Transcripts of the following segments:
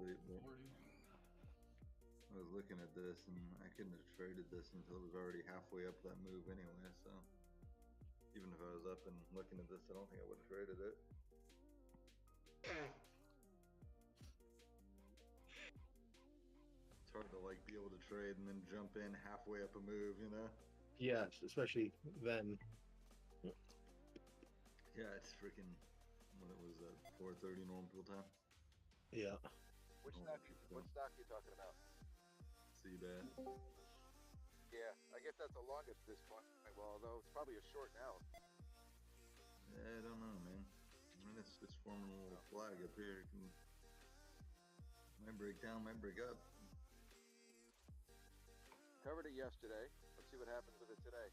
late, but I was looking at this and I couldn't have traded this until it was already halfway up that move anyway, so even if I was up and looking at this, I don't think I would have traded it. It's hard to like be able to trade and then jump in halfway up a move, you know? Yes, especially then. Yeah, it's freaking, what was that, 4:30 normal pool time? Yeah. What stock are you talking about? See that? Yeah, I guess that's the longest at this point. Well, although it's probably a short now. Yeah, I don't know, man. I mean, it's just forming a little flag up here. It can, might break down, might break up. Covered it yesterday. Let's see what happens with it today.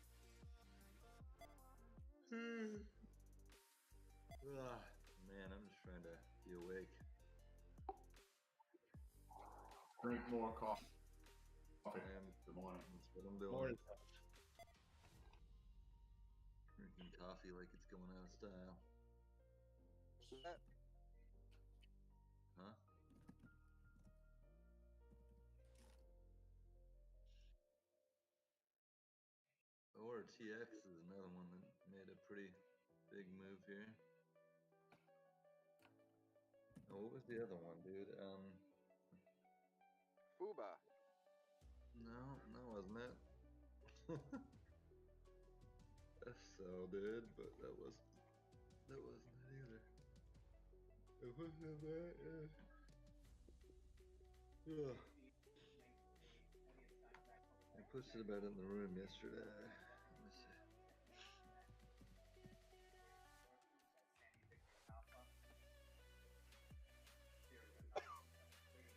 Man, I'm just trying to be awake. Drink more coffee. Good morning. That's what I'm doing. Morning. Drinking coffee like it's going out of style. Huh? Or TX is another one that made a pretty big move here. Oh, what was the other one, dude? FUBA. No, wasn't it? SL did, but that wasn't it either. It wasn't that. Yeah. I posted about it in the room yesterday. Let me see.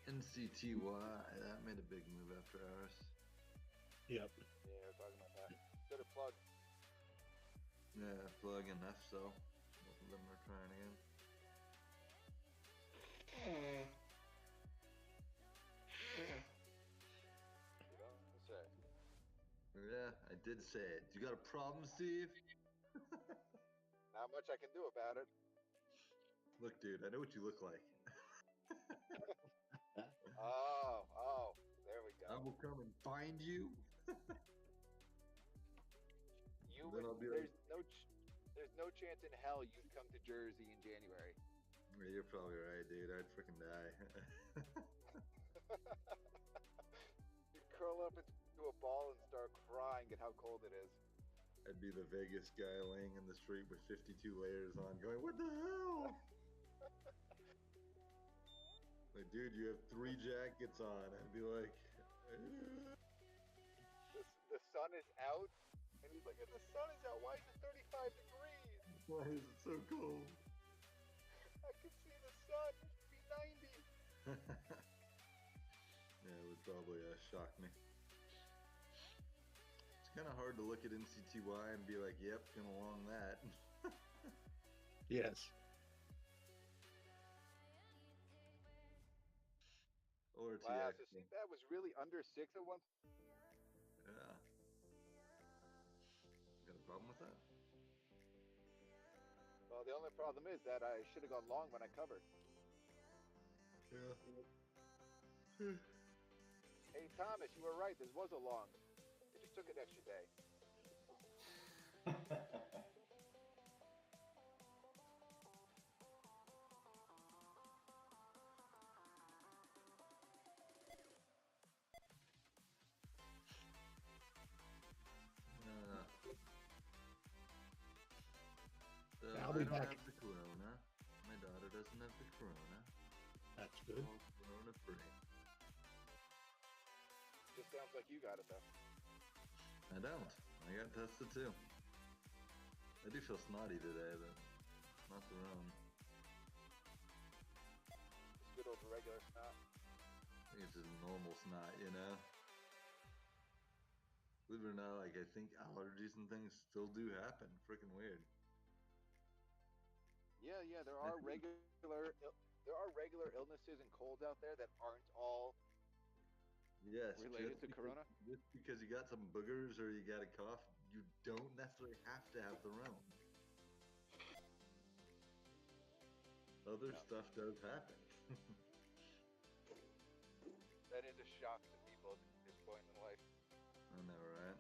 NCTY, that made a big move after hours. Yep. Yeah, we're talking about that. Should have plugged. Yeah, plug and FSO. Both of them are trying again. You don't say. Yeah, I did say it. You got a problem, Steve? Not much I can do about it. Look, dude, I know what you look like. Oh, there we go. I will come and find you. You Then I'll would, be there's no chance in hell you'd come to Jersey in January. Yeah, you're probably right, dude. I'd freaking die. You'd curl up into a ball and start crying at how cold it is. I'd be the Vegas guy laying in the street with 52 layers on going, what the hell? Like, dude, you have 3 jackets on. I'd be like, The sun is out, and he's like, if the sun is out, why is it 35 degrees? why is it so cold? I can see the sun. It should be 90. Yeah, it would probably shock me. It's kind of hard to look at NCTY and be like, yep, come along that. Yes. Or Wow, TX. so see, that was really under 6 at one. Yeah. Got a problem with that? Well, the only problem is that I should have gone long when I covered. Yeah. Hey, Thomas, you were right. This was a long. It just took an extra day. So I'll be I don't back. have the corona. My daughter doesn't have the corona. That's good. All corona free. Just sounds like you got it, though. I don't. I got tested too. I do feel snotty today, but not the wrong. Just good old regular snot. I think it's just normal snot, you know? Believe it or not, like, I think allergies and things still do happen. Freaking weird. Yeah, there are regular illnesses and colds out there that aren't all Yes. related to corona. Just because you got some boogers or you got a cough, you don't necessarily have to have the realm. Other stuff does happen. That is a shock to people at this point in life. I know, right?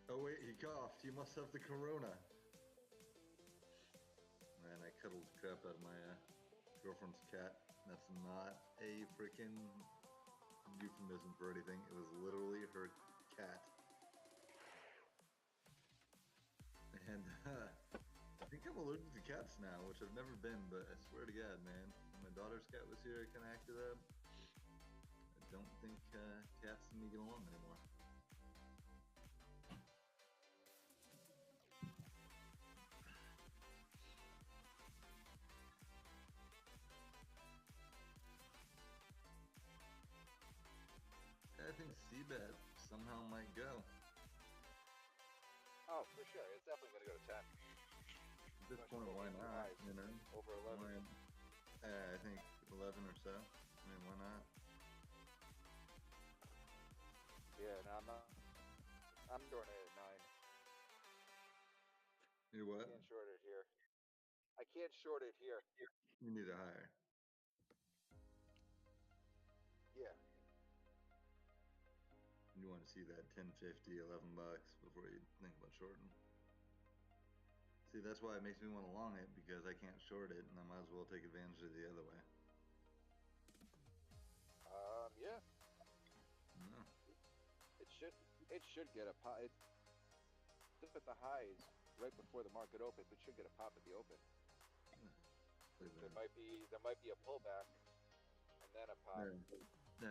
Oh wait, he coughed. You must have the corona. Man, I cuddled the crap out of my girlfriend's cat. That's not a freaking euphemism for anything. It was literally her cat. And I think I'm allergic to cats now, which I've never been, but I swear to God, man, when my daughter's cat was here, I kind of acted up. I don't think cats and me get along anymore. I think Seabed somehow might go. Oh, for sure. It's definitely going to go to 10. At this point, why not? You know, Over 11. I think 11 or so. I mean, why not? Yeah, no, I'm not. I'm doing it at 9. You what? I can't short it here. I can't short it here. You need a higher. Yeah. You want to see that 10.50, $11 before you think about shorting. See, that's why it makes me want to long it, because I can't short it, and I might as well take advantage of the other way. Yeah. No. It should get a pop. It's at the highs right before the market opens. It should get a pop at the open. There might be a pullback and then a pop. Yeah.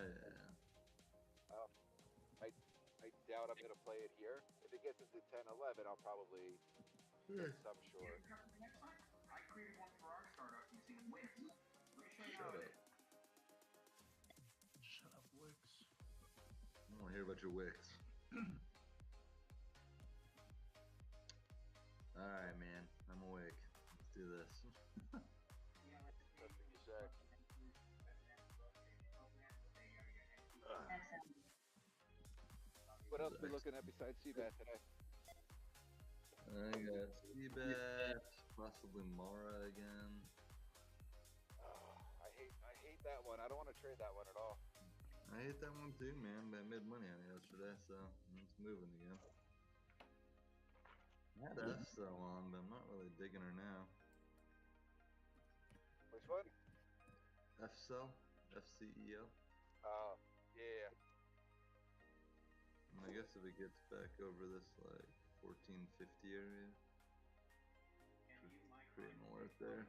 I doubt I'm gonna play it here. If it gets into 10, 11, I'll probably get some short. I created one for our startup using Wix. Let me show you Shut how up. it is. Shut up, Wix. I don't want to hear about your Wix. Alright, man. I'm awake. Let's do this. That's what you say. What else are we looking at besides CBAT today? I got Seabat, possibly Mara again. I hate that one. I don't want to trade that one at all. I hate that one too, man, but I made money on it yesterday, so it's moving again. I had FCEL on, but I'm not really digging her now. Which one? FCEL? FCEL? Oh, yeah. And I guess if it gets back over this, like, 1450 area, just create an alert there.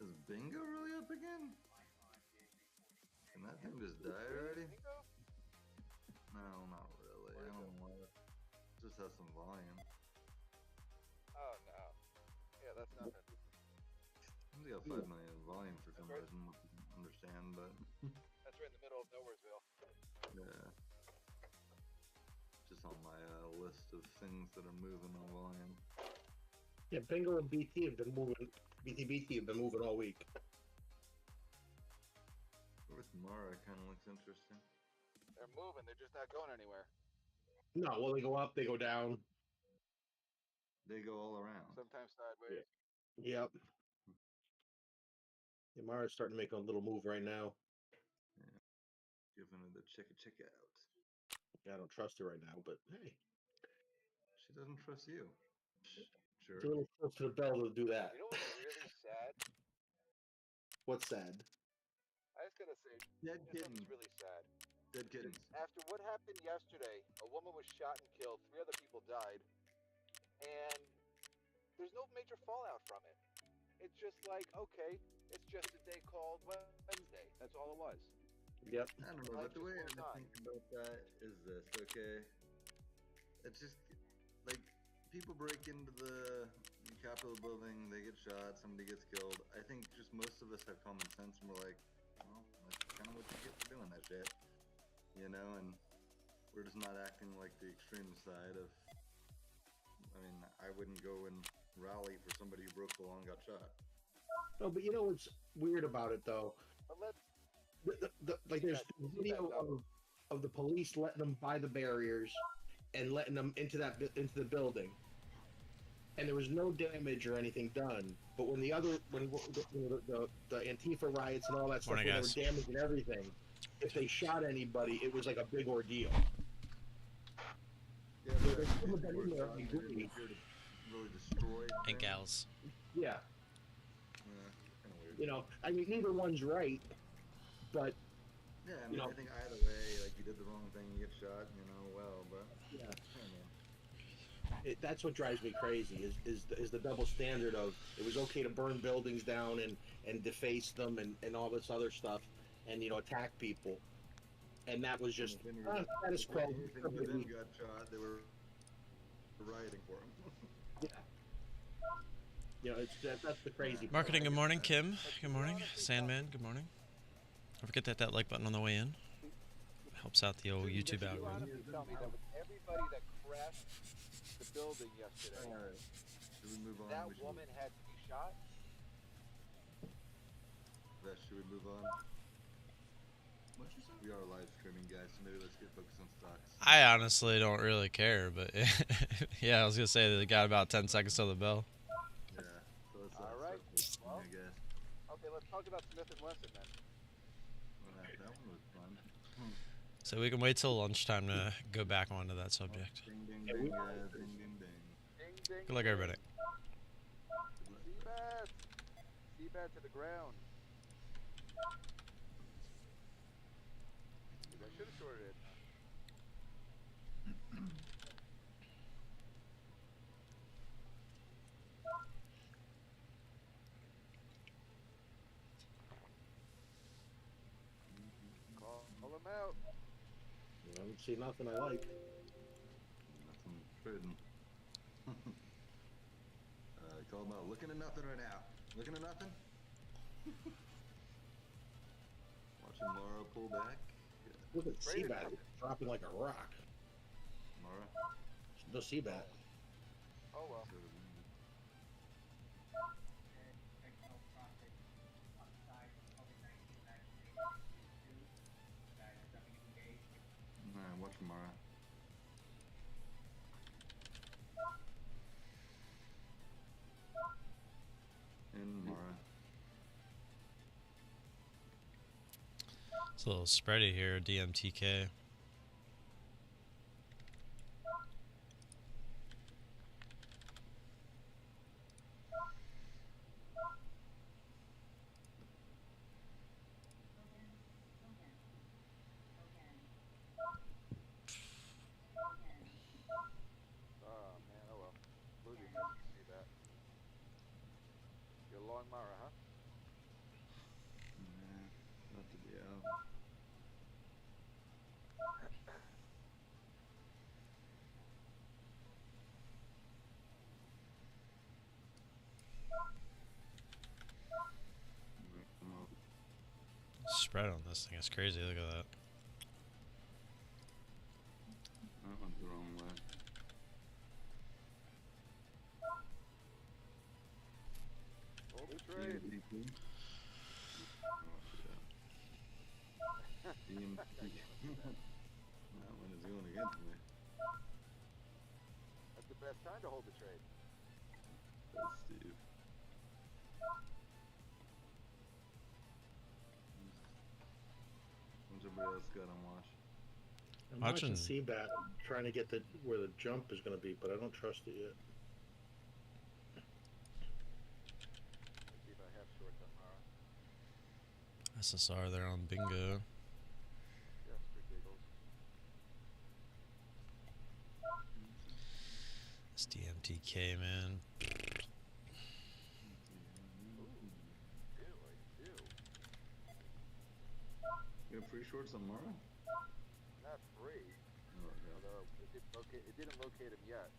Is Bingo really up again? Can that thing just die already? No, not really. I don't know why. It just has some volume. Oh, no. Yeah, that's nothing. It's got 5 million volume for some reason. I don't understand, but That's right in the middle of Nowheresville. yeah. Just on my list of things that are moving on volume. Yeah, Bingo and BT have been moving. BT have been moving all week. With Mara, kind of looks interesting. They're moving. They're just not going anywhere. No, well, they go up, they go down. They go all around. Sometimes sideways. Yep. Yeah, Mara's starting to make a little move right now. Yeah. Giving her the check out. Yeah, I don't trust her right now, but hey. She doesn't trust you. Sure. It's a little close to the bell to do that. You know what's really sad? What's sad? I was gonna say, Dead this kittens. one's really sad. Dead kittens. After what happened yesterday, a woman was shot and killed. 3 other people died, and there's no major fallout from it. It's just like, okay, it's just a day called Wednesday. That's all it was. Yep. I don't know, Life but the way I just goes on. think about that is this, okay? It's just, like, people break into the Capitol building, they get shot, somebody gets killed. I think just most of us have common sense and we're like, well, that's kind of what you get for doing that shit. You know, and we're just not acting like the extreme side of, I mean, I wouldn't go and rally for somebody who broke the law and got shot. No, but you know what's weird about it, though? But let's Like, there's a video of the police letting them by the barriers and letting them into the building. and there was no damage or anything done. But when the Antifa riots and all that stuff, Morning, when guys. they were damaging everything, if they shot anybody, it was like a big ordeal. Yeah, So but there's I some of think that we're in there, I trying to agree. appear to really destroy And things. gals. Yeah, Yeah, kind of weird. you know, I mean, neither one's right, but Yeah, I you mean, know, I think either way, like you did the wrong thing, you get shot, you know. Well, but yeah. I don't know. That's what drives me crazy is the double standard of it was okay to burn buildings down and deface them and all this other stuff and attack people, and that was just status quo. If any of them got shot, they were rioting for them. Yeah, that's the crazy part. Marketing, good morning. Kim, good morning. Sandman, good morning. Don't forget that light button on the way in helps out the old YouTube You algorithm. honestly tell me that with everybody that crashed the building yesterday, Should we move on? that woman had to be shot? Should we move on? What you say? We are live streaming, guys, so maybe let's get focused on stocks. I honestly don't really care, but yeah, I was gonna say that they got about 10 seconds till the bell. Yeah, so let's All right. start Well, I guess. Okay, let's talk about Smith & Wesson then. That one was fun. So we can wait till lunchtime to go back onto that subject. Ding, ding, Yeah, ding, guys. Ding, ding, ding. Ding, ding, Good luck, everybody. Seabat! Seabat to the ground. Dude, I should have shorted it. Call him out. I don't see nothing I like. Nothing trading. Call them out. Looking at nothing right now. Looking at nothing? Watching Mara pull back. Look at Traded Seabat nothing. dropping like a rock. Mara. No Seabat. Oh well. Technical profit upside COVID-19 vaccination WEA. Alright, watch Mara. And Mara. It's a little spready here, DMTK. Oh man, oh well. Bluey missed to see that. You're long Mara, huh? Not to be out. Spread on this thing is crazy. Look at that. That went the wrong way. Hold the trade. DDD. That one is going against me. That's the best time to hold the trade. That's Steve. What's everybody else got on watch? I'm Watching- watching Seabat, trying to get where the jump is going to be, but I don't trust it yet. Let's see if I have shorts on Mara. SSR there on bingo. Yes, for giggles. It's DMTK, man. Ew, I do. You have free shorts on Mara? Not free. Oh, yeah. Although it didn't locate him yet.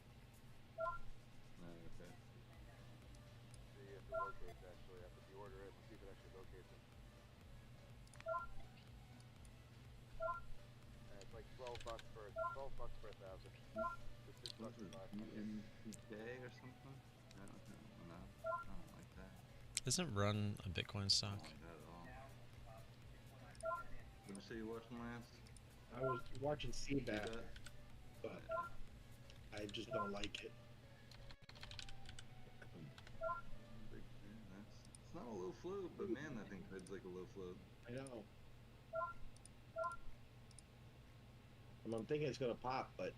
No, okay. So you have to locate it actually after you order it. Let's see if it actually locates him. And it's like $12 for $1,000. It's $6 What for is 500. DMTK or something? No, I don't like that. Isn't Run a Bitcoin I stock? don't like that at all. What did you say you watching, Lance? I was watching Seabat, That? but I just don't like it. not a low float, but man, that thing trades like a low float. I know. I'm thinking it's gonna pop, but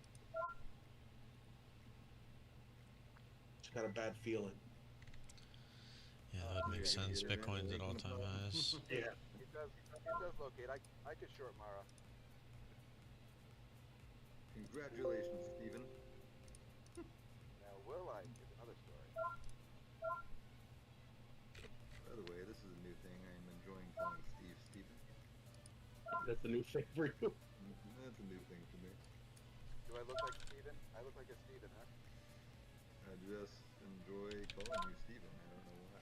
it's got a bad feeling. Yeah, that would make Yeah, sense. yeah, Bitcoin's at yeah. all-time highs. Yeah. It does locate. I could short Mara. Congratulations, Steven. Now, will I? Is another story. By the way, this is a new thing. I'm enjoying calling Steve Steven. That's the new thing for you. That's a new thing for me. Do I look like Steven? I look like a Steven, huh? I just enjoy calling you Steven. I don't know why.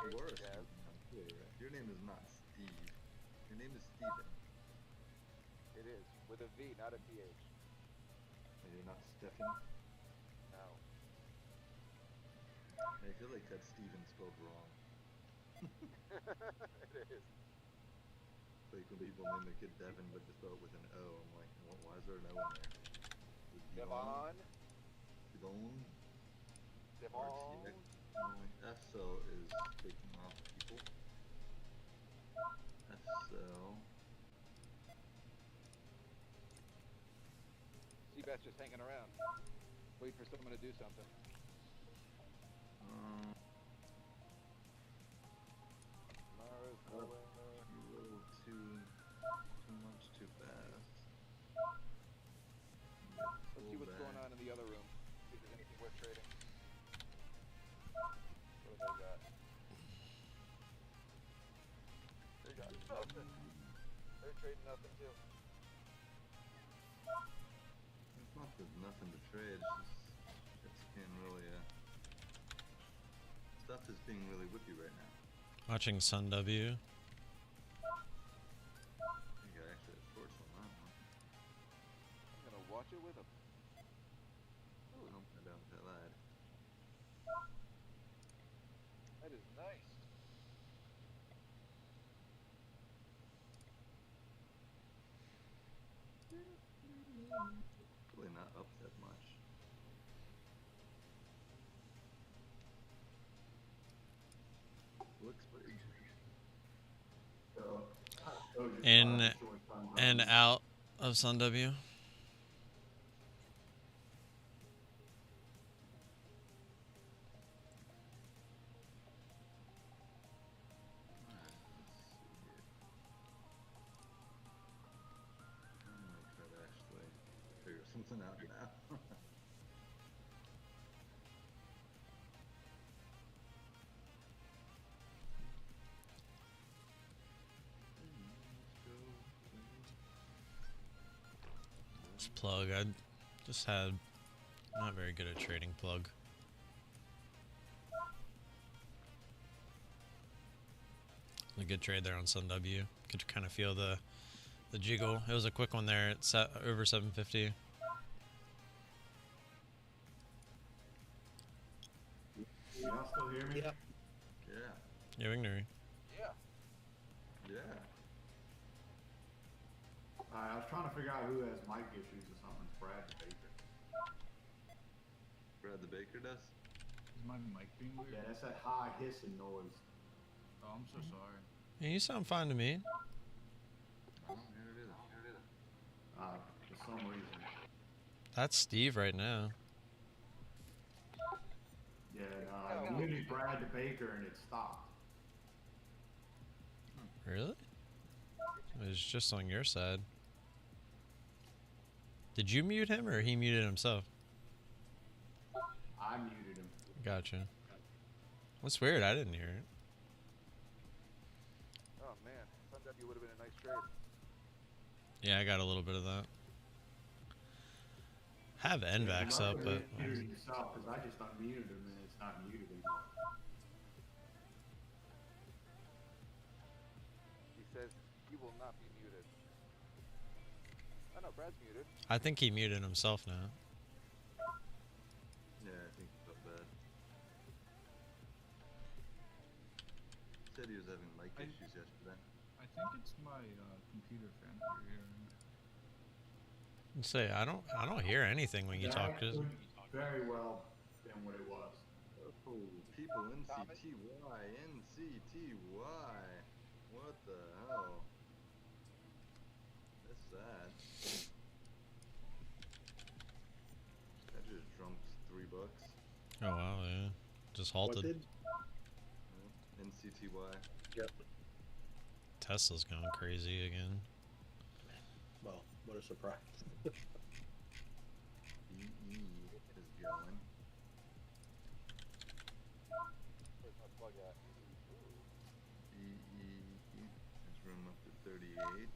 You are a Jazz. Steven on Twitter. Your name is not Steve. Your name is Steven. It is. With a V, not a PH. And you're not Stefan. No. I feel like that's Steven spelled wrong. It is. Like when people name their kid Devin but just spell it with an O, I'm like, well, why is there an O in there? Is it Devon. Devon? Devon. RTX? FCell is taking off people. FCell. Seabass just hanging around. Waiting for someone to do something. Mara's A going. little too much too fast. Let's see what's going on in the other room. See if there's anything worth trading. What do they got? They got nothing. They're trading nothing too. It's not that nothing to trade, it's being really, stuff is being really whippy right now. Watching SUNW. I think I actually have shorts on that one. I'm gonna watch it with them. Oh, no, I don't, I lied. That is nice. Really not up that much. Looks pretty. In and out of SUNW. I'm gonna try to actually figure something out now. This plug, I just had not very good at trading plug. A good trade there on SUNW. Could kind of feel the jiggle. It was a quick one there. It's set over 750. Y'all still hear me? Yep. Yeah, Yeah, Ignory. Yeah. yeah. I was trying to figure out who has mic issues or something. It's Brad the Baker. Brad the Baker does? Is my mic being weird? Yeah, that's that high hissing noise. Oh, I'm so sorry. Yeah, you sound fine to me. I don't hear it either. For some reason. That's Steve right now. Yeah, I muted Brad the Baker and it stopped. Really? It was just on your side. Did you mute him or he muted himself? I muted him. Gotcha. That's weird. I didn't hear it. Oh man, SUNW would have been a nice trade. Yeah, I got a little bit of that. Have NVAX up, but You muted yourself because I just unmuted him and it's not muted anymore. He says he will not be muted. Oh no, Brad's muted. I think he muted himself now. Yeah, I think he felt bad. Said he was having mic issues yesterday. I think it's my computer fan that you're hearing. Say I don't hear anything when you talk. That could very well been what it was. people, Thomas? NCTY. What the hell? That's sad. That just jumped $3. Oh wow, yeah. Just What halted. did? Yeah. NCTY. Yep. Tesla's going crazy again. Well, what a surprise. EE is going. Where's my plug at? EE has room up to 38.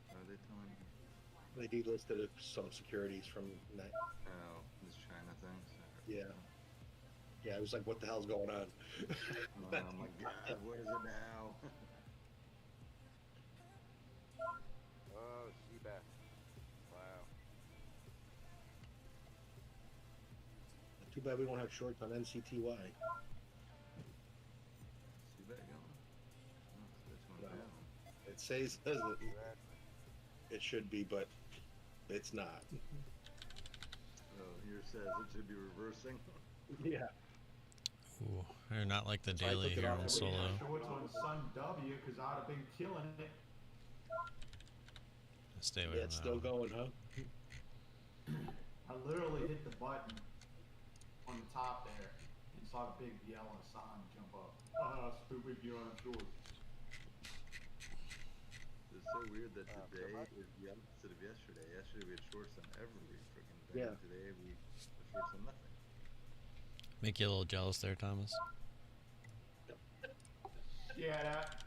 What are they telling me? They delisted some securities from that. Oh, this China thing? Yeah. Yeah, it was like, what the hell's going on? Oh my god, what is it now? Oh, Seabass. Wow. Too bad we don't have shorts on NCTY. See that going? Oh, that's one No. down. It says Exactly. it should be, but it's not. Oh, here says it should be reversing. Yeah. Ooh, they're not like the So I daily took it here off on every solo. Shorts on SUNW because I'd have been killing it. Stay away Yeah, from it's that still one. going, huh? I literally hit the button on the top there and saw the big yellow sign jump up. Ah, stupid, you're on shorts. It's so weird that so today much. is the opposite of yesterday. Yesterday we had shorts on every freaking thing. Yeah. Today we have shorts on nothing. Make you a little jealous there, Thomas. Yeah, that.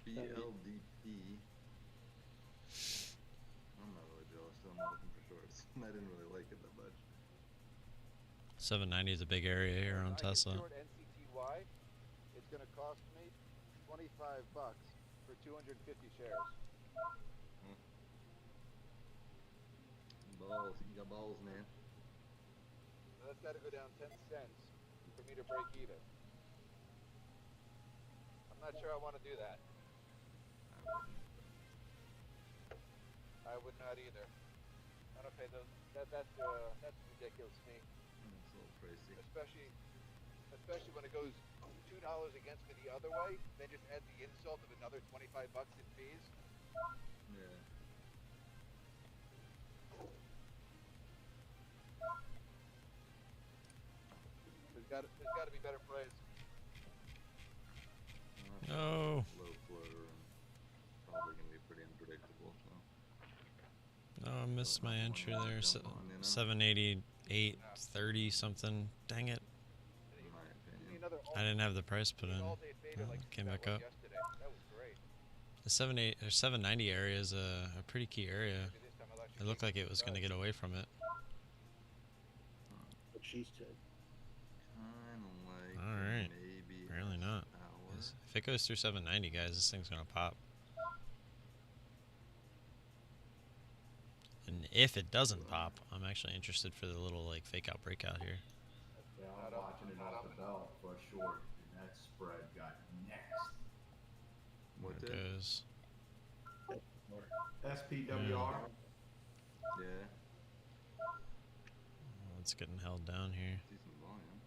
BLDP. I'm not really jealous. Still not looking for shorts. I didn't really like it that much. 790 is a big area here on If I can Tesla. short NCTY, it's going to cost me $25 for 250 shares. Balls. You got balls, man. So that's got to go down 10 cents for me to break even. I'm not sure I want to do that. I would not either. I don't pay those. That's ridiculous to me. It's a little pricey. Especially when it goes $2 against me the other way, then just add the insult of another $25 in fees. Yeah. There's got to be better plays. No. Low floater and probably gonna be pretty unpredictable. So. Oh, I missed my entry there. Jump on, you know? 788.30 something. Dang it. In my Give me opinion. another I didn't have the price put in. all-day fader Oh, like came that back was up. yesterday. That was great. The 790 area is a pretty key area. Maybe this time I'll actually It looked take like it was going to some get away from it. What she said. Kinda like Alright. maybe Apparently not. hour. If it goes through 790, guys, this thing's going to pop. And if it doesn't pop, I'm actually interested for the little like fake out breakout here. Yeah, I'm watching it off the belt for a short, and that spread got nasty. What There it did? goes. SPWR. Yeah. Oh, it's getting held down here. Decent volume.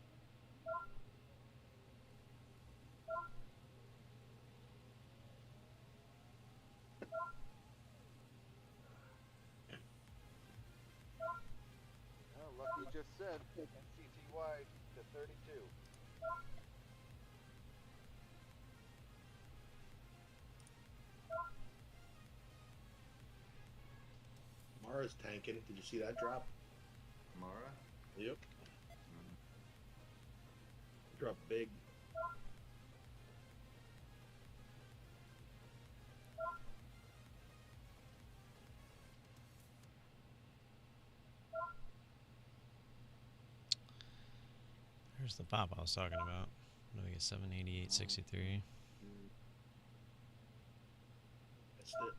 Oh, Lucky just said NCTY to 32. Mara's tanking. Did you see that drop? Mara? Yep. Drop big. Here's the pop I was talking about. What do we get? 788.63. Missed it.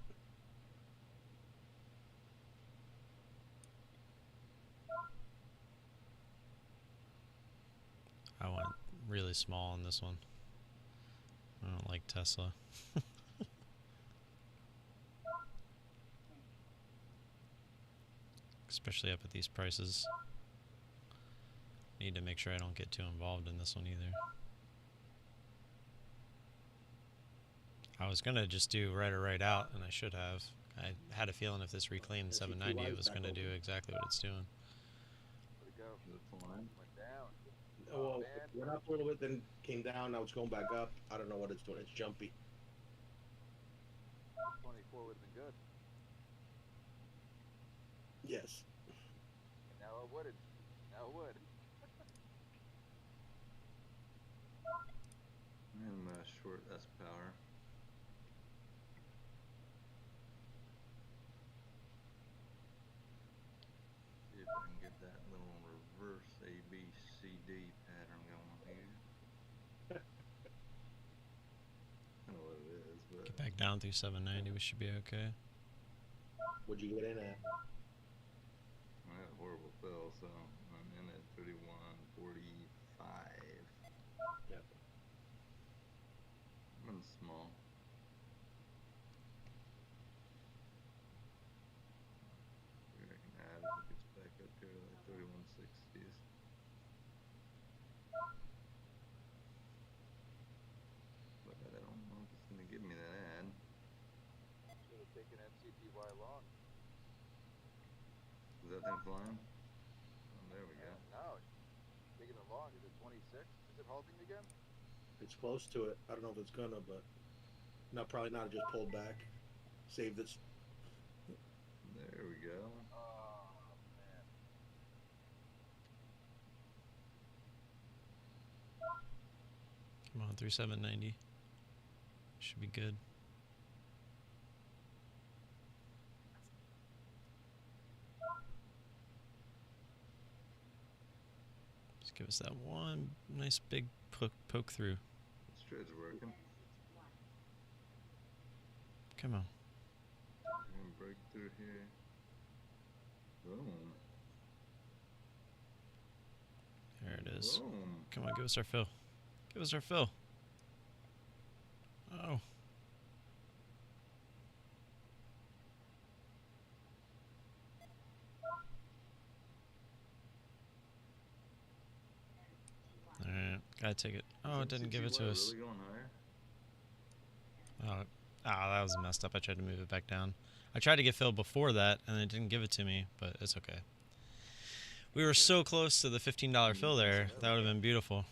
I went really small on this one. I don't like Tesla. especially up at these prices. Need to make sure I don't get too involved in this one either. I was gonna just do right or right out, and I should have. I had a feeling if this reclaimed 790, it was gonna do exactly what it's doing. Where'd it go? Is it flying? Went down. Oh, man. it went up a little bit, then came down. Now it's going back up. I don't know what it's doing. It's jumpy. 24 would have been good. Yes. Now it wouldn't. Now it would. I'm short S power. See if I can get that little reverse ABCD pattern going here. I don't know what it is, but Get back down through 790, we should be okay. What'd you get in at? I had a horrible fill, so I'm in at 31.45. Yep. I'm small. Maybe I can add if it gets back up here to like 31.60s. But I don't know if it's gonna give me that ad. Should have taken NCTY long. Is that thing flying? Oh, there we go. No, taking it long. Is it 26? Is it halting again? It's close to it. I don't know if it's gonna, but no, probably not. It just pulled back. Saved its. There we go. Oh, man. Come on, through 790. Should be good. Just give us that one nice big poke through. This trade's working. Come on. We're gonna break through here. Boom. There it is. Boom. Come on, give us our fill. Give us our fill. Oh. Alright, gotta take it. Oh, it didn't give it to us. Really going higher? Oh, that was messed up. I tried to move it back down. I tried to get filled before that, and it didn't give it to me, but it's okay. We were so close to the $15 fill there. That would have been beautiful,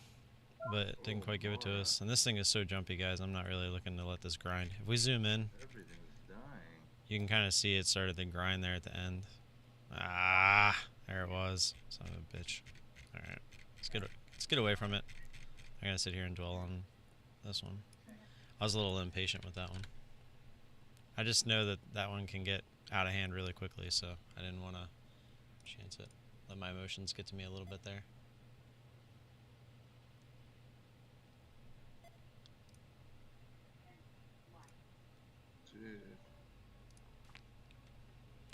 but it didn't quite give it to us. And this thing is so jumpy, guys. I'm not really looking to let this grind. If we zoom in, Everything's dying. you can kind of see it started to grind there at the end. Ah, there it was. Son of a bitch. All right, let's get away from it. I gotta sit here and dwell on this one. I was a little impatient with that one. I just know that that one can get out of hand really quickly, so I didn't want to chance it. Let my emotions get to me a little bit there. Dude.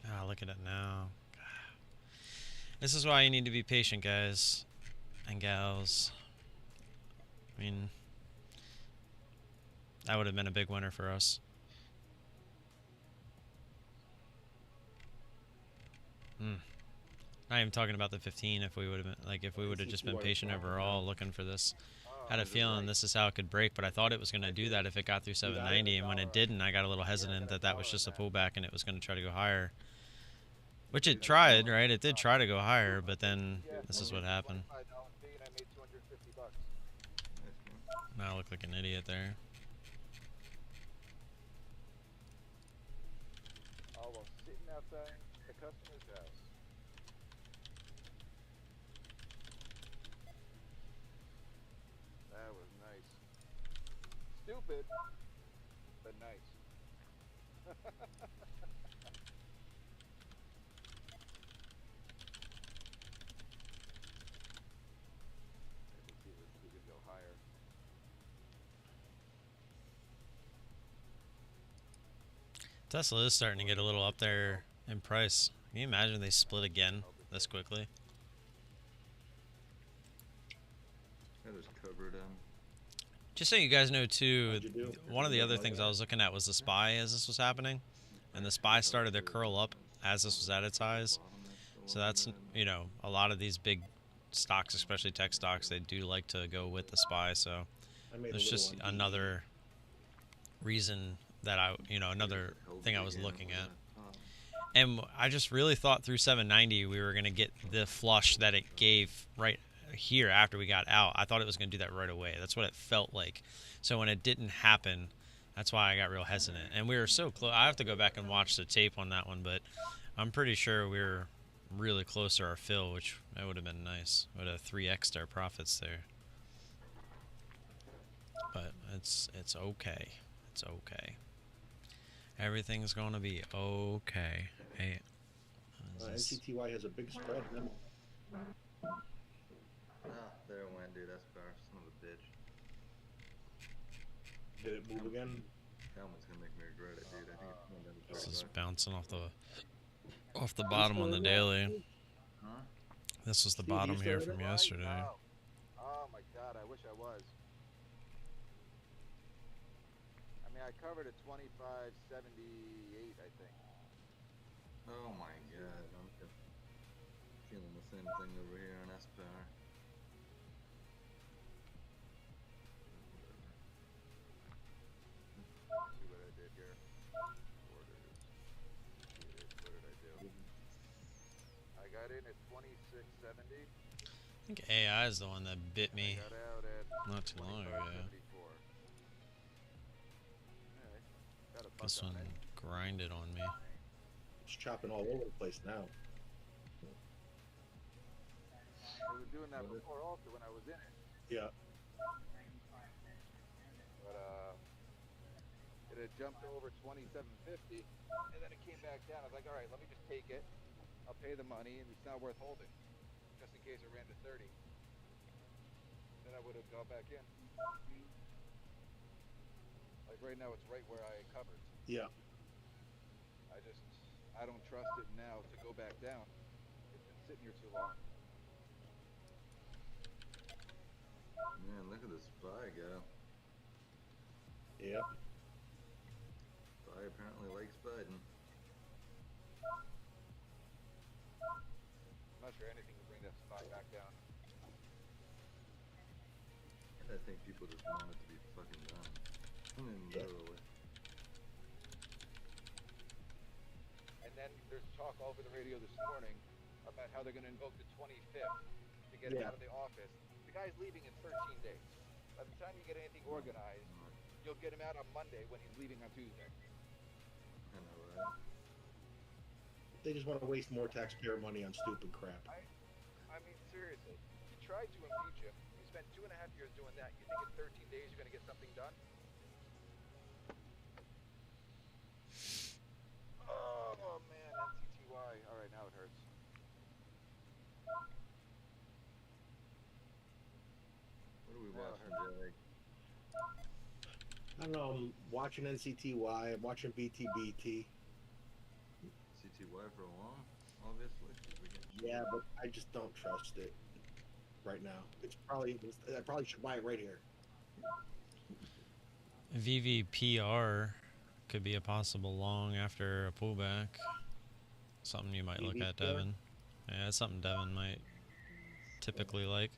Ah, look at it now. This is why you need to be patient, guys and gals. I mean, that would have been a big winner for us. Not even talking about the 15. If we would have been like, if we would have just been patient overall, looking for this. I had a feeling this is how it could break, but I thought it was going to do that if it got through 790, and when it didn't, I got a little hesitant that that was just a pullback and it was going to try to go higher. Which it tried, right? It did try to go higher, but then this is what happened. Now I look like an idiot there. Oh, well, sitting outside the customer's house. That was nice. Stupid, but nice. Let's see if we can go higher. Tesla is starting to get a little up there in price. Can you imagine they split again this quickly? I just covered him. Just so you guys know too, What'd you do? one of the other things I was looking at was the SPY as this was happening. And the SPY started to curl up as this was at its highs. So that's, you know, a lot of these big stocks, especially tech stocks, they do like to go with the SPY. So I made there's a little just on DDD. another reason that I, you know, another thing I was looking at. And I just really thought through 790 we were going to get the flush that it gave right here after we got out. I thought it was going to do that right away. That's what it felt like. So when it didn't happen, that's why I got real hesitant. And we were so close. I have to go back and watch the tape on that one, but I'm pretty sure we were really close to our fill, which that would have been nice. Would have 3x'd our profits there. But it's okay. It's okay. Everything's going to be okay. Hey, NCTY has a big spread. There it went, dude. That's power. Son of a bitch. Did it move again? That one's gonna make me regret it, dude. I think it's going down to this is 35. bouncing off the bottom on the daily. Huh? This was the Steve, bottom you here still from in it? yesterday. Wow. Oh my god, I wish I was. I mean, I covered at 25.78, I think. Oh my god, I'm feeling the same thing over here on SPR. See what I did here. Orders. What did I do? I got in at 26.70. I think AI is the one that bit me I got out at not too long ago. 25.74. Alright. Got a buck This on one it. grinded on me. It's chopping all over the place now. I was doing that before also when I was in it. Yeah. But it had jumped over 27.50 and then it came back down. I was like, all right, let me just take it. I'll pay the money and it's not worth holding. Just in case it ran to 30. Then I would have gone back in. Like right now it's right where I covered. Yeah. I don't trust it now to go back down. It's been sitting here too long. Man, look at this SPY go. Yep. SPY apparently likes Biden. I'm not sure anything will bring that spot back down. I think people just want it to be fucking done. I mean, literally. And then there's talk all over the radio this morning about how they're going to invoke the 25th to get him out of the office. The guy's leaving in 13 days. By the time you get anything organized, you'll get him out on Monday when he's leaving on Tuesday. I know, right? They just want to waste more taxpayer money on stupid crap. I mean, seriously. You tried to impeach him. You spent 2.5 years doing that. You think in 13 days you're going to get something done? Oh, man, NCTY. All right, now it hurts. What are we watching, Jay? I don't know. I'm watching NCTY. I'm watching BTBT. CTY for long, obviously. Yeah, but I just don't trust it right now. I probably should buy it right here. VVPR could be a possible long after a pullback. Something you might look at, VVPR? Devin. Yeah, it's something Devin might typically like.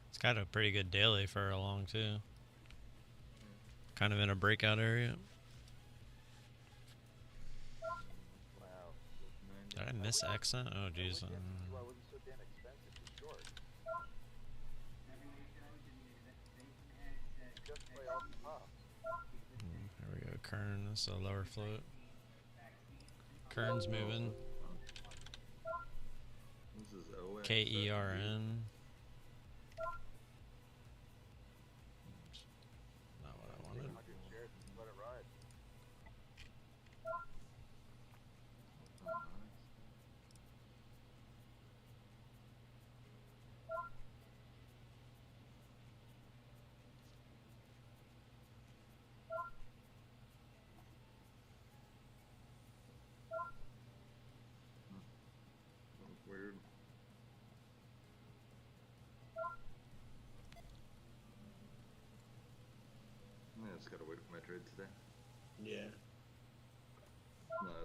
It's got a pretty good daily for a long too. Kind of in a breakout area. Wow. Did I miss accent? Oh jeez. Why was it so damn expensive to short? Just play all the top. There we go. KERN. This is a lower float. KERN's moving. This is OX. KERN. Not what I wanted. 100 shares and let it ride. weird. Yeah, I just gotta wait for my trade today. Yeah. Not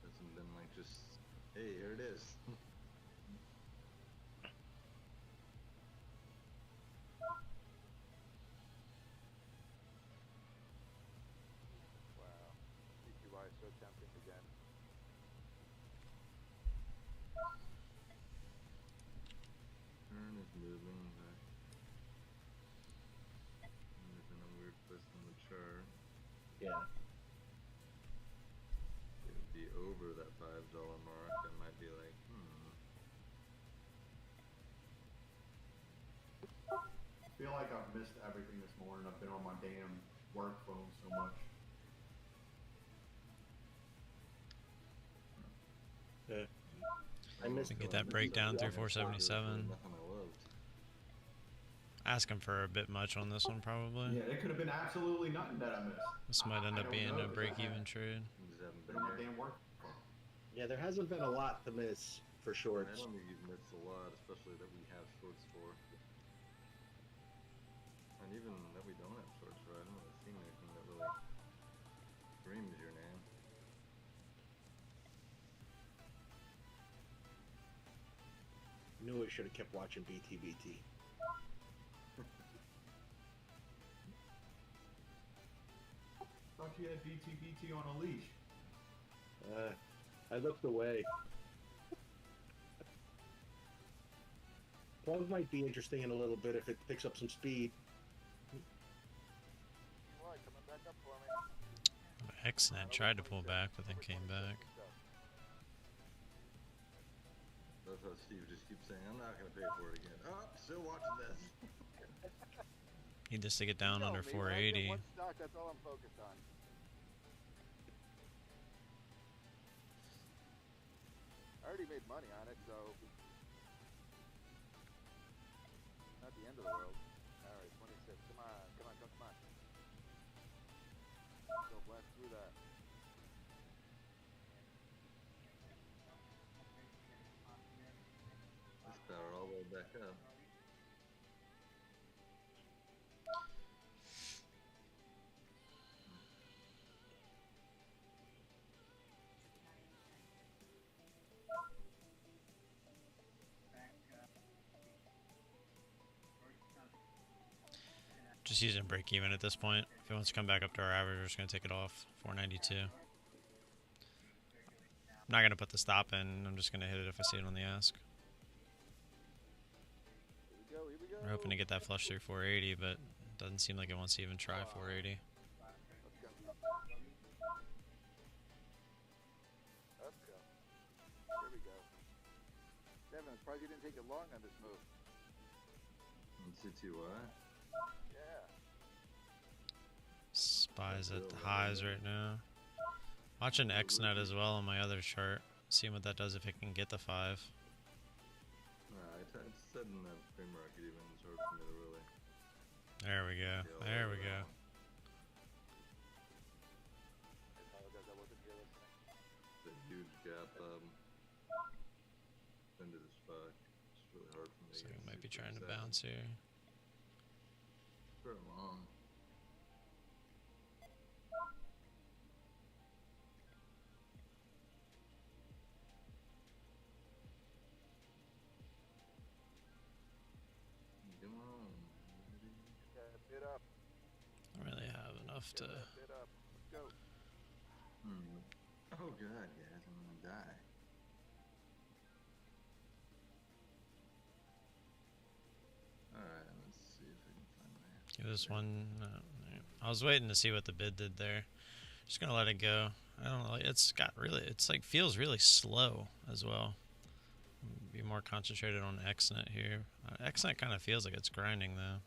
hasn't been like just, hey, here it is. Wow. CQY is so tempting again. Turn is moving back. It's in a weird place on the chart. Yeah. It would be over that $5 mark. I might be like, I feel like I've missed everything this morning. I've been on my damn work phone so much. Yeah. I missed Get that breakdown through 477. Nothing I loved. Asking for a bit much on this one, probably. Yeah, it could have been absolutely nothing that I missed. This might end I up don't being know, a 'cause break-even trade. You just haven't Been been on my here. damn work phone. Yeah, there hasn't been a lot to miss for I shorts. don't think you've missed a lot, especially that we have shorts for. And even that we don't have shorts for, I haven't really seen anything that really screams your name. Knew I should have kept watching BTBT. Thought you had BTBT on a leash. I looked away. Plug might be interesting in a little bit if it picks up some speed. CQY coming back up for me. XNet tried to pull back, but then came back. That's how Steve just keeps saying, I'm not going to pay for it again. Oh, still watching this. Need this to get down You know under me, when I get 480. one stock, that's all I'm focused on. I already made money on it, so not the end of the world. All right, 26. Come on, come on, come on. Go blast through that. Let's power all the way back up. Just using break even at this point. If it wants to come back up to our average, we're just going to take it off. 492. I'm not going to put the stop in. I'm just going to hit it if I see it on the ask. Here we go, here we go. We're hoping to get that flush through 480, but it doesn't seem like it wants to even try 480. Let's go. Let's go. Here we go. Devin, I'm surprised you didn't take it long on this move. Let's see TY. Yeah. Spies at the highs right now. Watching XNet as well on my other chart. Seeing what that does if it can get the 5. I said in that pre-market even, it's hard for me to really. There we go. There we go. I apologize, I wasn't here listening. The huge gap into the spot. It's really hard for me to So get we might be super trying to excited. bounce here. For long. Come on. Get that bid up. Don't really have enough to. Get that bid up. Let's go. Oh god, guys, I'm gonna die. Alright, let's see if I can find my. Give this one. I was waiting to see what the bid did there. Just gonna let it go. I don't know. It's got really. It's like feels really slow as well. Be more concentrated on XNet here. XNet kind of feels like it's grinding though.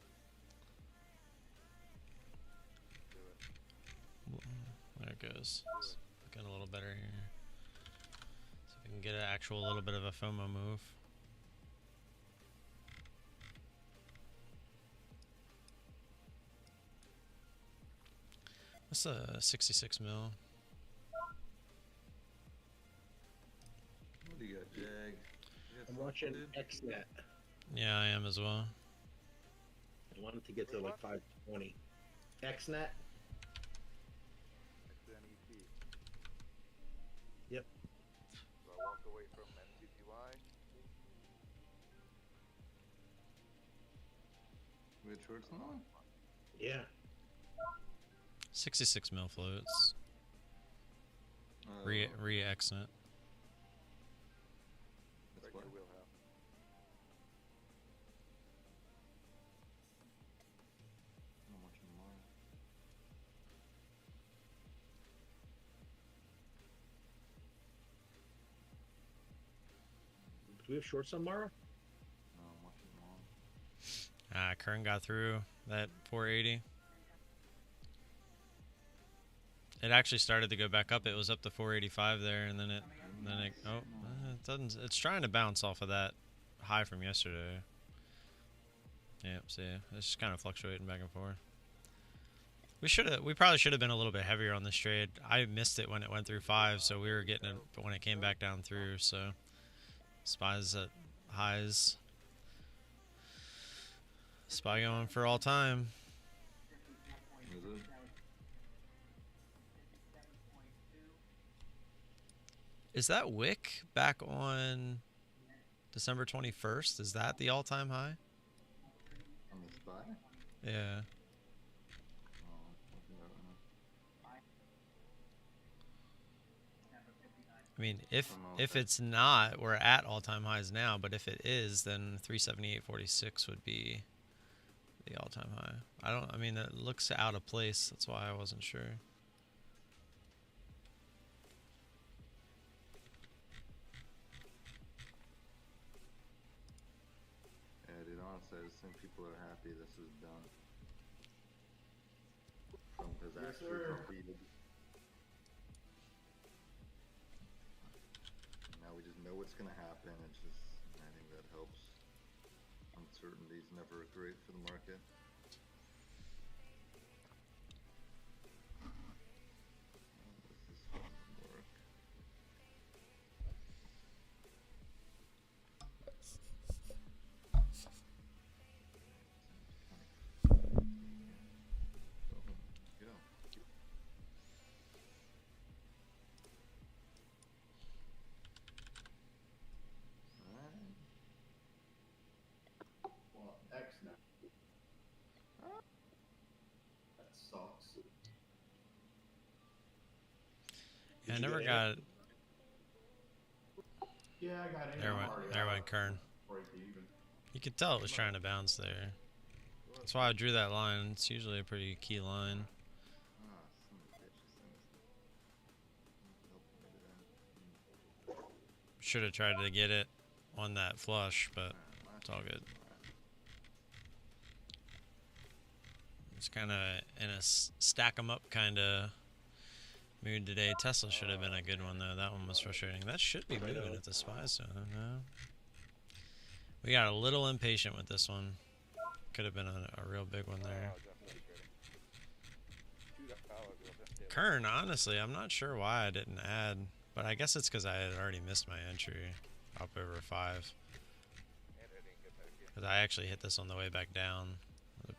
There it goes. It's looking a little better here. See if we can get an actual little bit of a FOMO move. What's a 66 mil? watching XNet. Yeah, I am as well. I wanted to get to like 520. XNet? XNET. Yep. So I walk away from NCTY. We had shorts on that one? Yeah. 66 mil floats. Re-exit. That's Right why. in your wheelhouse. I'm watching Mara. Do we have shorts on Mara? No, I'm watching Mara. KERN got through that 480. It actually started to go back up. It was up to 485 there, and then it it doesn't. It's trying to bounce off of that high from yesterday. Yep. See, it's just kind of fluctuating back and forth. We probably should have been a little bit heavier on this trade. I missed it when it went through 5, so we were getting it when it came back down through. So SPY's at highs. SPY going for all time. Is it? Is that wick back on December 21st? Is that the all-time high? On the spy? Yeah. Oh, looking at it right now. I mean, if it's not, we're at all-time highs now. But if it is, then 378.46 would be the all-time high. I mean, it looks out of place. That's why I wasn't sure. Yeah, dude, honestly, I just think people are happy this is done. Trump has actually defeated. Now we just know what's going to happen. It's just, I think that helps. Uncertainty is never great for the market. This doesn't work. Go. Alright. Well, XNet. That sucks. Yeah, I Did you never get got. Yeah, I got it. There went KERN. Break even. You could tell it was trying to bounce there. That's why I drew that line. It's usually a pretty key line. Ah, son of a bitch. Help me to Should have tried to get it on that flush, but it's all good. It's kind of in a stack 'em up kind of mood today. Tesla should have been a good one though. That one was frustrating. That should be moving at the SPY zone. No? We got a little impatient with this one. Could have been a real big one there. KERN, honestly, I'm not sure why I didn't add, but I guess it's because I had already missed my entry up over 5. Because I actually hit this on the way back down. I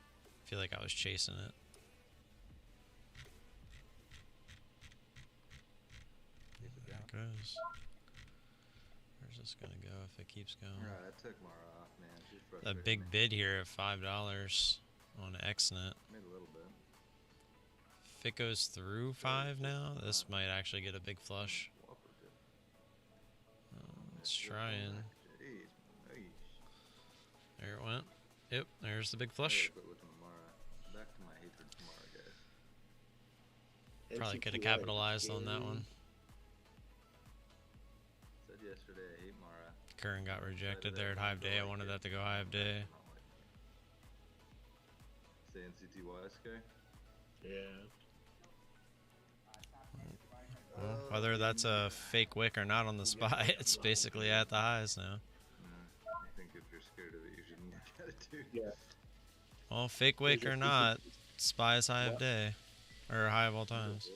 feel like I was chasing it. There it goes. Where's this gonna go if it keeps going? Alright, I took Mara off, man. She's A frustrating. big bid here of $5 on XNet. Made a little bit. If it goes through 5 now, this might actually get a big flush. Whopper did. It's trying. Jeez, nice. There it went. Yep, there's the big flush. I gotta quit looking at Mara. Back to my hatred for Mara, guys. Probably could have NCTY capitalized on that one. Said yesterday I hate Mara. KERN got rejected there at Hive Day. I wanted that to go Hive Day. Say NCTY, Sky? Yeah. Well, whether that's a fake wick or not on the SPY, it's basically at the highs now. I think if you're scared of it, you shouldn't look at it too. Yeah. Well, fake wick or not, SPY is high of day. Or high of all times.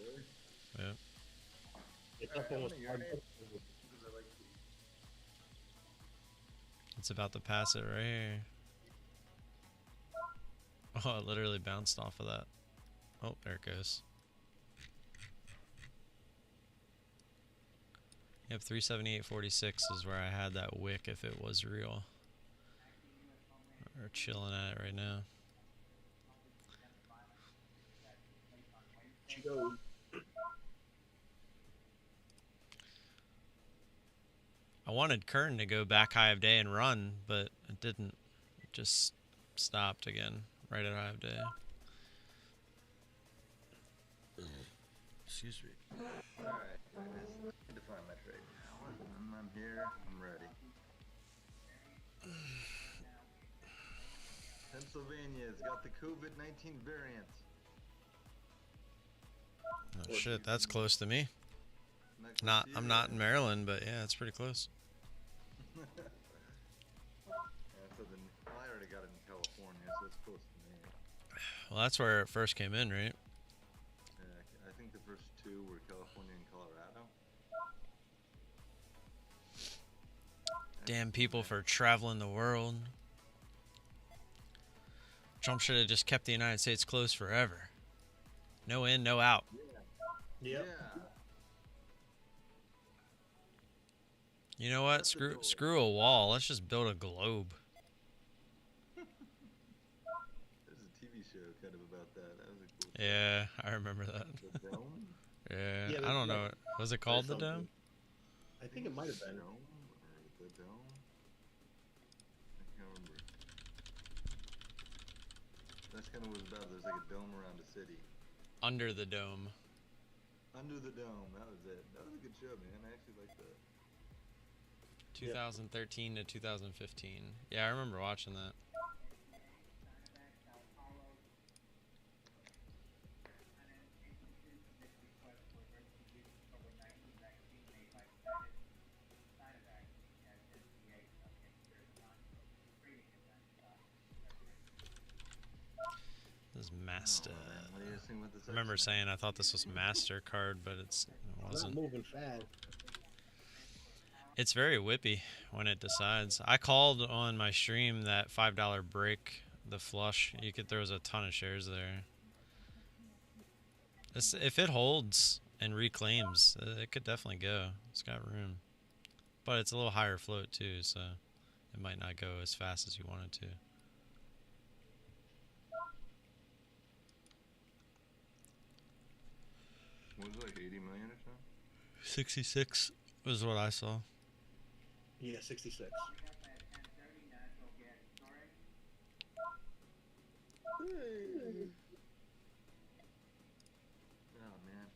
Yep. It's up almost It's about to pass it right here. Oh, it literally bounced off of that. Oh, there it goes. Yep, 378.46 is where I had that wick if it was real. We're chilling at it right now. She goes. I wanted KERN to go back high of day and run, but it didn't. It just stopped again right at high of day. Excuse me. Alright, guys. Need to find my trade now. I'm here. I'm ready. Pennsylvania's got the COVID-19 variant. Oh shit, that's close to me. Not I'm not in Maryland, but yeah, it's pretty close. Yeah, so then I already got it in California, so it's close to me. Well, that's where it first came in, right? Yeah, I think the first two were California and Colorado. Damn people for traveling the world. Trump should have just kept the United States closed forever. No in, no out. Yep. Yeah. You know what? Screw a wall. Let's just build a globe. There's a TV show kind of about that. That was a cool show. Yeah, I remember that. The Dome? Yeah, Yeah, I don't yeah. know. Was it called the something. Dome? I think it might have been. Dome or the Dome? I can't remember. That's kind of what it was about. There's like a dome around a city. Under the Dome. Under the Dome. That was it. That was a good show, man. I actually liked that. 2013 to 2015. Yeah, I remember watching that. This is Master. Oh, man. What do you think about this? I remember saying I thought this was MasterCard, but it Not wasn't. moving fast. It's very whippy when it decides. I called on my stream that $5 break, the flush. There was a ton of shares there. If it holds and reclaims, it could definitely go. It's got room. But it's a little higher float too, so it might not go as fast as you want it to. Was it like 80 million or so? 66 was what I saw. Yeah, 66. Oh man,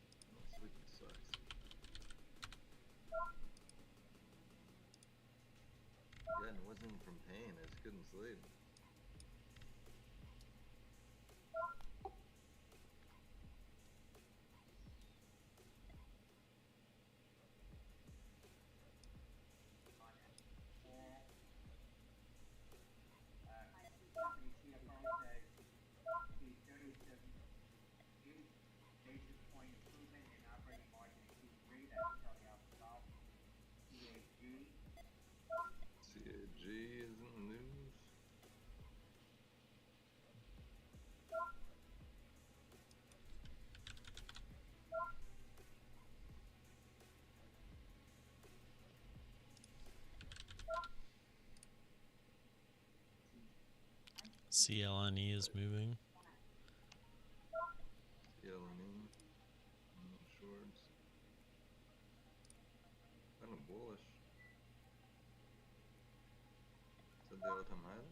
sleeping sucks. Yeah, and it wasn't from pain. I just couldn't sleep. CAG isn't news. CLNE is moving. CLNE. Shorts. Kind of bullish. Is that the all-time high?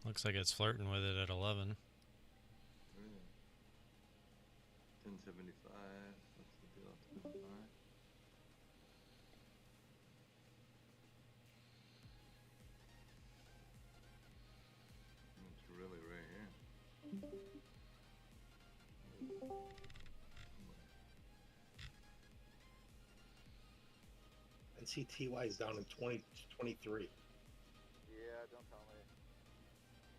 Looks like it's flirting with it at 11. Really? 1075. What's the deal? 1075. It's really right here. And CTY is down in 2023. Yeah, don't tell me.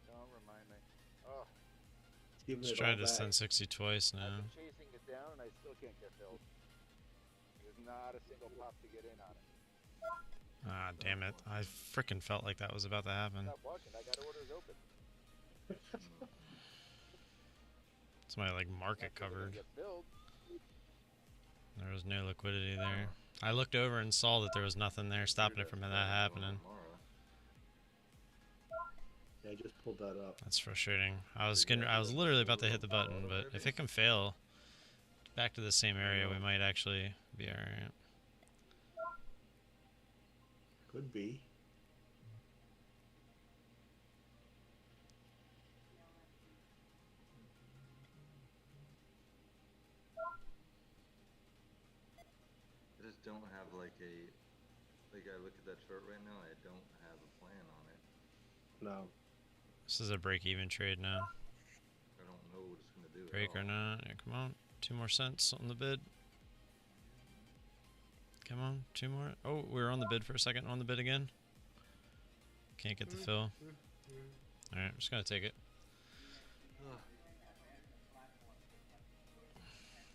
Don't remind me. Oh, It's giving Let's it try all to back. send 60 twice I've now. been chasing it down and I still can't get filled. There's not a single pop to get in on it. Ah, damn it. I frickin' felt like that was about to happen. Stop watching. I got orders open. It's my, like, market Not sure they're gonna covered. get filled. There was no liquidity there. I looked over and saw that there was nothing there stopping it from that happening. Yeah, I just pulled that up. That's frustrating. I was literally about to hit the button, but if it can fail back to the same area, we might actually be alright. Could be. I just don't have like I look at that chart right now, I don't have a plan on it. No. This is a break-even trade now. I don't know what it's gonna do. Break or not? Yeah, come on. 2 more cents on the bid. Come on, 2 more. Oh, we were on the bid for a second. On the bid again. Can't get the fill. Alright, I'm just gonna take it.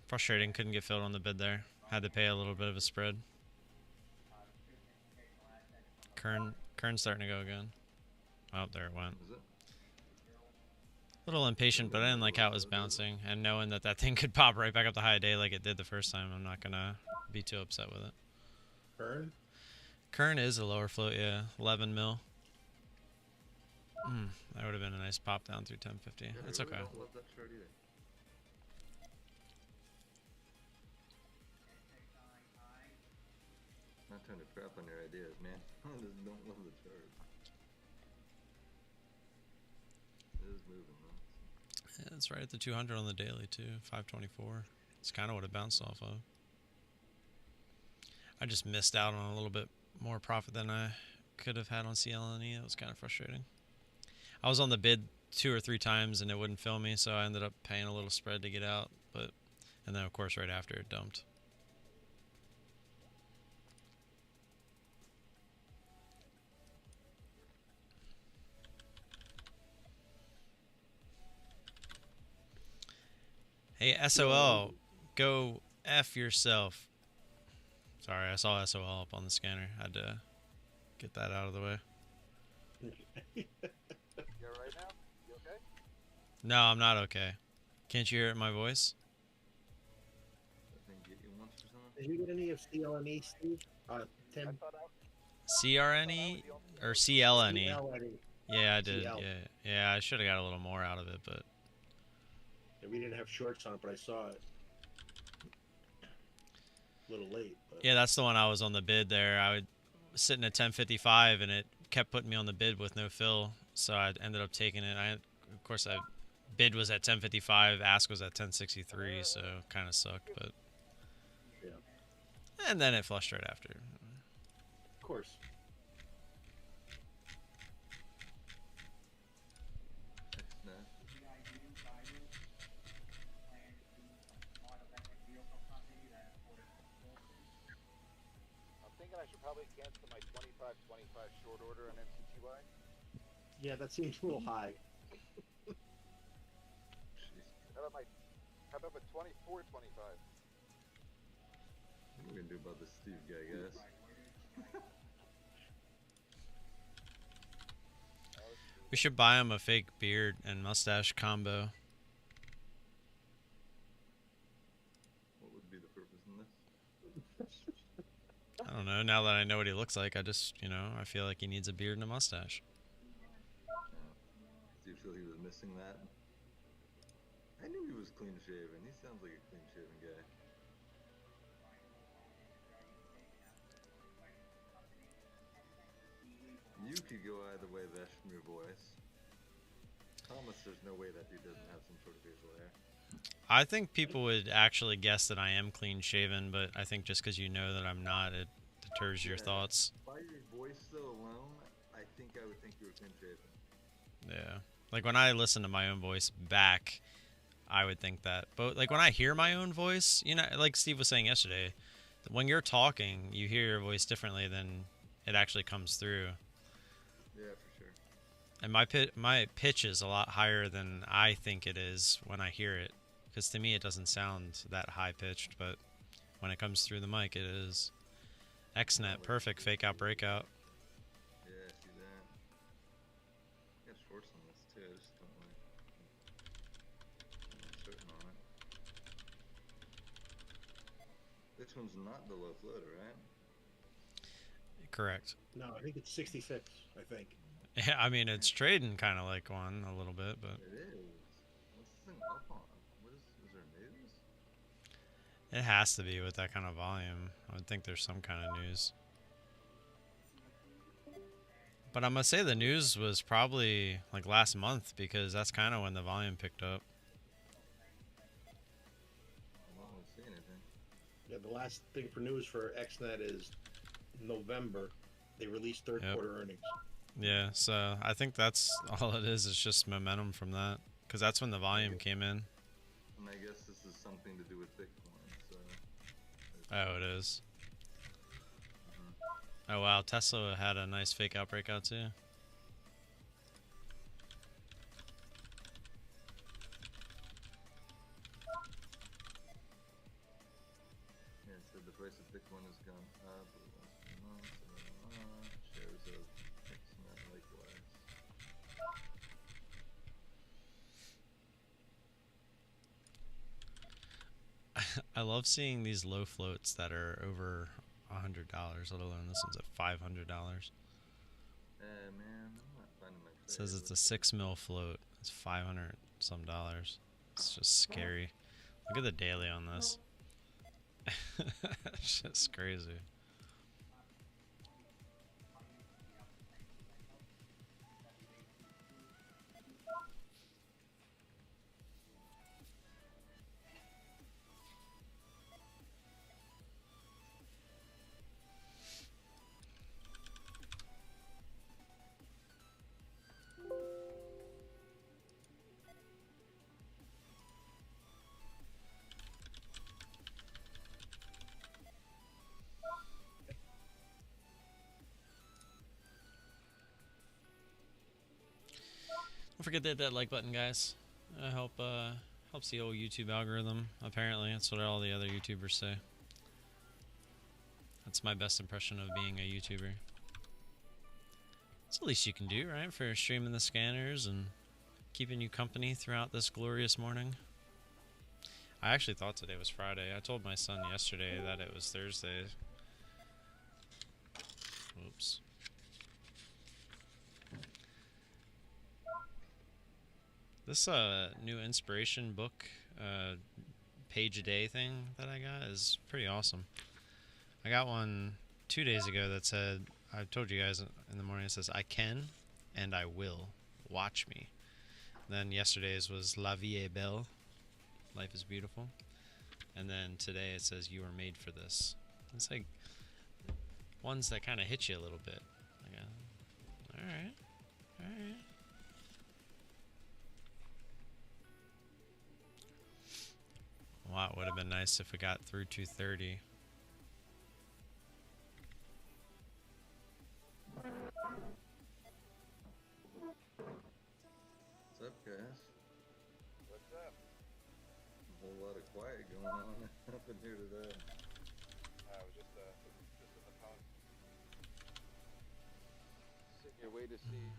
Frustrating, couldn't get filled on the bid there. Had to pay a little bit of a spread. Kern's starting to go again. Oh, there it went. Is it? A little impatient, but I didn't like how it was bouncing. And knowing that that thing could pop right back up to high day like it did the first time, I'm not gonna be too upset with it. KERN? KERN is a lower float, yeah. 11 mil. That would have been a nice pop down through 1050. It's okay. I don't love that chart either. Not trying to crap on your ideas, man. I just don't love the chart. It is moving though. Yeah, it's right at the 200 on the daily too. 524. It's kind of what it bounced off of. I just missed out on a little bit more profit than I could have had on CLNE. It was kind of frustrating. I was on the bid 2 or 3 times and it wouldn't fill me, so I ended up paying a little spread to get out. And then of course right after it dumped. Hey, SOL, go F yourself. Sorry, I saw SOL up on the scanner. Had to get that out of the way. You alright now? You okay? No, I'm not okay. Can't you hear it in my voice? I think get you once or something. Did you get any of CLNE, Steve? Tim? I thought CRNE or CLNE? CLNE. Yeah, I did. CL. Yeah, I should have got a little more out of it, but Yeah, we didn't have shorts on it, but I saw it. A little late. But yeah, that's the one I was on the bid there. I was sitting at 1055 and it kept putting me on the bid with no fill, so I ended up taking it. Of course, bid was at 1055, ask was at 1063, so kind of sucked, but yeah, and then it flushed right after. of course. Nah. I'm thinking I should probably cancel my 25-25 short order on MCTY. Yeah, that seems a little high. How about my 24-25? What are we gonna do about this Steve guy, guys? We should buy him a fake beard and mustache combo. What would be the purpose in this? I don't know. Now that I know what he looks like, I just, I feel like he needs a beard and a mustache. Do you feel he was missing that? I knew he was clean shaven. He sounds like a clean shaven guy. You could go either way, Vesh, from your voice. Thomas, there's no way that dude doesn't have some sort of facial hair. I think people would actually guess that I am clean shaven, but I think just because you know that I'm not, it deters your thoughts. By your voice though alone, I think I would think you were clean shaven. Yeah. Like when I listen to my own voice back, I would think that. But like when I hear my own voice, like Steve was saying yesterday, when you're talking, you hear your voice differently than it actually comes through. Yeah, for sure. And my pitch is a lot higher than I think it is when I hear it. Because to me, it doesn't sound that high pitched, but when it comes through the mic, it is. XNet, perfect fake out breakout. Yeah, I see that. I got shorts on this too. I just don't like. I'm uncertain on it. This one's not the low floater, right? Correct. No, I think it's 66. I think. Yeah, I mean it's trading kind of like one a little bit, but It is. What's this thing up on? What is there news? it has to be with that kind of volume. I would think there's some kind of news. But I'm gonna say the news was probably like last month because that's kind of when the volume picked up. I don't really see anything. Yeah, the last thing for news for XNet is November. They released third Yep. quarter earnings. Yeah, so I think that's all it is. It's just momentum from that because that's when the volume came in. And I guess this is something to do with Bitcoin, so. Oh, it is. Mhm. Oh wow, Tesla had a nice fake out breakout too. Yeah, it said the price of Bitcoin has gone up over the last few months. Shares of XNet likewise. I love seeing these low floats that are over $100, let alone this one's at $500. Man, I'm not finding my It says it's a 6 mil float. It's 500 some dollars. It's just scary. Look at the daily on this. It's just crazy. Don't forget to hit that like button, guys. Helps the old YouTube algorithm. Apparently, that's what all the other YouTubers say. That's my best impression of being a YouTuber. It's the least you can do, right, for streaming the scanners and keeping you company throughout this glorious morning. I actually thought today was Friday. I told my son yesterday that it was Thursday. Oops. This new inspiration book page a day thing that I got is pretty awesome. I got one 2 days ago that said, I told you guys in the morning, it says, I can and I will. Watch me. Then yesterday's was La vie est belle. Life is beautiful. And then today it says, you are made for this. It's like ones that kind of hit you a little bit. Like, alright. Alright. Wow, it would have been nice if we got through 230. What's up, guys? What's up? A whole lot of quiet going on up in here today. I was just in the phone. Sitting here waiting to see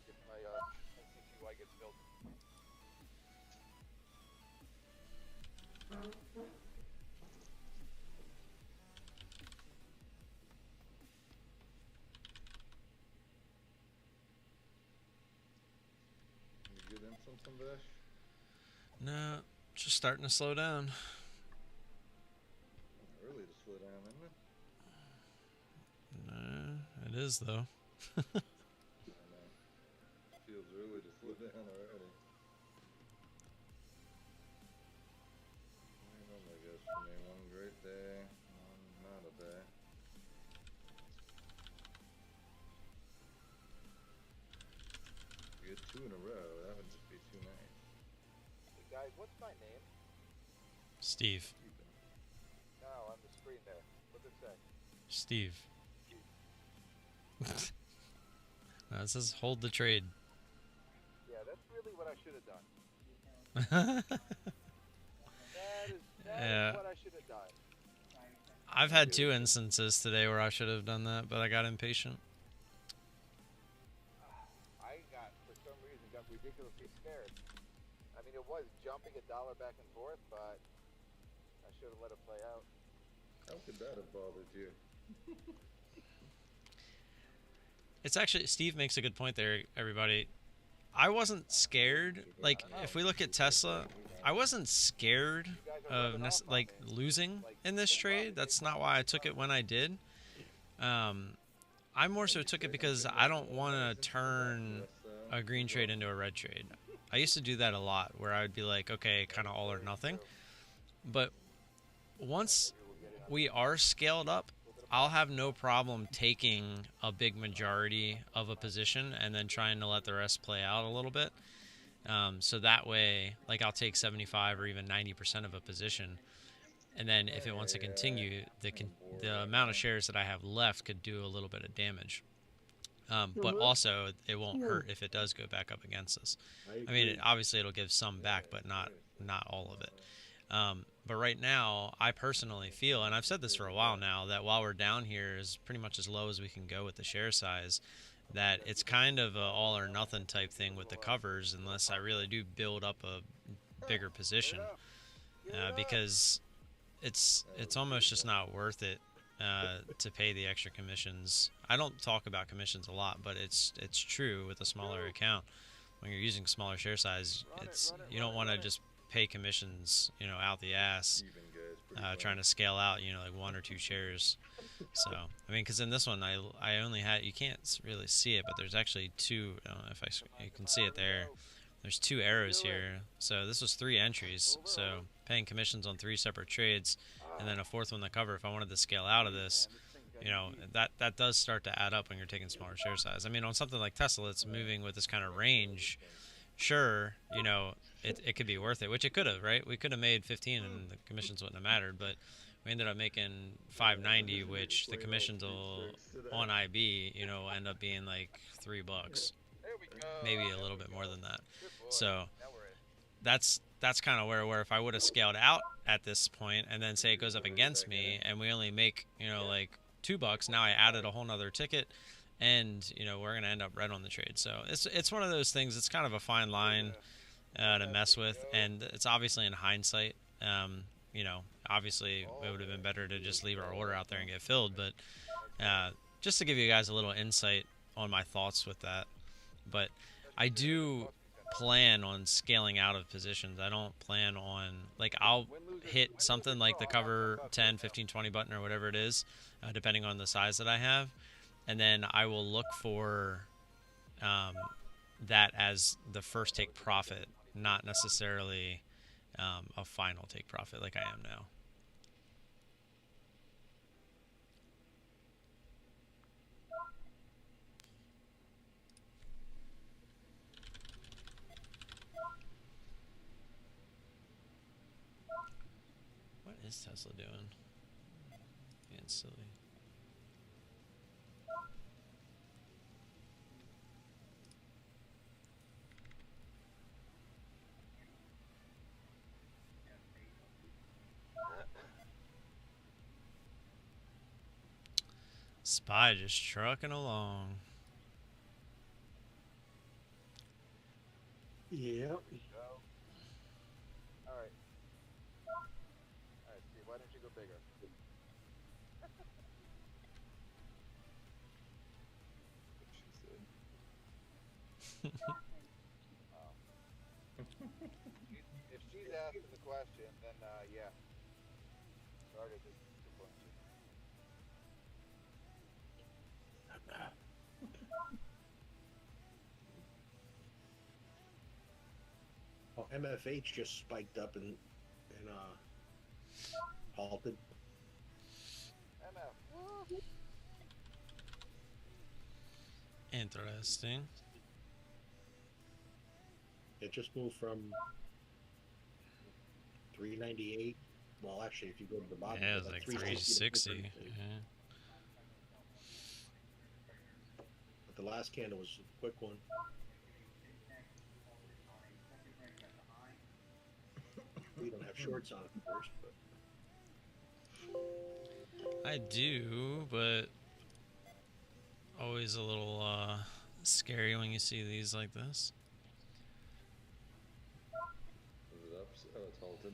if my CCY gets built. You good in something, Dash? No, just starting to slow down. Early to slow down, isn't it? No, it is though. I know. Feels early to slow down already. Oh my gosh, for me, one great day, one not a day. You get two in a row, that would just be too nice. Hey guys, what's my name? Steve. Stephen. No, on the screen there. What's it say? Steve. No, it says hold the trade. Yeah, that's really what I should have done. That is Yeah. what I should have done. I've had 2 instances today where I should have done that, but I got impatient. I got, for some reason, got ridiculously scared. I mean, it was jumping $1 back and forth, but I should have let it play out. How could that have bothered you? It's actually, Steve makes a good point there, everybody. I wasn't scared. Like, if we look at Tesla, I wasn't scared of like losing in this trade. That's not why I took it when I did. I more so took it because I don't want to turn a green trade into a red trade. I used to do that a lot, where I would be like, okay, kind of all or nothing. But once we are scaled up, I'll have no problem taking a big majority of a position and then trying to let the rest play out a little bit. So that way, like, I'll take 75 or even 90% of a position. And then if it wants to continue, the amount of shares that I have left could do a little bit of damage. But also, it won't hurt if it does go back up against us. I mean, obviously, it'll give some back, but not all of it. But right now, I personally feel, and I've said this for a while now, that while we're down here is pretty much as low as we can go with the share size, that it's kind of a all or nothing type thing with the covers, unless I really do build up a bigger position, because it's almost just not worth it to pay the extra commissions. I don't talk about commissions a lot, but it's true with a smaller account. When you're using smaller share size, you don't want to just pay commissions, out the ass, trying to scale out, like 1 or 2 shares. So, I mean, because in this one, I only had, you can't really see it, but there's actually 2, you can see it there. There's 2 arrows here. So this was 3 entries. So paying commissions on 3 separate trades, and then a 4th one to cover. If I wanted to scale out of this, that does start to add up when you're taking smaller share size. I mean, on something like Tesla, it's moving with this kind of range. Sure, it could be worth it, which it could have, right? We could have made 15 and the commissions wouldn't have mattered, but we ended up making 590, which the commissions on IB, end up being like $3, maybe a little bit more than that. So that's kind of where if I would have scaled out at this point and then say it goes up against me and we only make, like $2, now I added a whole nother ticket. And we're gonna end up red on the trade. So it's one of those things. It's kind of a fine line to mess with, and it's obviously in hindsight. Obviously it would have been better to just leave our order out there and get filled. But just to give you guys a little insight on my thoughts with that. But I do plan on scaling out of positions. I don't plan on, like, I'll hit something like the cover 10, 15, 20 button or whatever it is, depending on the size that I have. And then I will look for that as the first take profit, not necessarily a final take profit like I am now. What is Tesla doing? Being silly. Spy just trucking along. Yep. All right, Steve, why don't you go bigger? If she's asking the question, then yeah. Sorry to disappoint you. Oh, MFH just spiked up and halted. MF. Interesting. It just moved from 398. Well, actually, if you go to the bottom, Yeah, it's like 360. Yeah. But the last candle was a quick one. We don't have shorts on it, of course, but I do, but always a little scary when you see these like this. Is it up? Oh, it's halted.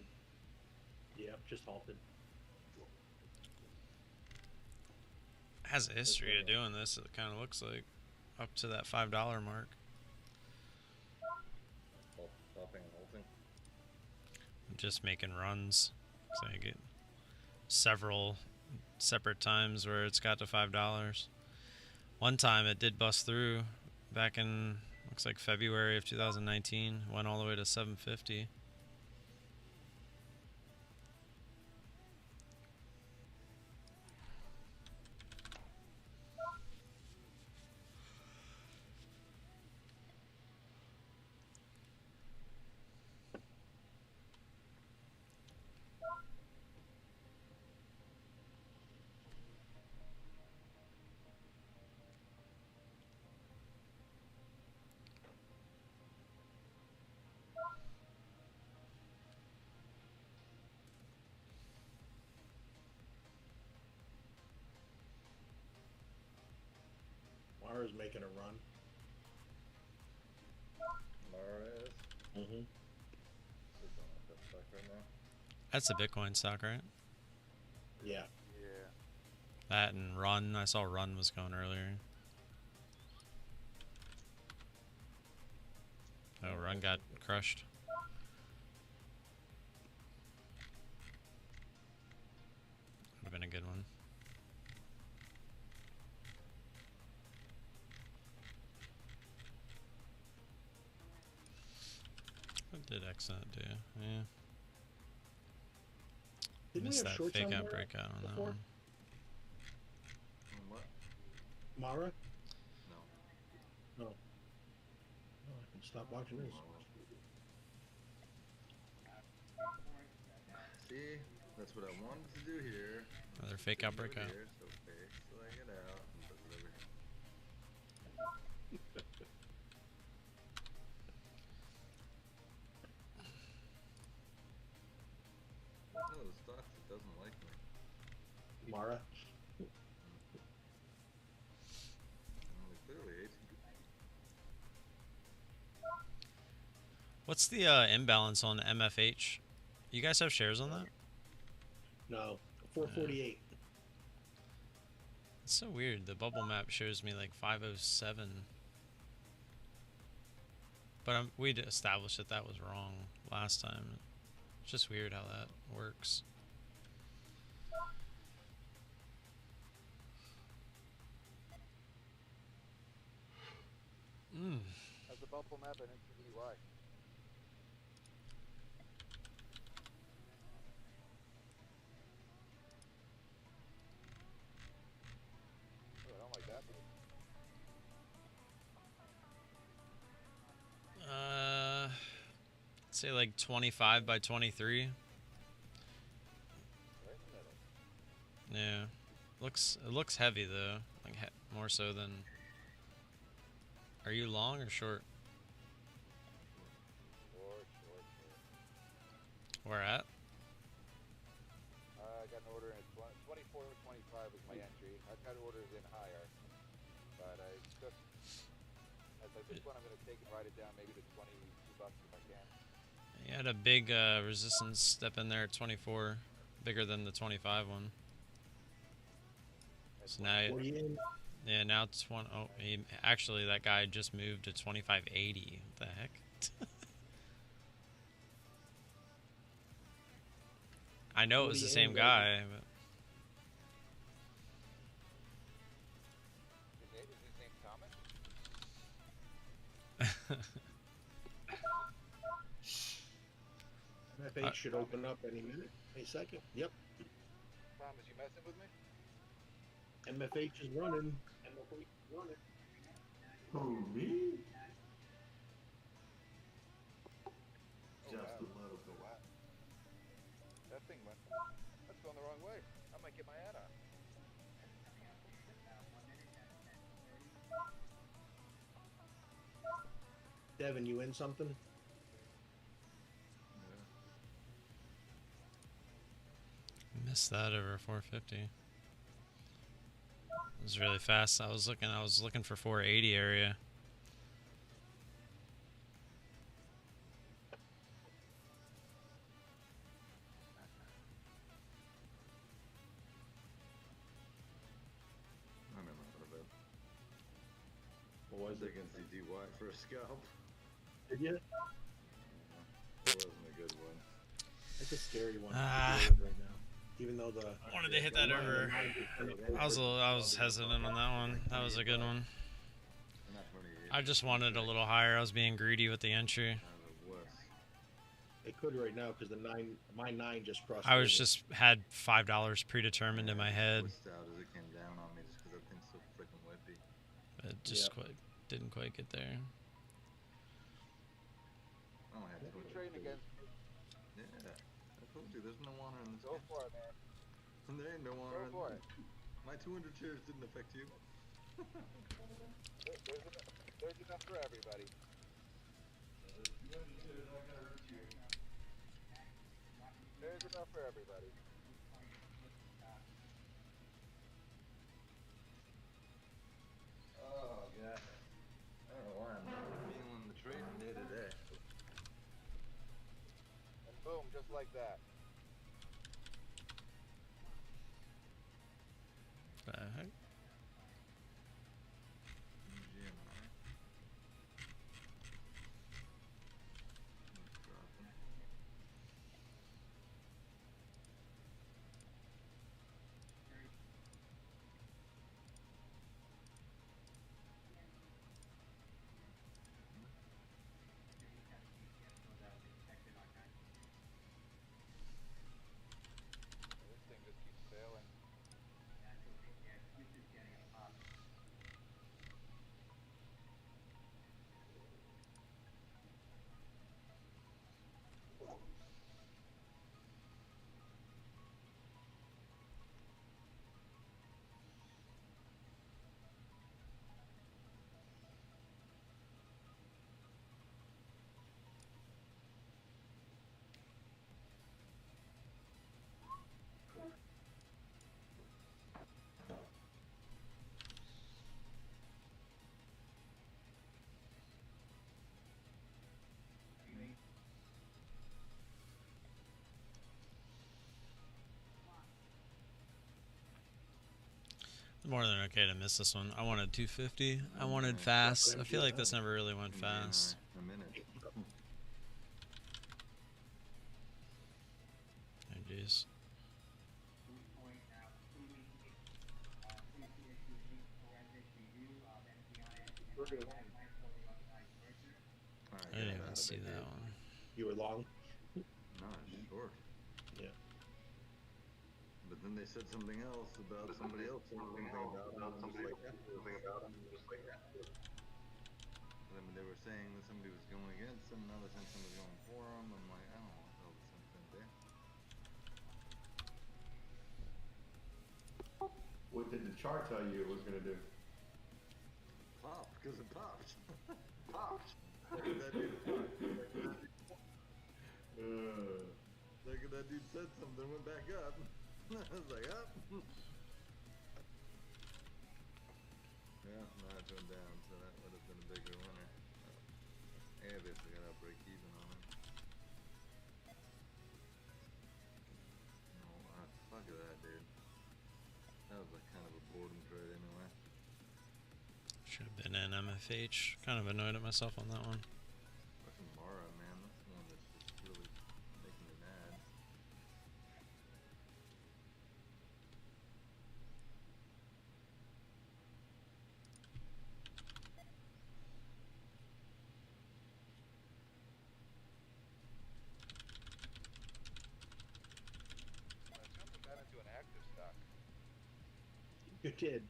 Yep, just halted. Has a history of doing this, it kind of looks like, up to that $5 mark. Stopping and halting. I'm just making runs, so I get several separate times where it's got to $5. One time it did bust through back in, looks like February of 2019, went all the way to 750. Mara's making a run. Mara is. Mm-hmm. Sits on that stock right now. That's a Bitcoin stock, right? Yeah. Yeah. That and Run. I saw Run was going earlier. Oh, Run got crushed. Would have been a good one. What did Excellent do? Yeah. Didn't we Missed have that shorts fake on out Mara breakout on that before? one. What? Mara? No. No. Oh, I can stop watching this. See, that's what I wanted to do here. Another fake out breakout. Here, so fake, select it out, and does it over here. One of those stocks that doesn't like me. Mara? It clearly hates me. What's the imbalance on MFH? You guys have shares on that? No. 448. It's so weird. The bubble map shows me like 507. But we'd established that that was wrong last time. It's just weird how that works. How's the bubble map and NCDY? Oh, I don't like that move. Say like 25 by 23. Right in the middle. Yeah. It looks heavy though. Like more so than. Are you long or short? Short. Where at? I got an order in 24 or 25 was my entry. I've got orders in higher, but I took. As I this one, I'm going to take and write it down maybe to $22 if I can. You had a big resistance step in there at 24, bigger than the 25 one. So now, yeah, now it's one. Oh, actually, that guy just moved to 2580. What the heck? I know it was the same guy, but. Is his name Thomas? MFH should open up any minute, any second. Yep. Thomas, you messing with me? MFH is running. MFH is running. Who, me? Just a little bit. Wow. That thing went. That's going the wrong way. I might get my ad on. Devin, you in something? Missed that over 450. It was really fast. I was looking for 480 area. I don't know what about. What was They it? can see DY for a scalp. Did you? It wasn't a good one. It's a scary one Ah. to deal with right now. Even though the Wanted to hit that over. I was hesitant on that one. That was a good one. Not 28. I just wanted a little higher. I was being greedy with the entry. it could right now because my 9 just crossed. I was over. just had $5 predetermined in my head. Twist out as it came down on me just because that thing's so freaking whippy. It just didn't quite get there. I only had If you're 200 trading shares. against me, Yeah, I told you there's no water in this go game. for it, man. And there ain't no water Go in for this. My 200 shares didn't affect you. There's enough for everybody. There's enough for everybody. Oh, God. I don't know why I'm not feeling the trading day today. And boom, just like that. Heck? GMI. It's dropping. This thing just keeps sailing. More than okay to miss this one. I wanted 250. I wanted fast. I feel like this never really went fast. A minute. Oh, jeez. I didn't even see that one. You were long. No, it's short. Yeah. But then they said something else about somebody else saying something about somebody like that. I mean, they were saying that somebody was going against them, now they're saying somebody's going for them. I'm like, I don't know what the hell this thing did. What did the chart tell you it was gonna do? Popped, because it popped. Popped. Look at that dude. Look at that dude said something, went back up. I was like, up. Yeah, now it's went down, so that would have been a bigger winner. And they got to break even on it. No, fuck that, dude. That was like kind of a boredom trade anyway. Should have been in MFH. Kind of annoyed at myself on that one. Fucking Mara, man, that's the one that's just really making me mad. I assume we got into an active stock. You did.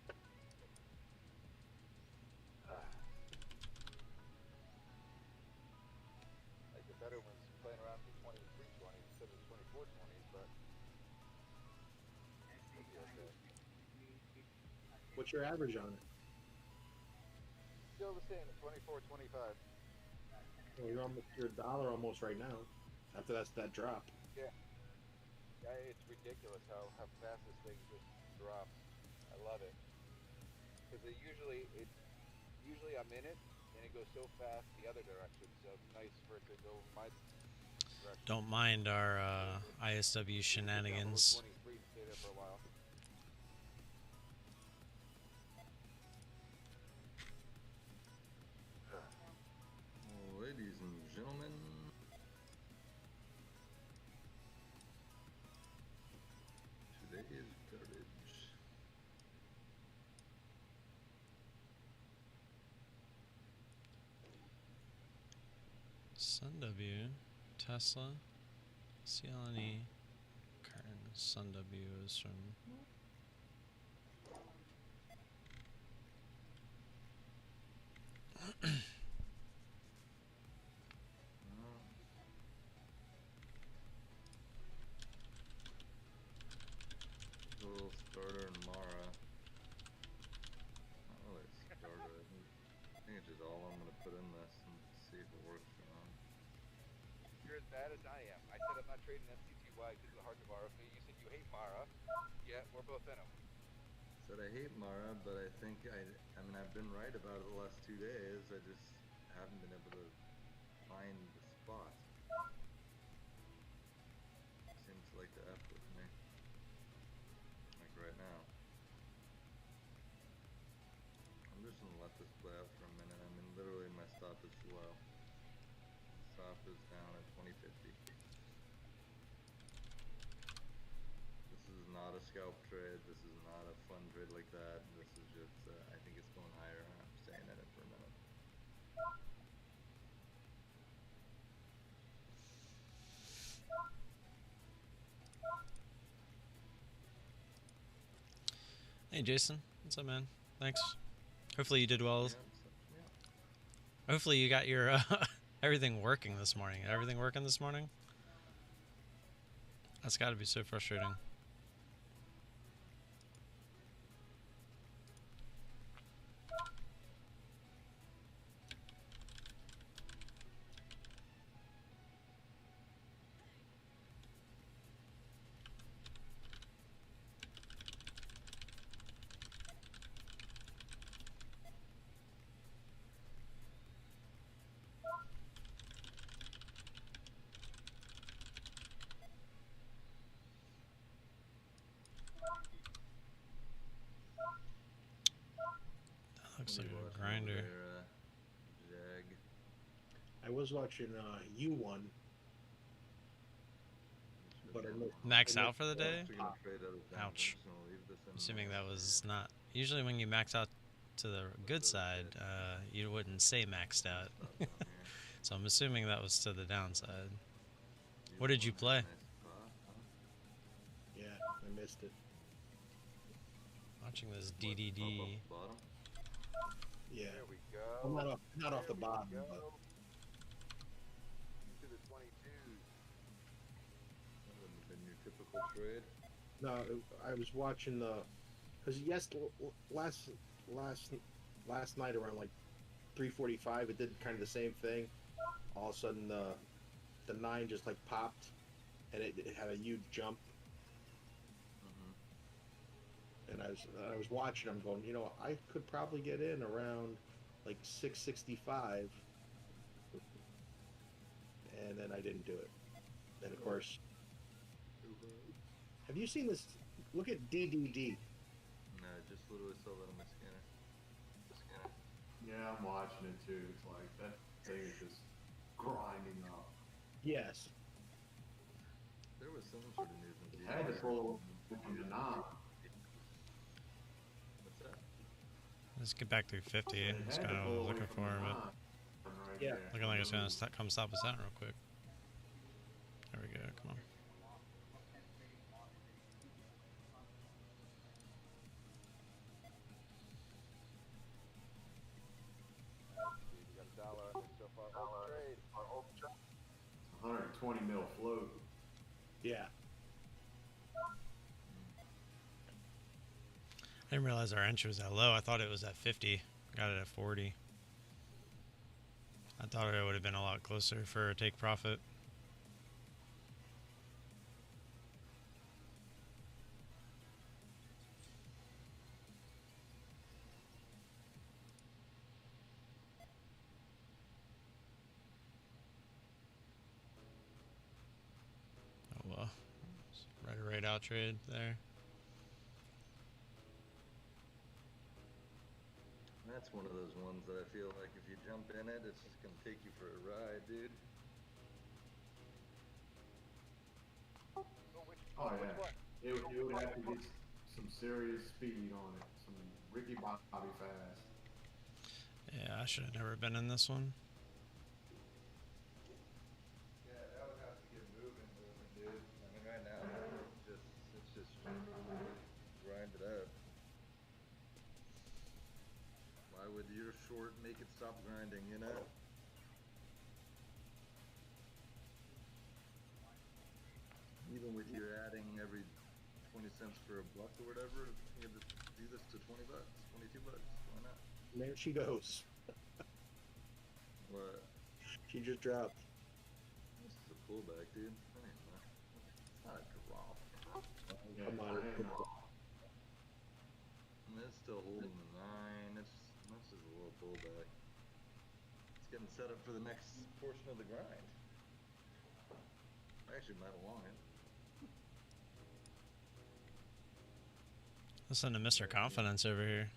Like the better ones playing around for 2320 instead of 2420s, but it'll be okay. What's your average on it? Still the same at 2425. Well, you're $1 almost right now. After that drop. Yeah, it's ridiculous how fast this thing just drops. I love it. because usually I'm in it and it goes so fast the other direction. So it's nice for it to go my direction. Don't mind our ISW shenanigans. 23 to stay there for a while. Ladies and gentlemen, today is garbage. SUNW, Tesla, CLNE, KERN. SUNW is from. Little starter and Mara. Not really a starter. I think it's just all I'm gonna put in this and see if it works or not. You're as bad as I am. I said I'm not trading SCTY because of the heart of RFA. You said you hate Mara. Yeah, we're both in them. Said I hate Mara, but I think I mean I've been right about it the last 2 days. I just haven't been able to find the spot. Seems like the F with me. Like right now. I'm just gonna let this play out for a minute. I mean literally my stop is low. Stop is down at 2050. This is not a scalp trade. This is not a fun trade like that. This is just, I think it's going higher. I'm staying in it for a minute. Hey Jason, what's up, man? Thanks. Hopefully you did well. Yeah, so, yeah. Hopefully you got your everything working this morning. Everything working this morning? That's got to be so frustrating. Looks like a grinder. Jag. I was watching U1, but I missed. Max out for the day? Actually gonna trade out of down. Ouch. I'm just gonna leave this in Assuming there. that was not. Usually when you max out to the good side, you wouldn't say maxed out. Stop down here. So I'm assuming that was to the downside. Use What did you one play? nice spot, huh? Yeah, I missed it. Watching this What, DDD. up off the bottom? Yeah, There we I'm go. not off the There we bottom, go. but Into the 22s. That wouldn't have been your typical trade. no, I was watching the, because last night around like 3:45, it did kind of the same thing. All of a sudden, the 9 just like popped, and it had a huge jump. And I was watching. I'm going, you know, I could probably get in around like 665, and then I didn't do it. And of course, have you seen this? Look at DDD. No, just literally saw that on my scanner. The scanner. Yeah, I'm watching it too. It's like that thing is just grinding up. Yes. There was some sort of news in I had to DDD. pull on the knob. What's that? Let's get back to 50. I That's had kind to of pull what I was away looking from for, the but knob. Right Yeah. there. looking like it's going to come stop us out real quick. There we go. Come on. We got $1 I think so far. Trade. 120 mil float. Yeah. I didn't realize our entry was that low. I thought it was at 50. Got it at 40. I thought it would have been a lot closer for a take profit. cow trade there. That's one of those ones that I feel like if you jump in it, it's just gonna take you for a ride, dude. Which Oh which yeah. one? It would have to get some serious speed on it. Some Ricky Bobby fast. Yeah, I should have never been in this one. Yeah, that would have to get moving, dude. I mean, right now, it's just grind it out. Why would your short make it stop grinding, you know? Even with you adding every 20 cents for a buck or whatever, you have to do this to 20 bucks, 22 bucks. Why not? There she goes. What? She just dropped. This is a pullback, dude. That ain't enough. It's not a drop. Yeah, Come on. And it's still holding the 9. It's just a little pullback. It's getting set up for the next portion of the grind. I actually might have long it. Listen to Mr. Confidence over here.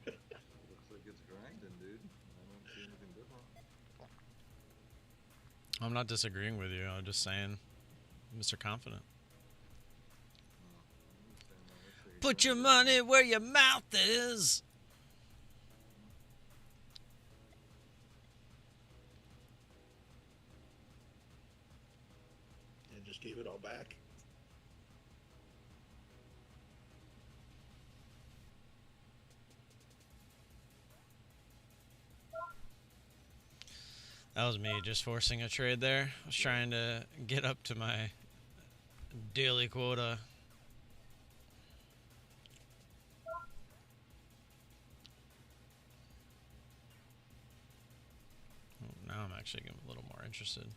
Looks like it's grinding, dude. I don't see anything different. I'm not disagreeing with you. I'm just saying, Mr. Confident. Put your money where your mouth is. And just gave it all back. That was me just forcing a trade there. I was trying to get up to my daily quota. Oh, now I'm actually getting a little more interested.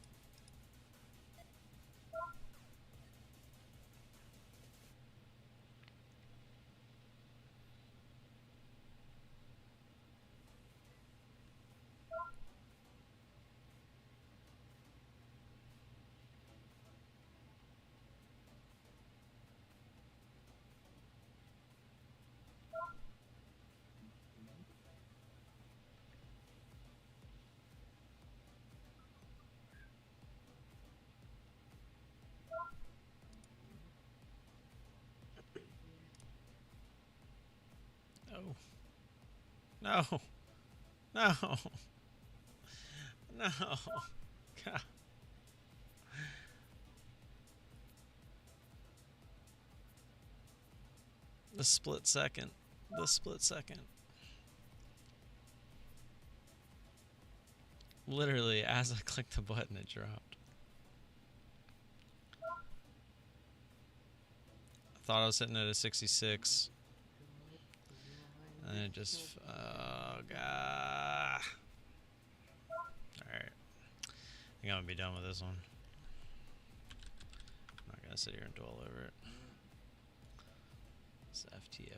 No. No. No. No. God. The split second. The split second. Literally, as I clicked the button, it dropped. I thought I was sitting at a 66. And it just, oh god. Alright. I think I'm gonna be done with this one. I'm not gonna sit here and dwell over it. It's FT.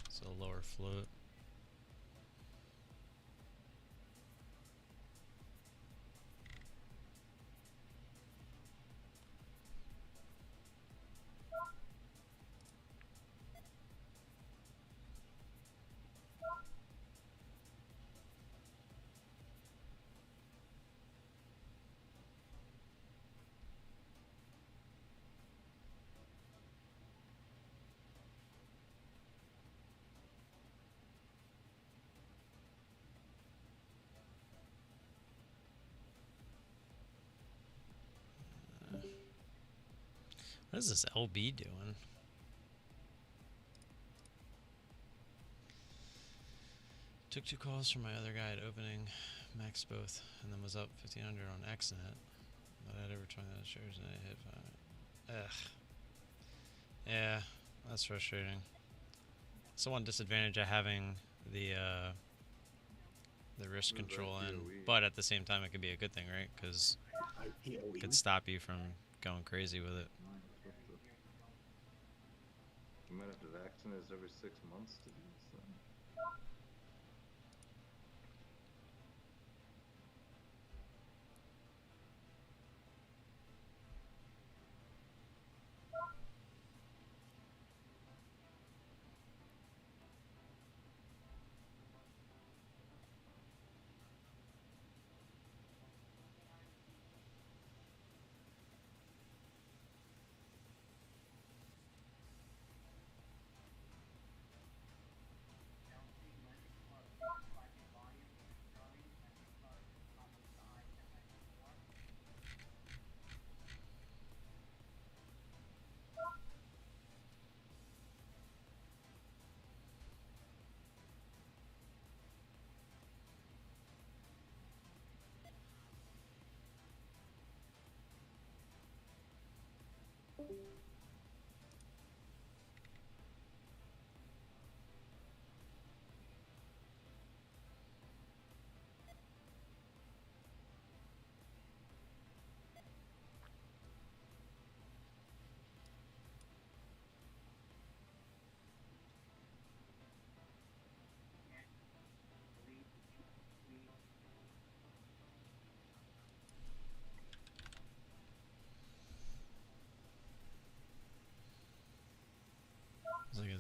It's a lower float. What is this LB doing? Took 2 calls from my other guy at opening, maxed both, and then was up 1500 on XNet. But I had over 20 shares and I hit 5. Ugh. Yeah, that's frustrating. It's the one disadvantage of having the risk control in, but at the same time it could be a good thing, right? Because it could stop you from going crazy with it. You might have to vaccinate us every 6 months to do this thing.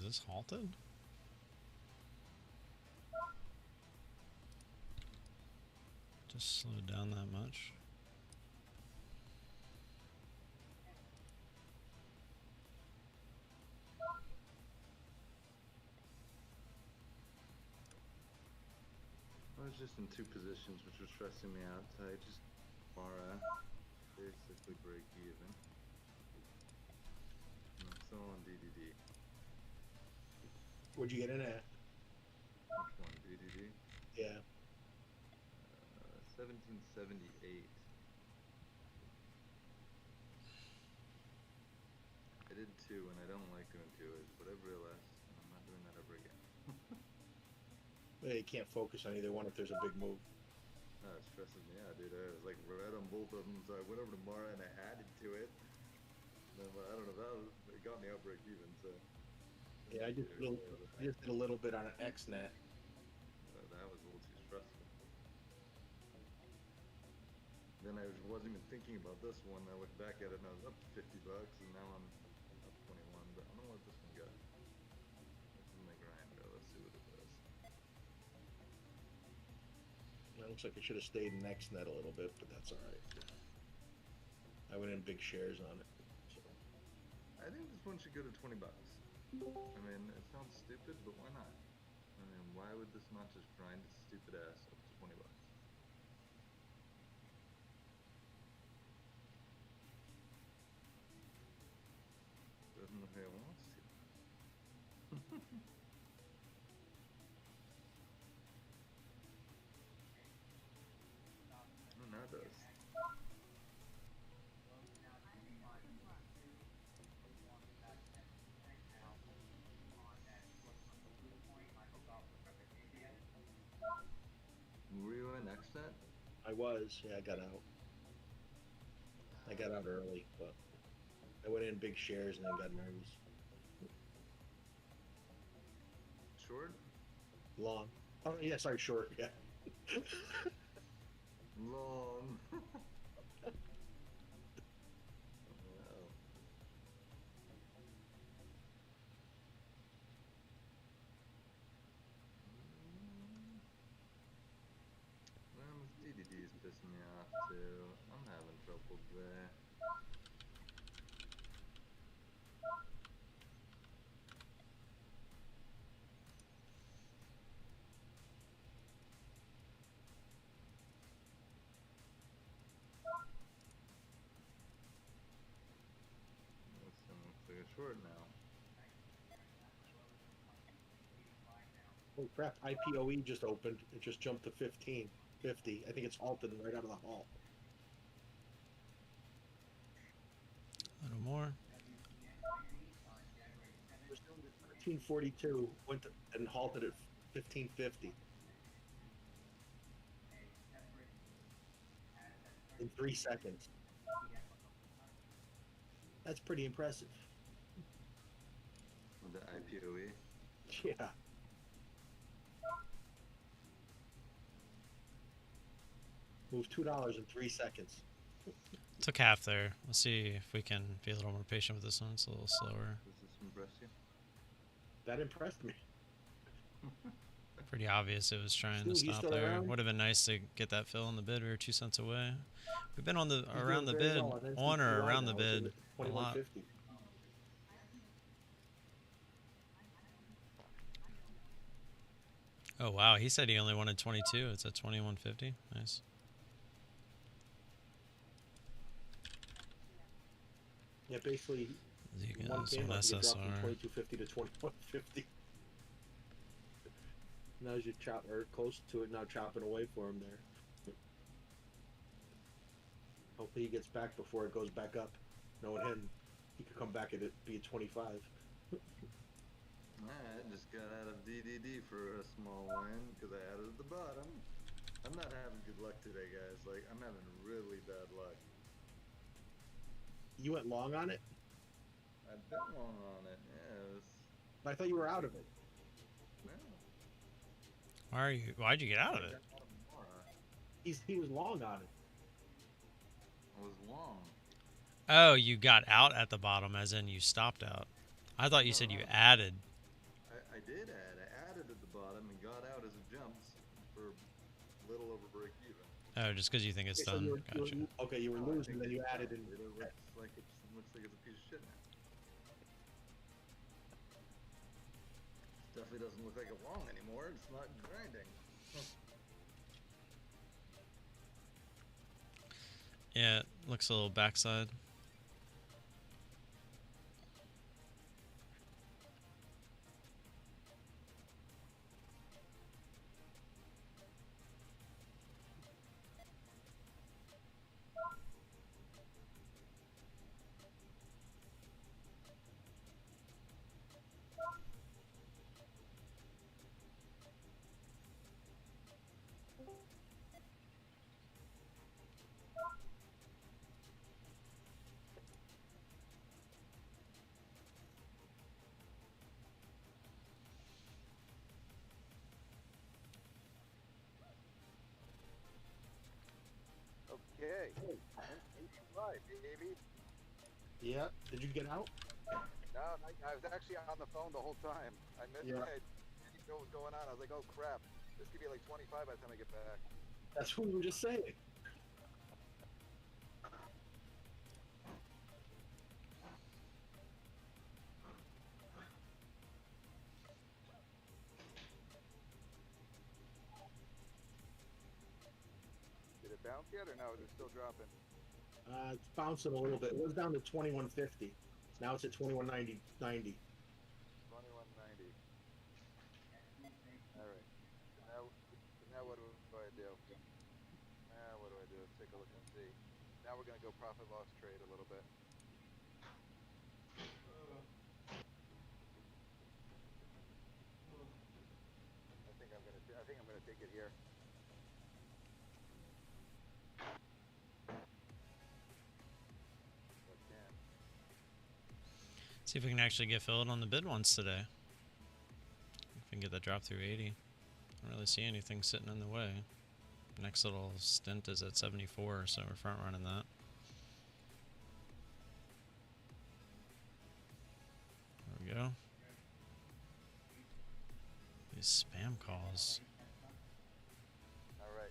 this halted? Just slowed down that much. I was just in two positions, which was stressing me out. So I just basically break even. And I'm still on DDD. Where'd you get in at? Which one? DDD? Yeah. 1778. I did two, and I don't like doing two. But I've realized I'm not doing that ever again. Yeah, you can't focus on either one if there's a big move. It stresses me out, dude. I was like red on both of them, so I went over to Mara and I added to it. And then, I don't know, it got me out break even, so. Yeah, I just did a little bit on an XNet. That was a little too stressful. Then I wasn't even thinking about this one. I looked back at it and I was up $50, and now I'm up 21. But I don't know what this one got. This is my grinder. Let's see what it does. It looks like I should have stayed in XNet a little bit, but that's all right. I went in big shares on it. So. I think this one should go to $20. I mean, it sounds stupid, but why not? I mean, why would this not just grind its stupid ass up to $20? Doesn't look like it wants to. Oh, now it does. Were you in XNet? I was. Yeah, I got out. I got out early, but I went in big shares and then got nervous. Short? Long. Oh, yeah, sorry, short. Yeah. Long. Well, this DDD is pissing me off too. I'm having trouble there. This one looks like a short now. Oh crap! IPOE just opened. It just jumped to 15.50. I think it's halted right out of the halt. A little more. 15.42 went to, and halted at 15.50 in 3 seconds. That's pretty impressive. With the IPOE. Yeah. Moved $2 in 3 seconds. Took half there. Let's see if we can be a little more patient with this one. It's a little slower. Does this impress you? That impressed me. Pretty obvious it was trying Stu, to you stop still there. around? Would have been nice to get that fill in the bid. We were 2 cents away. We've been on the He's around the doing very bid, well on on or NCTY around the now. It's bid at a lot. 21.50. Oh wow, he said he only wanted 22. It's at 21.50. Nice. Yeah, basically, You can one came some up, you dropped from SSR. 22.50 to 21.50. Now as you chop or close to it, now chopping away for him there. Hopefully he gets back before it goes back up. Knowing him, he could come back at it, be at 25. I just got out of DDD for a small win because I added at the bottom. I'm not having good luck today, guys. Like, I'm having really bad luck. You went long on it? I've been long on it, yes. But I thought you were out of it. No. Why'd you get out of it? He was long on it. I was long. Oh, you got out at the bottom, as in you stopped out. I thought you said you added. did add. I added at the bottom and got out as it jumps for a little over break even. Oh, just because you think it's Okay, so done. you Gotcha. were No, I losing, think then you it's added done. in. It looks like it's a piece of shit now. Definitely doesn't look like it long anymore. It's not grinding. Yeah, it looks a little backside. Okay. Right, baby. Yeah. Did you get out? No, I was actually on the phone the whole time. I missed Yeah. it. I didn't know what was going on. I was like, oh crap. This could be like 25 by the time I get back. That's what we were just saying. Did it bounce yet or no? Is it still dropping? It's bouncing a little bit. It was down to 2150. Now it's at 2190. 2190. All right. Now what do I do? What do I do? Let's take a look and see. Now we're gonna go profit loss trade a little bit. I think I'm gonna take it here. If I can. See if we can actually get filled on the bid once today. If we can get that drop through 80. I don't really see anything sitting in the way. Next little stint is at 74, so we're front running that. There we go. These spam calls. All right.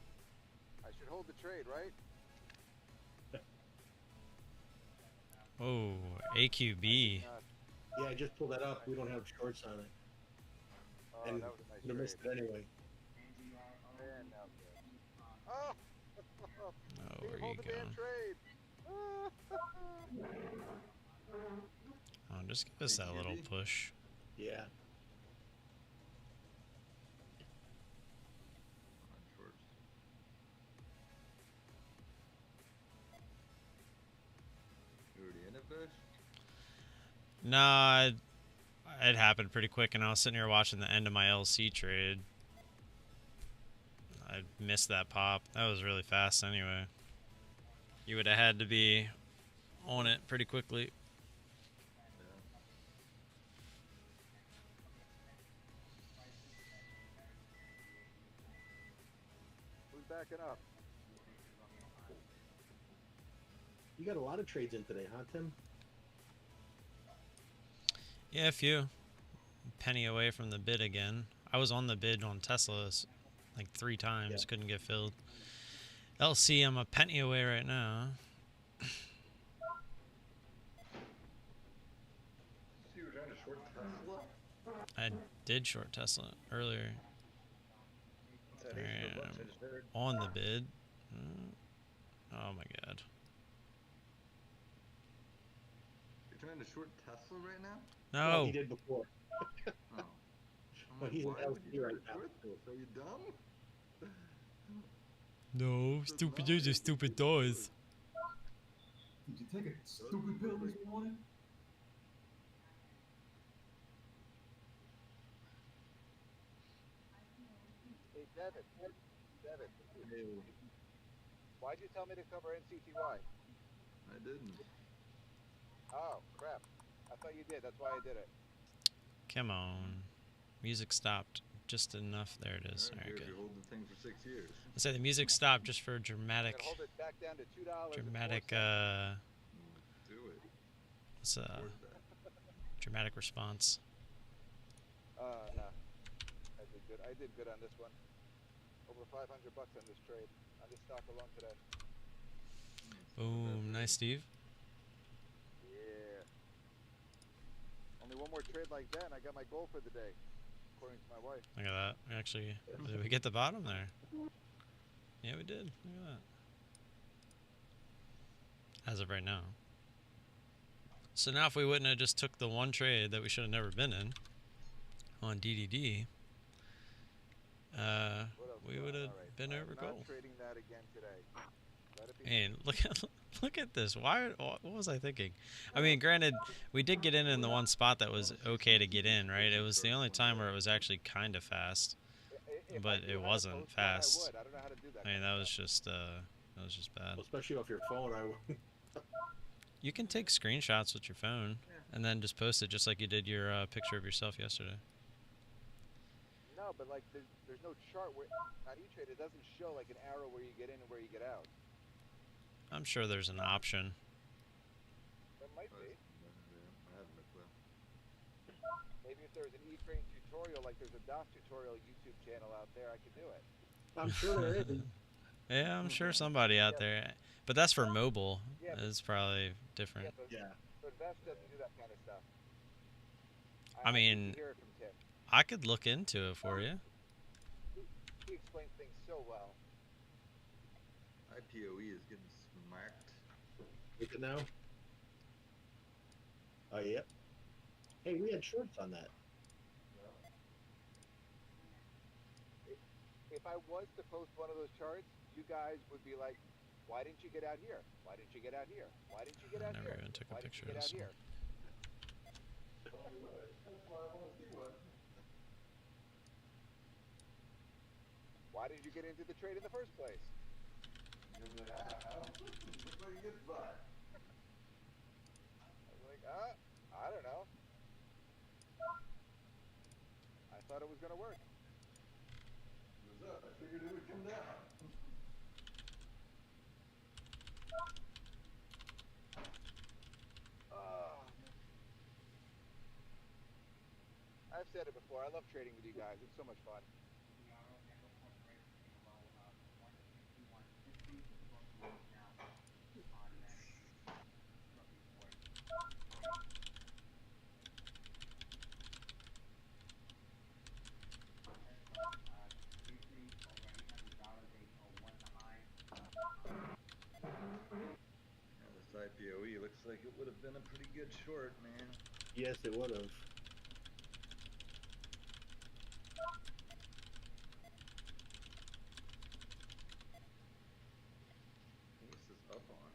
I should hold the trade, right? Oh, AQB. Yeah, I just pulled that up. We don't have shorts on it. Oh, And that was a nice would have trade. missed it anyway. And now oh! Oh, Didn't where are hold you the damn going? trade. Oh, just give us that little push. Yeah. Shorts. You already in it, Fish? Nah, it happened pretty quick, and I was sitting here watching the end of my LC trade. I missed that pop. That was really fast anyway. You would have had to be on it pretty quickly. Who's backing up? You got a lot of trades in today, huh, Tim? Yeah, a few. Penny away from the bid again. I was on the bid on Tesla like 3 times, Yeah. couldn't get filled. LC, I'm a penny away right now. So you were trying to short Tesla? I did short Tesla earlier. That is the bunch I just heard. On the bid. Oh my god. You're trying to short Tesla right now? Well, No. he did before. Oh. I'm Well, like, he's an why would LC you right try to now. short this? Are you dumb? No, stupid does are stupid does. Did you take a stupid pill this morning? Hey, Devin. Devin. Ew, Why'd you tell me to cover NCTY? I didn't. Oh, crap. I thought you did. That's why I did it. Come on. Music stopped just enough. There it is. I don't Alright, care if good. you hold the thing for 6 years. Let's say the music stopped just for And dramatic, hold it back down to $2. dramatic, Do it. what's Support that. dramatic response. No. good. I did good on this one. Over 500 bucks on this trade, on this stock alone today. Boom, nice, Steve. Yeah. Only one more trade like that, and I got my goal for the day, according to my wife. Look at that. Actually, did we get the bottom there? Yeah, we did. Look at that. As of right now. So now if we wouldn't have just took the one trade that we should have never been in on DDD, we would have been over goal. Trading that again today. Man, look at this. What was I thinking? I mean, granted, we did get in the one spot that was okay to get in, right? It was the only time where it was actually kind of fast, but it wasn't fast. I don't know how to do that. I mean, that was just bad. Well, especially off your phone. You can take screenshots with your phone and then just post it, just like you did your picture of yourself yesterday. No, but like there's no chart where on E-Trade it doesn't show like an arrow where you get in and where you get out. I'm sure there's an option. There might be. I have no clue. Maybe if there's an E-Train tutorial, like there's a DOS tutorial YouTube channel out there, I could do it. I'm sure there is. Yeah, I'm sure somebody out there. But that's for mobile. Yeah, it's probably different. Yeah, but Vest doesn't do that kind of stuff. I mean, hear it from Tim. I could look into it for you. He explains things so well. IPOE is getting smacked. Is it now? Oh, yep. Hey, we had shorts on that. If I was to post one of those charts, you guys would be like, why didn't you get out here? Why didn't you get out here? Why didn't you get out here? I never even took a picture of this one. Why did you get into the trade in the first place? I was like, I don't know. I thought it was going to work. I figured it would come down. I've said it before. I love trading with you guys. It's so much fun. This IPOE looks like it would have been a pretty good short, man. Yes, it would have. This is up on.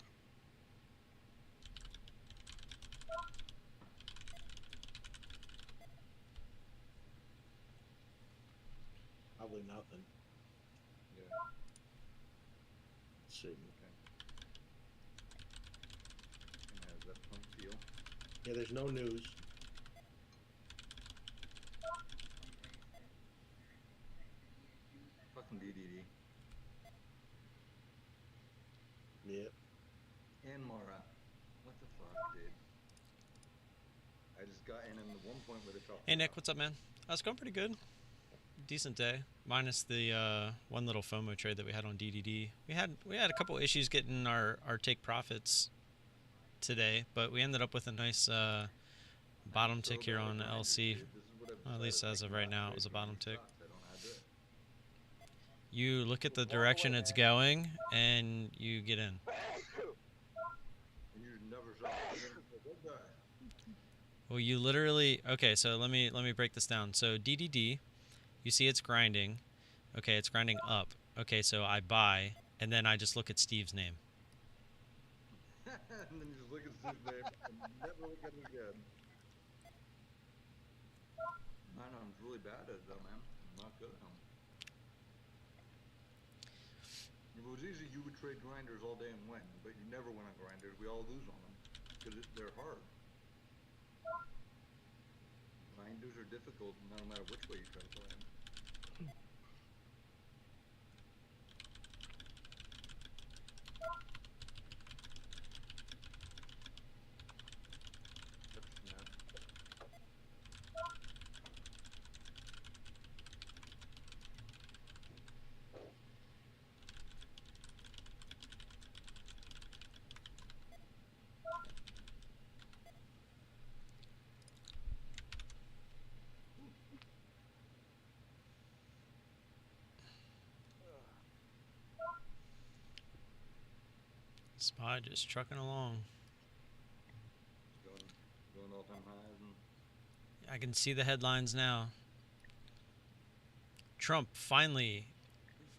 Probably nothing. Yeah. Let's see. Okay. And has that pump feel. Yeah, there's no news. Fucking DDD. Yep. And Mara. What the fuck, dude? I just got in the one point where they fell. Hey Nick, what's up, man? It's going pretty good. Decent day, minus the one little FOMO trade that we had on DDD. We had a couple issues getting our take profits today, but we ended up with a nice bottom tick here on LC. Well, at least as of right now, it was a bottom tick. You look at the direction it's going, and you get in. Well, you literally, okay, so let me break this down. So DDD, you see it's grinding. Okay, it's grinding up. Okay, so I buy, and then I just look at Steve's name. And then you just look at Steve's name and never look at it again. I know, I'm really bad at it though, man. I'm not good at them. If it was easy, you would trade grinders all day and win, but you never win on grinders. We all lose on them because they're hard. Grinders are difficult no matter which way you try to play them. SPY just trucking along. Going all-time highs and I can see the headlines now. Trump finally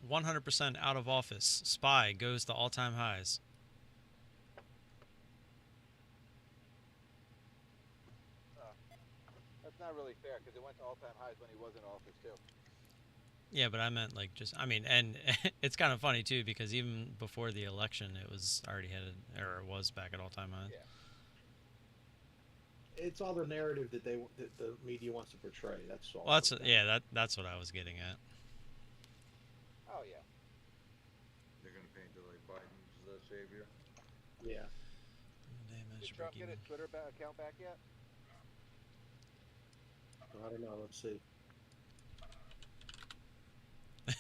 100% out of office. SPY goes to all-time highs. That's not really fair because it went to all-time highs when he was in office too. Yeah, but I meant like just, I mean, and it's kind of funny too because even before the election, it was already headed, or it was back at all-time highs. Yeah. It's all the narrative that the media wants to portray. That's all. Well, that's what I was getting at. Oh yeah. they're gonna paint it like Biden's the savior. Yeah. Did Trump get his Twitter account back yet? I don't know. Let's see.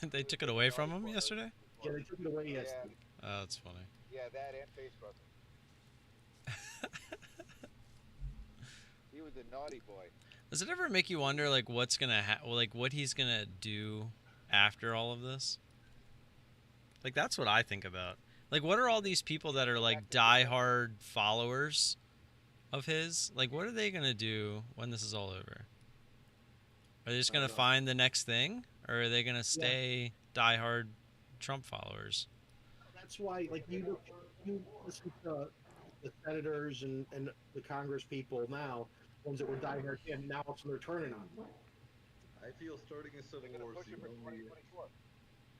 They took it away from him yesterday? Yeah, they took it away yesterday. Oh, that's funny. Yeah, that and Facebook. He was a naughty boy. Does it ever make you wonder, like, what's gonna like, what he's gonna do after all of this? Like, that's what I think about. Like, what are all these people that are like diehard followers of his? Like, what are they gonna do when this is all over? Are they just gonna find the next thing, or are they gonna stay diehard Trump followers? That's why, like, you listen to the senators and the Congress people now, ones that were diehard, and now it's they're turning on them. I feel starting a civil war is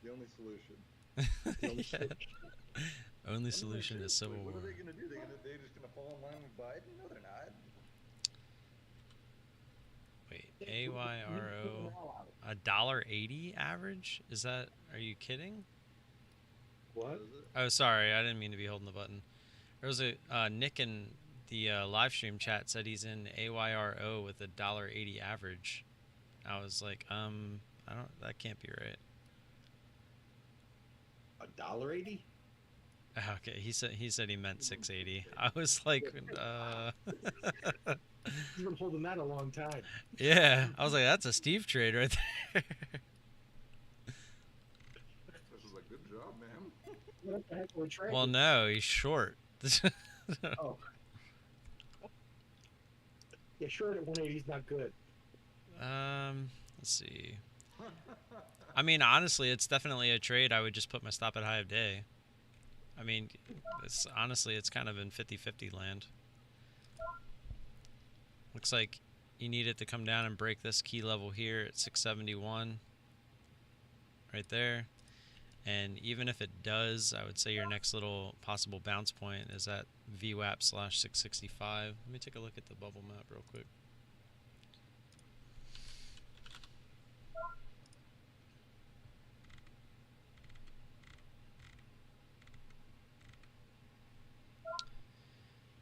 the only solution. Only solution is civil war. What are they gonna do? They're just gonna fall in line with Biden? No, they're not. Wait, AYRO, $1.80 average? Is that? Are you kidding? What? Oh, sorry, I didn't mean to be holding the button. There was a Nick in the live stream chat said he's in AYRO with $1.80 average. I was like, I don't. That can't be right. $1.80? Okay, he said he meant 680. I was like, He's been holding that a long time. Yeah, I was like, that's a Steve trade right there. This is a good job, man. What the heck are we trading? Well, no, he's short. Oh. Yeah, short at 180 is not good. Let's see. I mean, honestly, it's definitely a trade. I would just put my stop at high of day. I mean, honestly, it's kind of in 50-50 land. Looks like you need it to come down and break this key level here at 671. Right there. And even if it does, I would say your next little possible bounce point is at VWAP/665. Let me take a look at the bubble map real quick.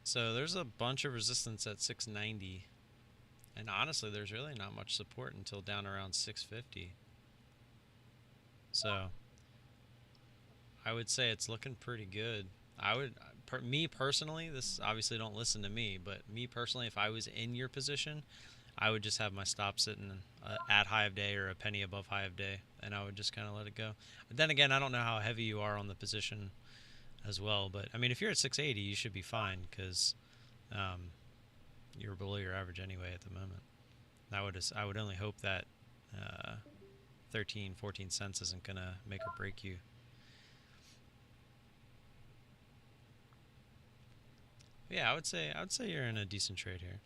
So there's a bunch of resistance at 690. And honestly, there's really not much support until down around 650. So I would say it's looking pretty good. I would, me personally, this obviously don't listen to me, but me personally, if I was in your position, I would just have my stop sitting at high of day or a penny above high of day, and I would just kind of let it go. But then again, I don't know how heavy you are on the position as well, but I mean, if you're at 680, you should be fine because you're below your average anyway at the moment. I would only hope that 13, 14 cents isn't gonna make or break you. Yeah, I would say you're in a decent trade here.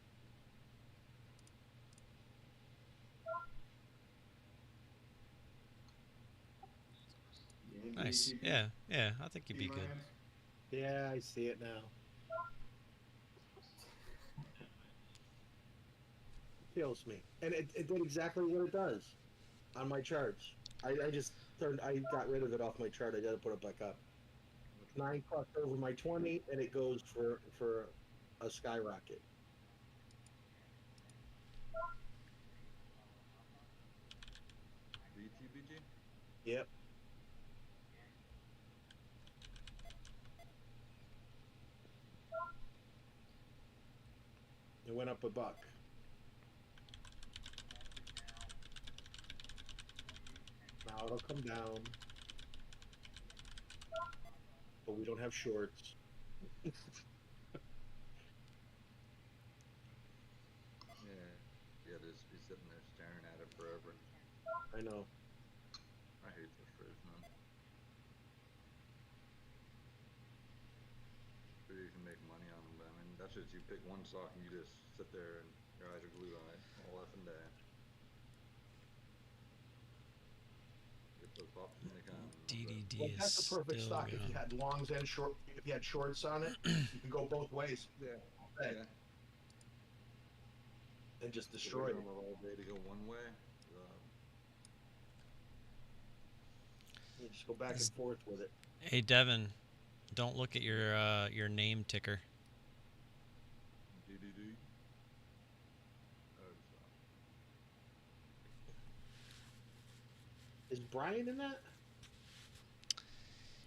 Nice. Yeah, I think you'd be good. Yeah, I see it now. Kills me. And it did exactly what it does on my charts. I got rid of it off my chart. I gotta put it back up. 9 crossed over my 20, and it goes for a skyrocket. VTBG? Yep. It went up $1. Now it'll come down. But we don't have shorts. Yeah, just be sitting there staring at it forever. I know. I hate those trades, man. Sure, you can make money on them, but I mean, that's just you pick one stock and you just sit there and your eyes are glued on it all effing day. Get those pops when they come. DDD Well, is that's the perfect still stock. If you going. had longs and short, if you had shorts on it, you can go both ways. Yeah. Okay. Yeah. And just If destroy they're it. going all day to go one way. You just go back and forth with it. Hey Devin, don't look at your name ticker. DDD. Is Brian in that?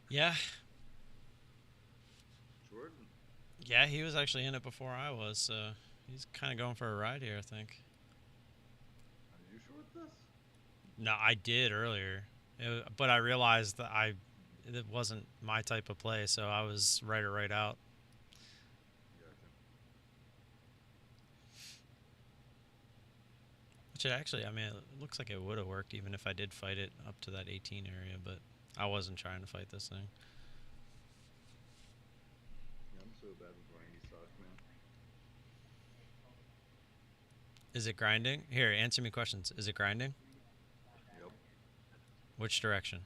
Yeah. Jordan. Yeah, he was actually in it before I was, so he's kind of going for a ride here, I think. Are you short this? No, I did earlier, but I realized that it wasn't my type of play, so I was right or right out. Gotcha. Which actually, I mean, it looks like it would have worked even if I did fight it up to that 18 area, but I wasn't trying to fight this thing. Yeah, I'm so bad with grindy stocks, man. Is it grinding? Here, answer me questions. Is it grinding? Yep. Which direction?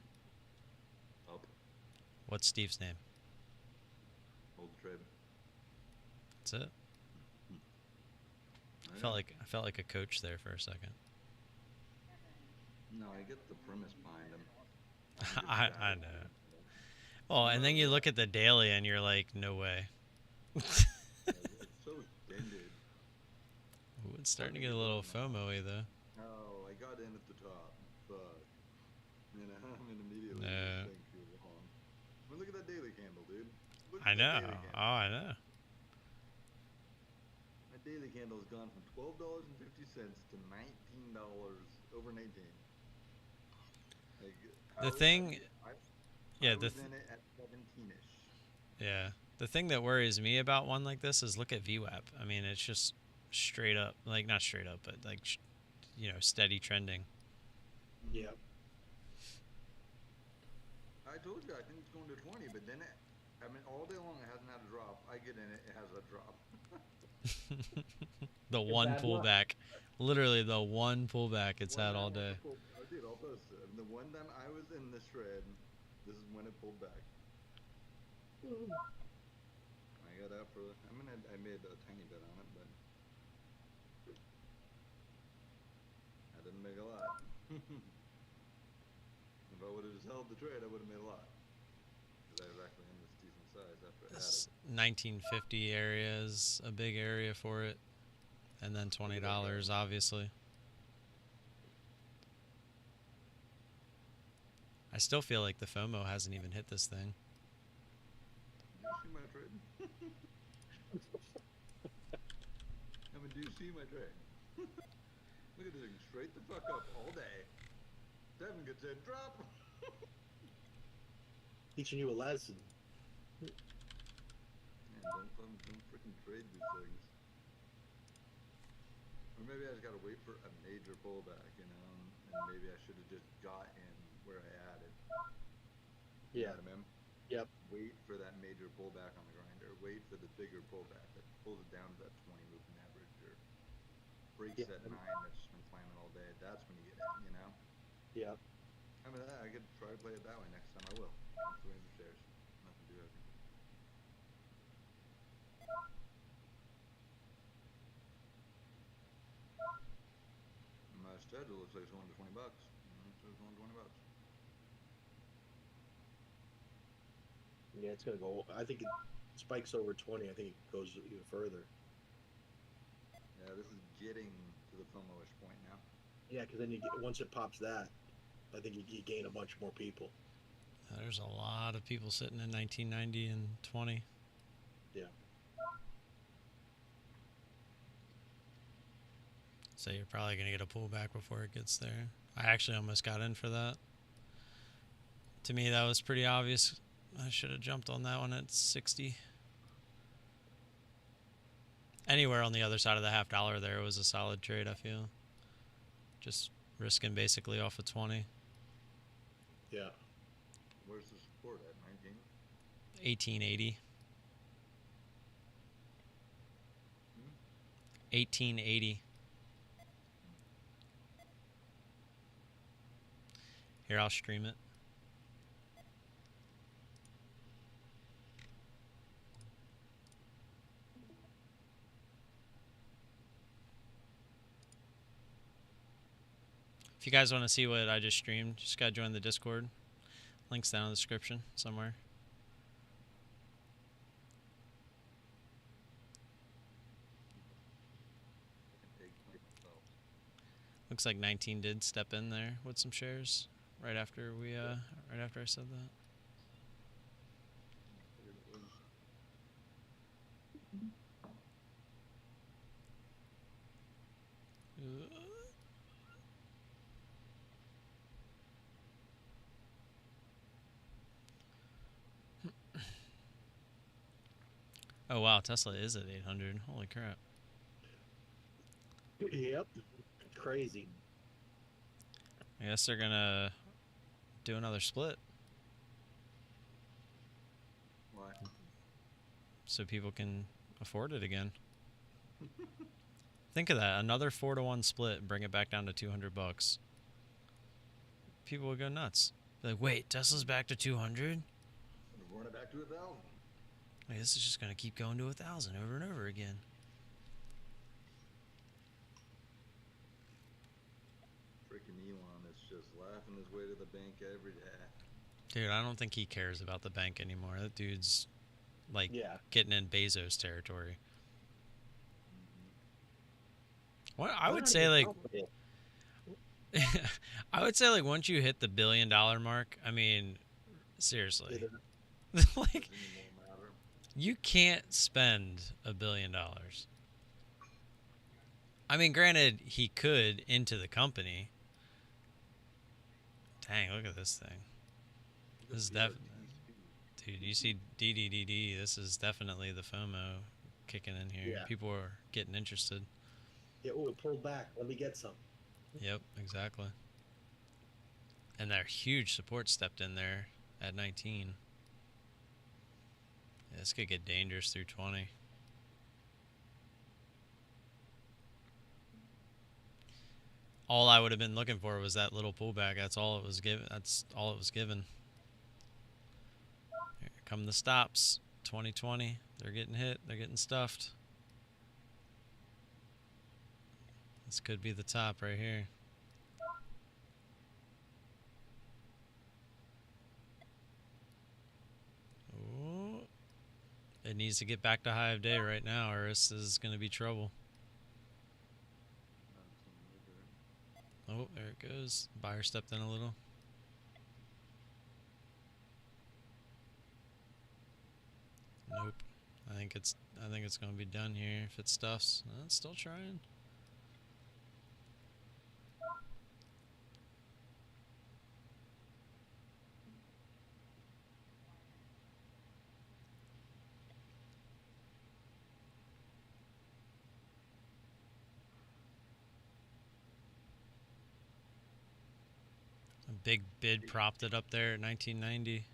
Up. What's Steve's name? Hold the trade. That's it. I felt like a coach there for a second. No, I get the premise behind him. I know. Well, and then you look at the daily and you're like, no way. It's so extended. Ooh, it's starting to get a little FOMO-y though. Oh, I got in at the top. Fuck. You know, I'm in immediately. No. Think you're wrong. I mean, look at that daily candle, dude. Look I at know. that daily candle. Oh, I know. My daily candle has gone from $12.50 to $19, over 19. Like, The thing, I was in it at 17ish. Yeah, the thing that worries me about one like this is look at VWAP. I mean, it's just straight up, like not straight up, but like, steady trending. Yeah. I told you I think it's going to 20, but then I mean, all day long it hasn't had a drop. I get in it, it has a drop. The one pullback, literally the one pullback it's had all day. Dude, I'll post it. The one time I was in this trade, this is when it pulled back. I got out for. I mean, I made a tiny bit on it, but I didn't make a lot. If I would have just held the trade, I would have made a lot. Because I was actually in this decent size after I had This it. 1950 area is a big area for it, and then $20, obviously. I still feel like the FOMO hasn't even hit this thing. Do you see my trade? I mean, do you see my trade? Look at this thing, straight the fuck up all day. Devin gets in, drop. Teaching you a lesson. Man, don't freaking trade these things. Or maybe I just gotta wait for a major pullback, and maybe I should have just got in where I added. Yeah. You know what I mean? Yep. Wait for that major pullback on the grinder. Wait for the bigger pullback that pulls it down to that 20 moving average or breaks that 9 that's just been climbing all day. That's when you get in, you know? Yeah. I mean, I could try to play it that way next time. I will. 300 shares. Nothing to do with it. My schedule looks like it's going to $20. So it's going $20. Yeah, it's gonna go. I think it spikes over 20. I think it goes even further. Yeah, this is getting to the FOMO-ish point now. Yeah, because then once it pops that, I think you gain a bunch more people. There's a lot of people sitting in 1990 and 20. Yeah. So you're probably going to get a pullback before it gets there. I actually almost got in for that. To me, that was pretty obvious. I should have jumped on that one at 60. Anywhere on the other side of the $0.50 there was a solid trade, I feel. Just risking basically off of 20. Yeah. Where's the support at? 19? 1880. 1880. Here, I'll stream it. If you guys want to see what I just streamed, just gotta join the Discord. Links down in the description somewhere. Looks like 19 did step in there with some shares right after we right after I said that. Oh wow, Tesla is at 800. Holy crap. Yep. Crazy. I guess they're gonna do another split. Why? So people can afford it again. Think of that, another 4-to-1 split and bring it back down to $200. People would go nuts. Be like, wait, Tesla's back to 200? Run it back to 1,000. Like, this is just gonna keep going to 1,000 over and over again. Freaking Elon is just laughing his way to the bank every day. Dude, I don't think he cares about the bank anymore. That dude's like getting in Bezos territory. What I would say, like, I would say, like, once you hit the $1 billion mark, I mean, seriously, like, you can't spend $1 billion. I mean, granted, he could into the company. Dang, look at this thing. This is definitely, dude. You see DDD. This is definitely the FOMO kicking in here. Yeah. People are getting interested. Yeah, oh, it pulled back. Let me get some. Yep, exactly. And their huge support stepped in there at 19. Yeah, this could get dangerous through 20. All I would have been looking for was that little pullback. That's all it was given. That's all it was given. Here come the stops. 2020. They're getting hit. They're getting stuffed. This could be the top right here. Ooh. It needs to get back to high of day right now, or this is going to be trouble. Oh, there it goes. Buyer stepped in a little. Nope. I think it's going to be done here if it stuffs. It's still trying. A big bid propped it up there at 1990.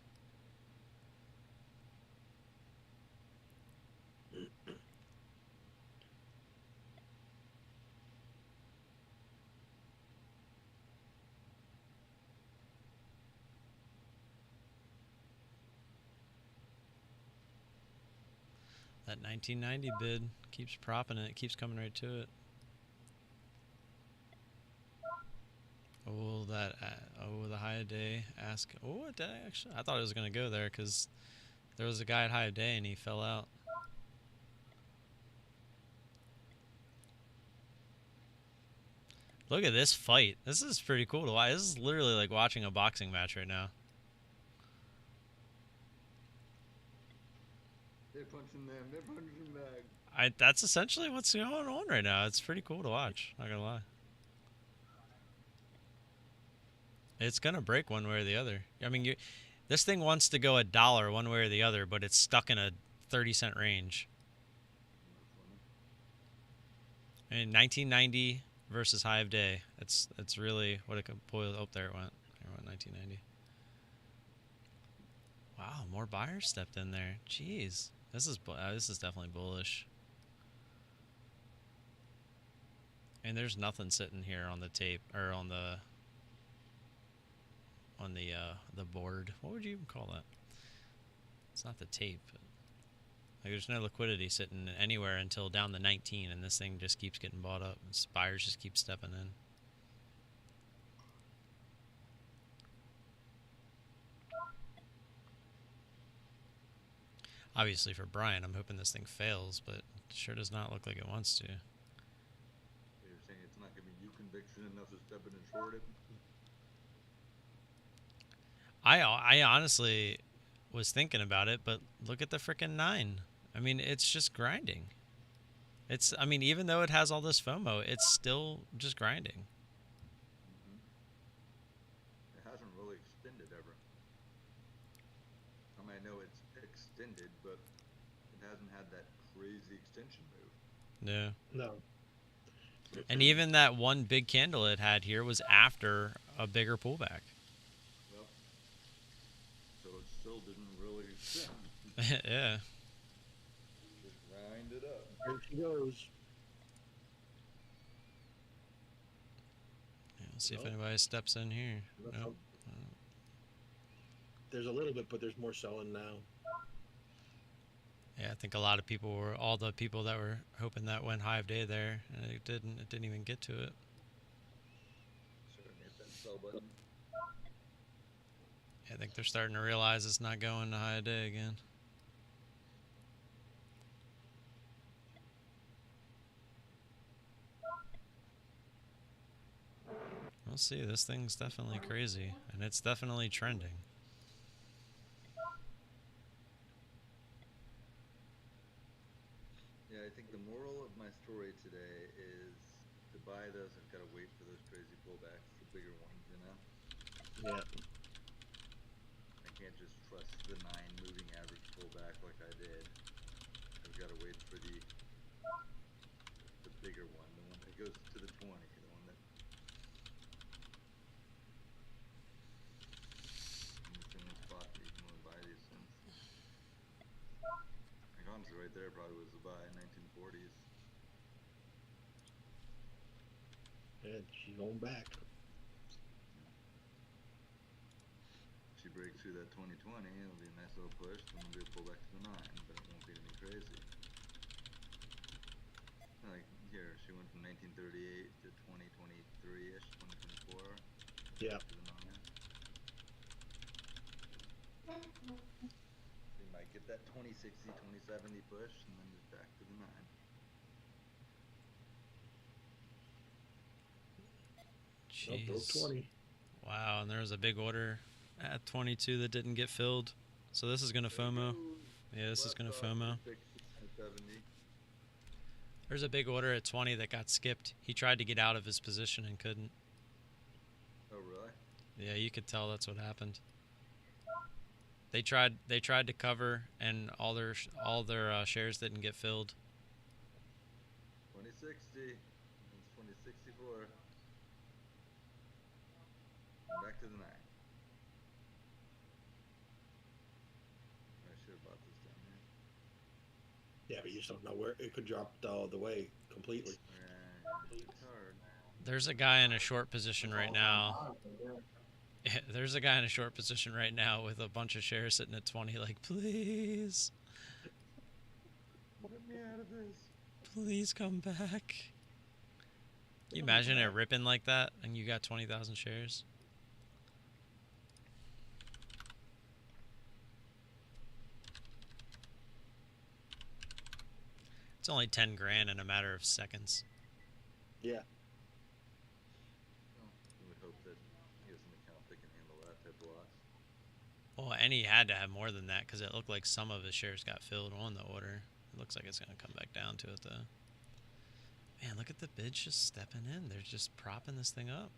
That 1990 bid keeps propping it, keeps coming right to it. Oh, that, oh, the high of day ask. Oh, it did actually. I thought it was going to go there because there was a guy at high of day and he fell out. Look at this fight. This is pretty cool to watch. This is literally like watching a boxing match right now. They're punching them. They're punching back. That's essentially what's going on right now. It's pretty cool to watch. Not gonna lie. It's gonna break one way or the other. I mean, this thing wants to go $1 one way or the other, but it's stuck in a 30-cent range. I mean, 1990 versus high of day. That's really what it could boil. Oh, there it went. There it went 1990. Wow, more buyers stepped in there. Jeez, this is definitely bullish. And there's nothing sitting here on the tape or on the board. What would you even call that? It's not the tape. Like, there's no liquidity sitting anywhere until down to 19, and this thing just keeps getting bought up. And buyers just keep stepping in. Obviously, for Brian, I'm hoping this thing fails, but it sure does not look like it wants to. You're saying it's not giving you conviction enough to step in and short it? I honestly was thinking about it, but look at the frickin' 9. I mean, it's just grinding. I mean, even though it has all this FOMO, it's still just grinding. It hasn't really extended ever. I mean, I know it's extended, but it hasn't had that crazy extension move. No. No. And even that one big candle it had here was after a bigger pullback. Yep. So it still didn't really extend. Yeah. Just grind it up. There she goes. Yeah, let's see if anybody steps in here. Nope. There's a little bit, but there's more selling now. Yeah, I think a lot of people were, all the people that were hoping that went high of day there, and it didn't even get to it. Starting to hit that sell button. Yeah, I think they're starting to realize it's not going to high of day again. We'll see. This thing's definitely crazy, and it's definitely trending. Yeah, I think the moral of my story today is to buy those, I've got to wait for those crazy pullbacks, the bigger ones, you know? Yeah. I can't just trust the 9 moving average pullback like I did. I've got to wait for the bigger one, the one that goes to the 20, the one that... I'm just in a spot that you can only buy these things. Like, honestly, right there probably was the buy, 1940s. And she's going back. If she breaks through that 2020, it'll be a nice little push, then we'll be a pullback to the 9, but it won't be anything crazy. Like, here, she went from 1938 to 2023-ish, 2024. Yeah. To the 9. So you might get that 2060, 2070 push, and then just back to the 9. Jeez. Nope, 20. Wow, and there was a big order at 22 that didn't get filled. So this is going to FOMO. Yeah, this is going to FOMO. There's a big order at 20 that got skipped. He tried to get out of his position and couldn't. Oh, really? Yeah, you could tell that's what happened. They tried to cover, and all their shares didn't get filled. 2060. It's 2064. Back to the 9. I should have bought this down here. Yeah, but you just don't know where it could drop all the way completely. Yeah, it's hard. There's a guy in a short position right now. There's a guy in a short position right now with a bunch of shares sitting at 20, like, please. Let me out of this. Please come back. Can you imagine it ripping like that and you got 20,000 shares? It's only 10 grand in a matter of seconds. Yeah. Well, we would hope that he has an account that can handle that type of loss. Well, and he had to have more than that because it looked like some of his shares got filled on the order. It looks like it's going to come back down to it, though. Man, look at the bids just stepping in. They're just propping this thing up.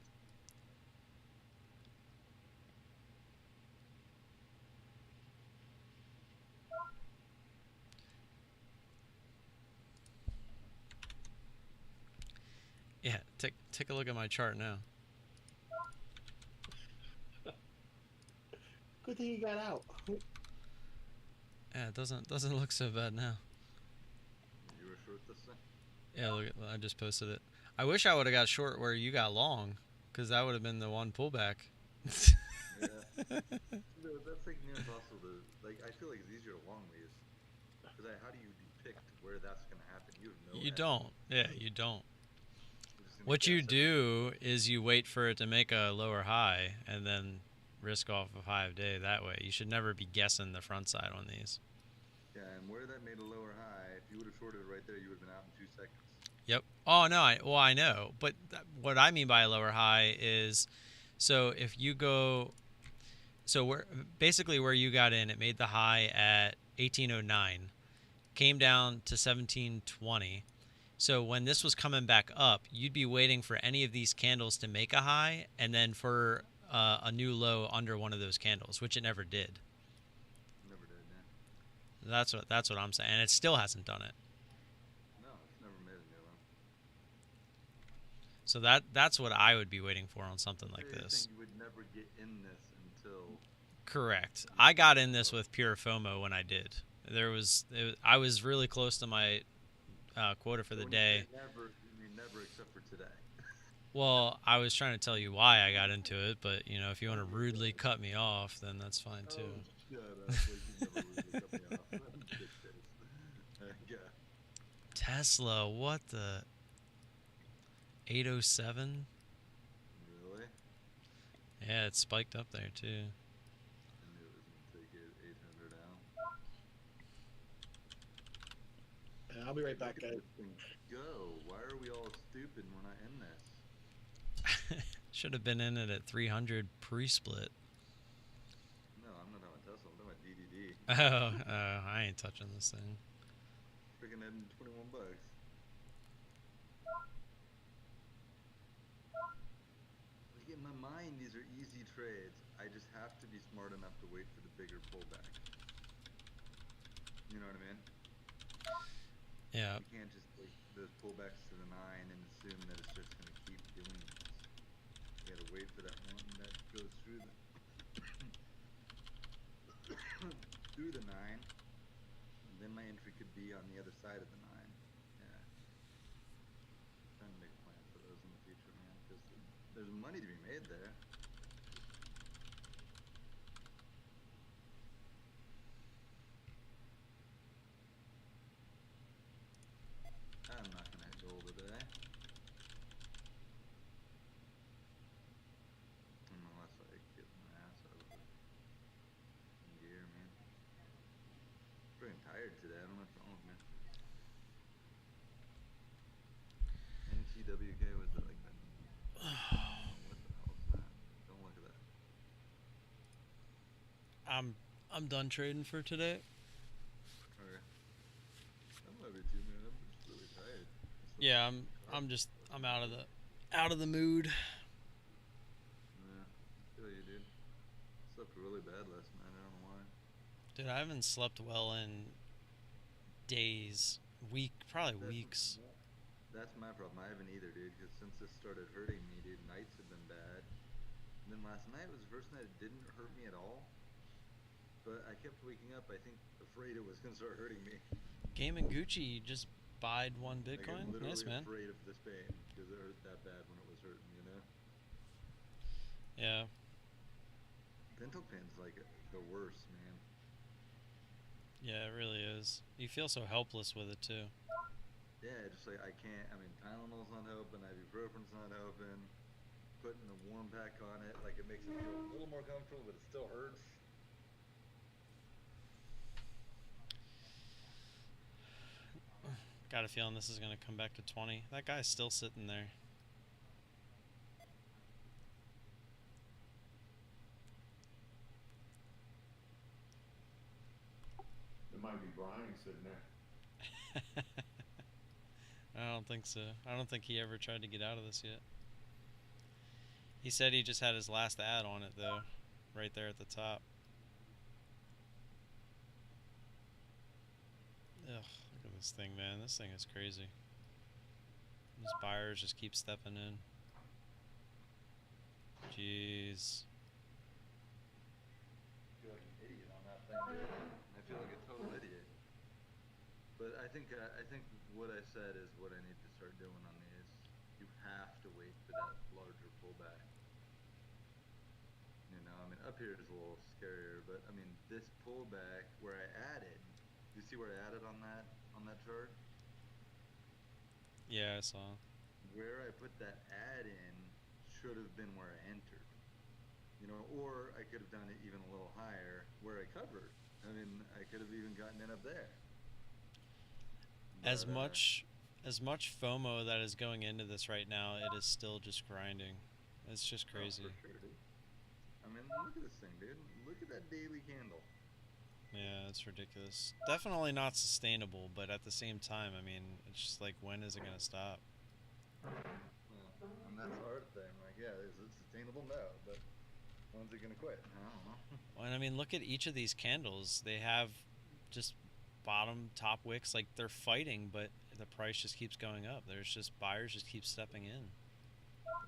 Take a look at my chart now. Good thing you got out. Yeah, it doesn't look so bad now. You were short this thing? Yeah, look at, I just posted it. I wish I would have got short where you got long, because that would have been the one pullback. Yeah. That's like near impossible to, like, I feel like it's easier to long these. Because how do you depict where that's going to happen? You have no You estimate. don't. Yeah, you don't. You're just gonna What you guess do is you wait for it to make a lower high and then risk off a 5-day that way. You should never be guessing the front side on these. Yeah, and where that made a lower high, if you would have shorted it right there, you would have been out in 2 seconds. Yep. Oh no, I know, but what I mean by a lower high is, so if you go, so where you got in, it made the high at 1809, came down to 1720. So when this was coming back up, you'd be waiting for any of these candles to make a high, and then for a new low under one of those candles, which it never did. Never did, yeah. That's what I'm saying, and it still hasn't done it. No, it's never made a new one. So that's what I would be waiting for on something like You're this. saying you would never get in this until... Correct. I got in this with pure FOMO when I did. I was really close to my quota for the day. Never, you mean never except for today. Well, I was trying to tell you why I got into it, but you know, if you want to rudely cut me off, then that's fine too. Oh, shut up. Like you never rudely cut me off. Yeah. Tesla, what the 807? Really? Yeah, it spiked up there too. I knew it was going to take it 800 out. I'll be right back, Look at guys. this thing go. Why are we all stupid and we're not in this? Should have been in it at 300 pre-split. No, I'm not talking about Tesla. I'm talking about DDD. Oh, I ain't touching this thing. Freaking at 21 bucks. Like in my mind, these are easy trades. I just have to be smart enough to wait for the bigger pullback. You know what I mean? Yeah. You can't just take those pullbacks to the 9 and assume that it's just going to keep doing this. You gotta wait for that one that goes through the through the 9. And then my entry could be on the other side of the 9. Yeah. Trying to make a plan for those in the future, man, because there's money to be made there. I'm not gonna hit gold today. Unless I get my ass out of it. In gear, man. Pretty tired today. I don't know what's wrong with me. NTWK was the like that. What the hell is that? Don't look at that. I'm done trading for today. Okay. That might be too, man. I'm just really tired. Yeah, I'm out of the mood. Yeah, I feel you, dude. Slept really bad last night. I don't know why. Dude, I haven't slept well in days, probably weeks. That's my problem. I haven't either, dude. Because since this started hurting me, dude, nights have been bad. And then last night was the first night it didn't hurt me at all. But I kept waking up, I think, afraid it was gonna start hurting me. Game and Gucci just buyed one Like, I'm Bitcoin. literally Nice, man. afraid of this pain because it hurt that bad when it was hurting, you know? Yeah. Dental pain's like the worst, man. Yeah, it really is. You feel so helpless with it too. Yeah, just like I can't. I mean, Tylenol's not helping. Ibuprofen's not helping. Putting a warm pack on it, like it makes it feel a little more comfortable, but it still hurts. Got a feeling this is gonna come back to 20. That guy's still sitting there. It might be Brian sitting there. I don't think so. I don't think he ever tried to get out of this yet. He said he just had his last ad on it though, right there at the top. Ugh, look at this thing, man. This thing is crazy. These buyers just keep stepping in. Jeez. I feel like an idiot on that thing, dude. I feel like a total idiot. But I think what I said is what I need to start doing on these. You have to wait for that larger pullback. You know, I mean, up here is a little scarier, but I mean, this pullback where I added, you see where I added on that chart? Yeah, I saw. Where I put that add in should have been where I entered. You know, or I could have done it even a little higher where I covered. I mean, I could have even gotten in up there. But, As much FOMO that is going into this right now, it is still just grinding. It's just crazy. Oh, for sure, dude. I mean, look at this thing, dude. Look at that daily candle. Yeah, it's ridiculous. Definitely not sustainable, but at the same time, I mean, it's just like, when is it going to stop? Yeah, and that's the hard thing. Like, yeah, is it sustainable? No, but when's it going to quit? I don't know. Well, and I mean, look at each of these candles. They have just bottom, top wicks. Like, they're fighting, but the price just keeps going up. There's just buyers just keep stepping in.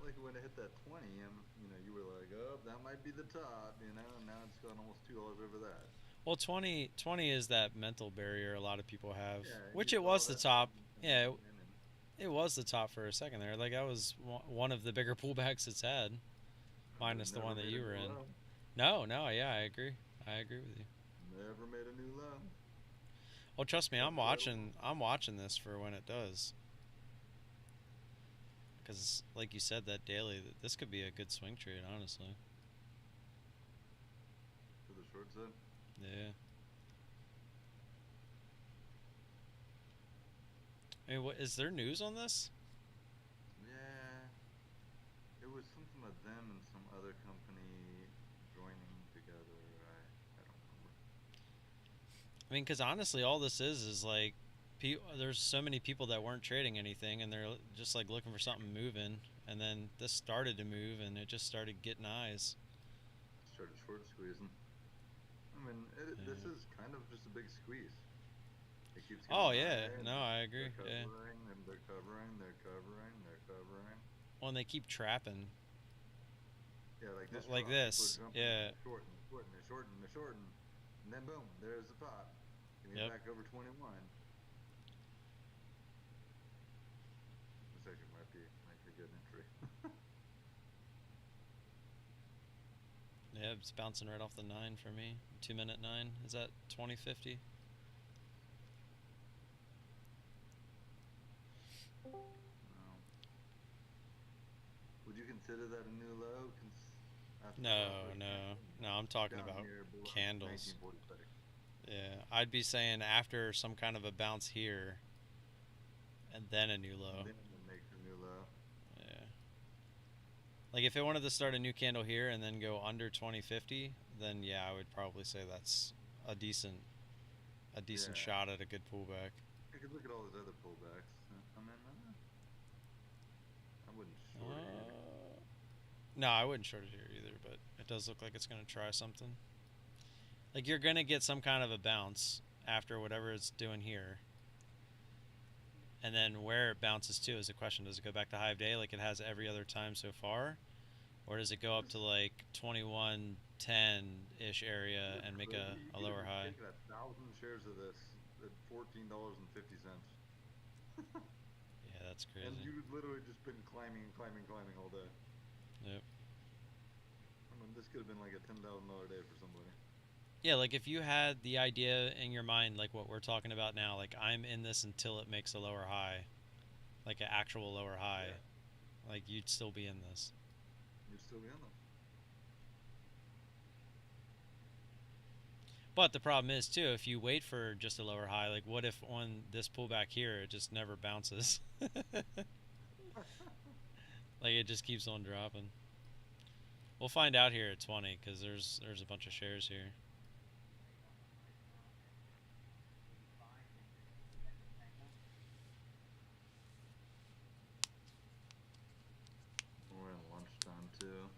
Like when it hit that 20, and you know, you were like, "Oh, that might be the top," you know, and now it's gone almost $2 over that. Well, 20 is that mental barrier a lot of people have, Yeah, which you it saw was the that top. thing Yeah, and it was the top for a second there. Like, that was one of the bigger pullbacks it's had, minus the never one that made you a were new in. low. No, yeah, I agree. I agree with you. Never made a new low. Well, trust me, I'm That's watching this for when it does. Because, like you said, that daily, this could be a good swing trade, honestly. To the short side. Yeah. I mean, what is there news on this? Yeah, it was something about them and some other company joining together. I don't remember. I mean, because honestly, all this is like, there's so many people that weren't trading anything, and they're just like looking for something moving, and then this started to move, and it just started getting eyes. Started short squeezing. I mean, this is kind of just a big squeeze. It keeps getting yeah, higher, no, I agree. they're Yeah. covering, and they're covering, they're covering, they're covering. Well, and they keep trapping. Yeah, like this. Like drop, this, people are jumping, yeah. They're shorting, they're shorting, they're shorting, they're shorting, and then boom, there's the pop. Give me Yep. back over 21. This actually might be a good entry. Yeah, it's bouncing right off the 9 for me. 2-minute 9. Is that 2050? Would you consider that a new low? No. I'm talking Down about here below candles. 1946. Yeah, I'd be saying after some kind of a bounce here, and then a new low. Then it makes a new low. Yeah. Like, if it wanted to start a new candle here and then go under 2050, then yeah, I would probably say that's a decent shot at a good pullback. You could look at all those other pullbacks. I mean, I wouldn't short it either. No, I wouldn't short it here either, but it does look like it's going to try something. Like, you're going to get some kind of a bounce after whatever it's doing here. And then where it bounces to is the question. Does it go back to high of day like it has every other time so far? Or does it go up to like 2110-ish area and make a lower high? Take 1,000 shares of this at $14.50. Yeah, that's crazy. And you've literally just been climbing all day. Yep. I mean, this could have been like a $10,000 day for somebody. Yeah, like if you had the idea in your mind, like what we're talking about now, like I'm in this until it makes a lower high, like an actual lower high, like you'd still be in this. You'd still be in them. But the problem is too, if you wait for just a lower high, like what if on this pullback here, it just never bounces? Like it just keeps on dropping. We'll find out here at 20 because there's a bunch of shares here. We're in lunchtime too.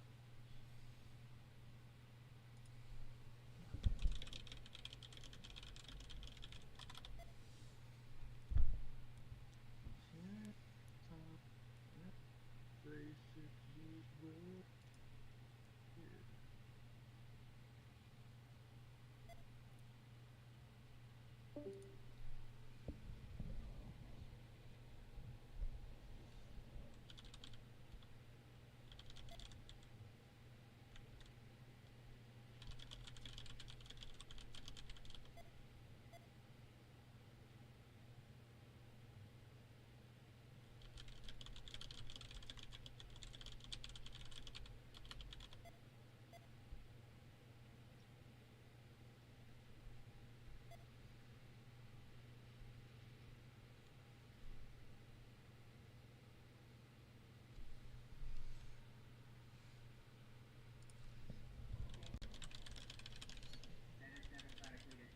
That is democratically that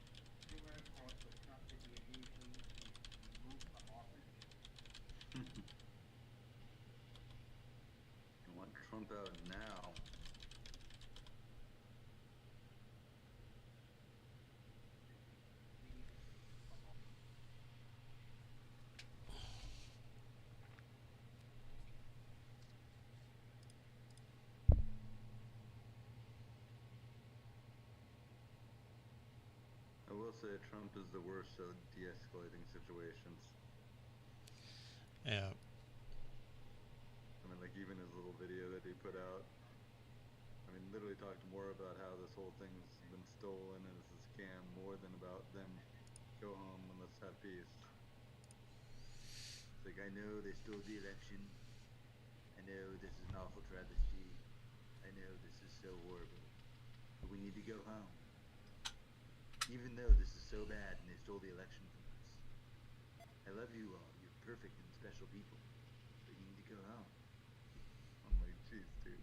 Schumer calls for Trump to be immediately removed from office. I want Trump out now. I will say Trump is the worst at de-escalating situations. Yeah. I mean, like even his little video that he put out. I mean, literally talked more about how this whole thing's been stolen and it's a scam more than about them go home and let's have peace. It's like, I know they stole the election. I know this is an awful travesty. I know this is so horrible. But we need to go home. Even though this is so bad and they stole the election from us. I love you all. You're perfect and special people. But you need to go home. I'm like, jeez, dude.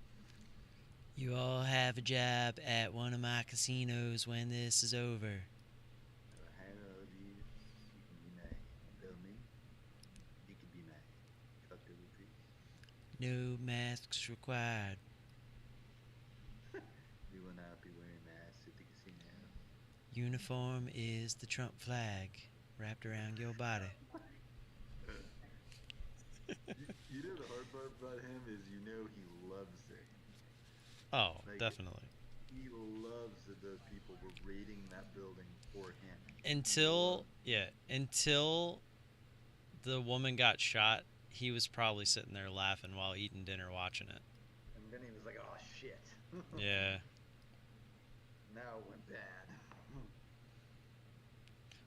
You all have a job at one of my casinos when this is over. I love you. You can be mine. You love me. You can be mine. Fuck the retreat. No masks required. We will not be wearing masks at the casino. Uniform is the Trump flag wrapped around your body. You know the hard part about him is you know he loves it. Oh, Like, definitely. He loves that those people were raiding that building for him. Until the woman got shot, he was probably sitting there laughing while eating dinner watching it. And then he was like, oh shit. Yeah. Now it went bad.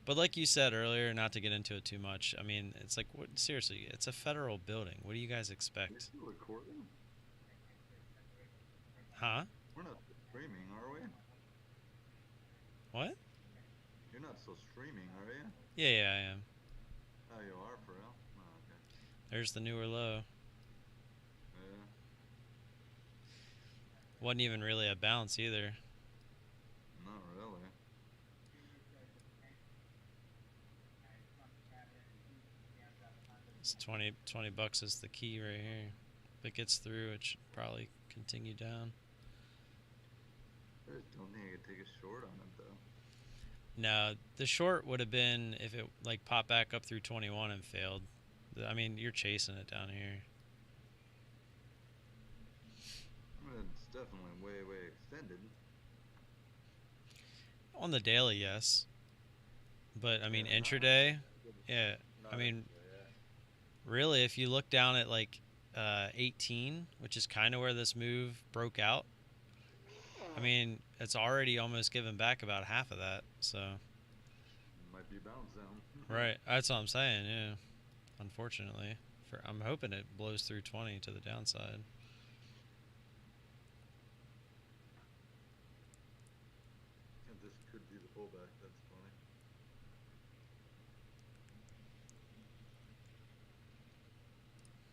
But like you said earlier, not to get into it too much, I mean, it's like, what, seriously, it's a federal building. What do you guys We're expect? still recording? Huh? We're not streaming, are we? What? You're not still streaming, are you? Yeah, I am. Oh, you are for real? Oh, okay. There's the newer low. Yeah. Wasn't even really a bounce either. Not really. It's 20 bucks is the key right here. If it gets through, it should probably continue down. I just don't think I could take a short on it, though. No, the short would have been if it like popped back up through 21 and failed. I mean, you're chasing it down here. I mean, it's definitely way, way extended. On the daily, yes. But, I mean, Yeah, intraday, yeah. Not I mean, yeah. really, if you look down at, like, 18, which is kind of where this move broke out, I mean, it's already almost given back about half of that, so. Might be bounce down. Right, that's what I'm saying, yeah. Unfortunately. I'm hoping it blows through 20 to the downside. And this could be the pullback, that's funny.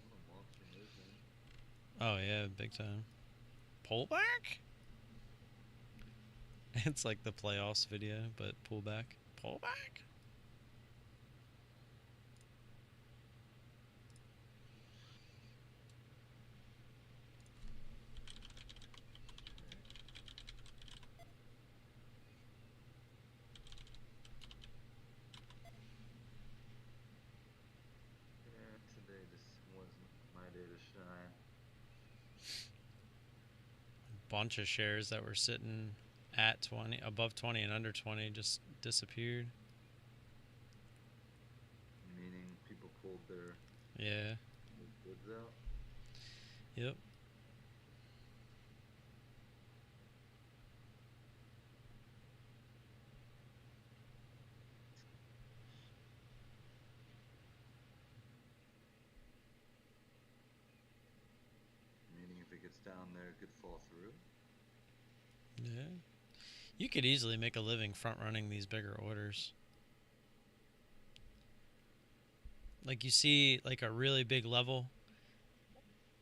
What a monster move, man. Oh, yeah, big time. Pullback? It's like the playoffs video, but pullback. Pullback? Yeah, today just wasn't my day to shine. Bunch of shares that were sitting at 20, above 20 and under 20 just disappeared. their Yeah. goods out. Yep. Meaning if it gets down there, it could fall through. Yeah. You could easily make a living front running these bigger orders. Like you see like a really big level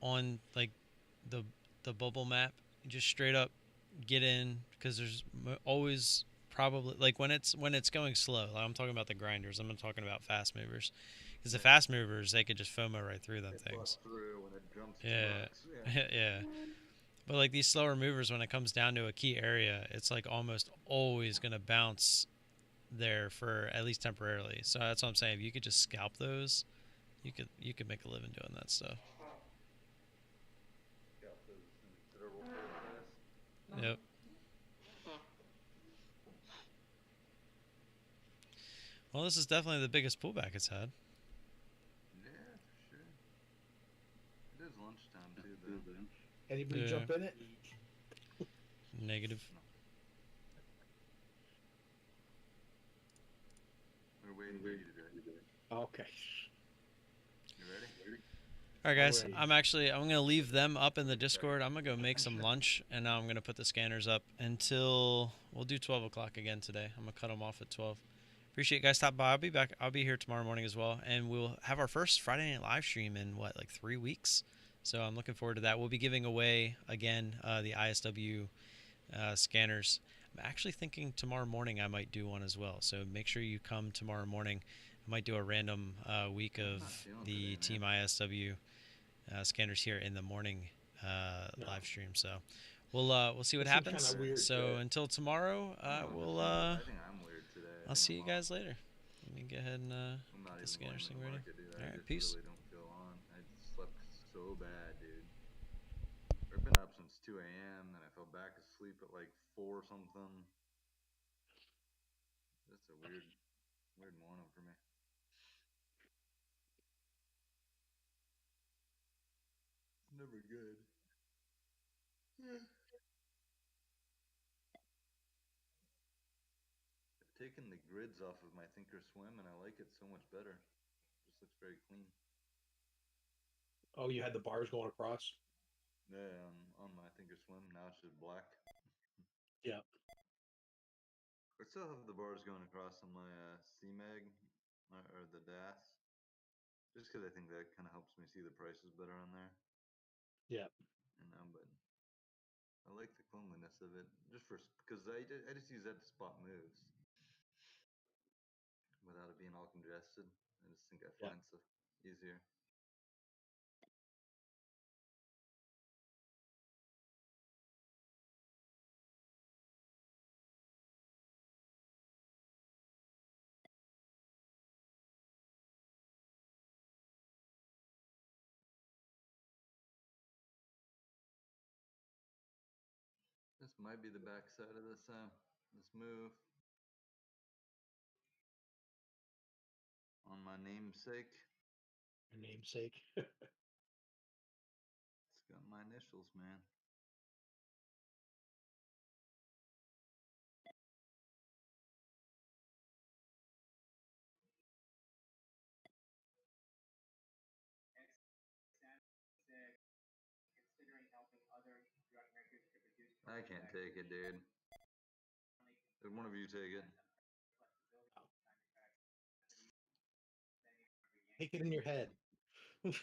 on like the bubble map, you just straight up get in because there's always probably like when it's going slow. Like I'm talking about the grinders. I'm not talking about fast movers. Because the fast movers, they could just FOMO right through them things. Through when it jumps Yeah. yeah. Yeah. But like these slower movers, when it comes down to a key area, it's like almost always going to bounce there for at least temporarily. So that's what I'm saying. If you could just scalp those, you could make a living doing that stuff. Scalp those considerable price. Yep. Well, this is definitely the biggest pullback it's had. Yeah, for sure. It is lunchtime too, though. Anybody Yeah. jump in it? Negative. We're waiting for you to do it. Okay. You ready? All right, guys. Alrighty. I'm gonna leave them up in the Discord. I'm gonna go make some lunch, and now I'm gonna put the scanners up until we'll do 12 o'clock again today. I'm gonna cut them off at 12. Appreciate you guys stopping by. I'll be back. I'll be here tomorrow morning as well, and we'll have our first Friday night live stream in what, like 3 weeks. So I'm looking forward to that. We'll be giving away again the ISW scanners. I'm actually thinking tomorrow morning I might do one as well. So make sure you come tomorrow morning. I might do a random week of the Team ISW scanners here in the morning live stream. So we'll see what happens. So until tomorrow, we'll I think I'm weird today. I'll see you guys later. Let me go ahead and get the scanners thing ready. All right, peace. Really don't feel on. I slept so bad, dude. I've been up since 2 a.m. Then I fell back asleep at like 4 something. That's a weird morning for me. Never good. I've taken the grids off of my Thinkorswim and I like it so much better. It just looks very clean. Oh, you had the bars going across? Yeah, on my Thinkorswim. Now it's just black. Yeah. I still have the bars going across on my CMAG or the DAS. Just because I think that kind of helps me see the prices better on there. Yeah. You know, but I like the cleanliness of it. Just because I just use that to spot moves without it being all congested. I just think I find stuff easier. This might be the backside of this move. On my namesake. Your namesake. It's got my initials, man. I can't take it, dude. Did one of you take it? Take it in your head. That's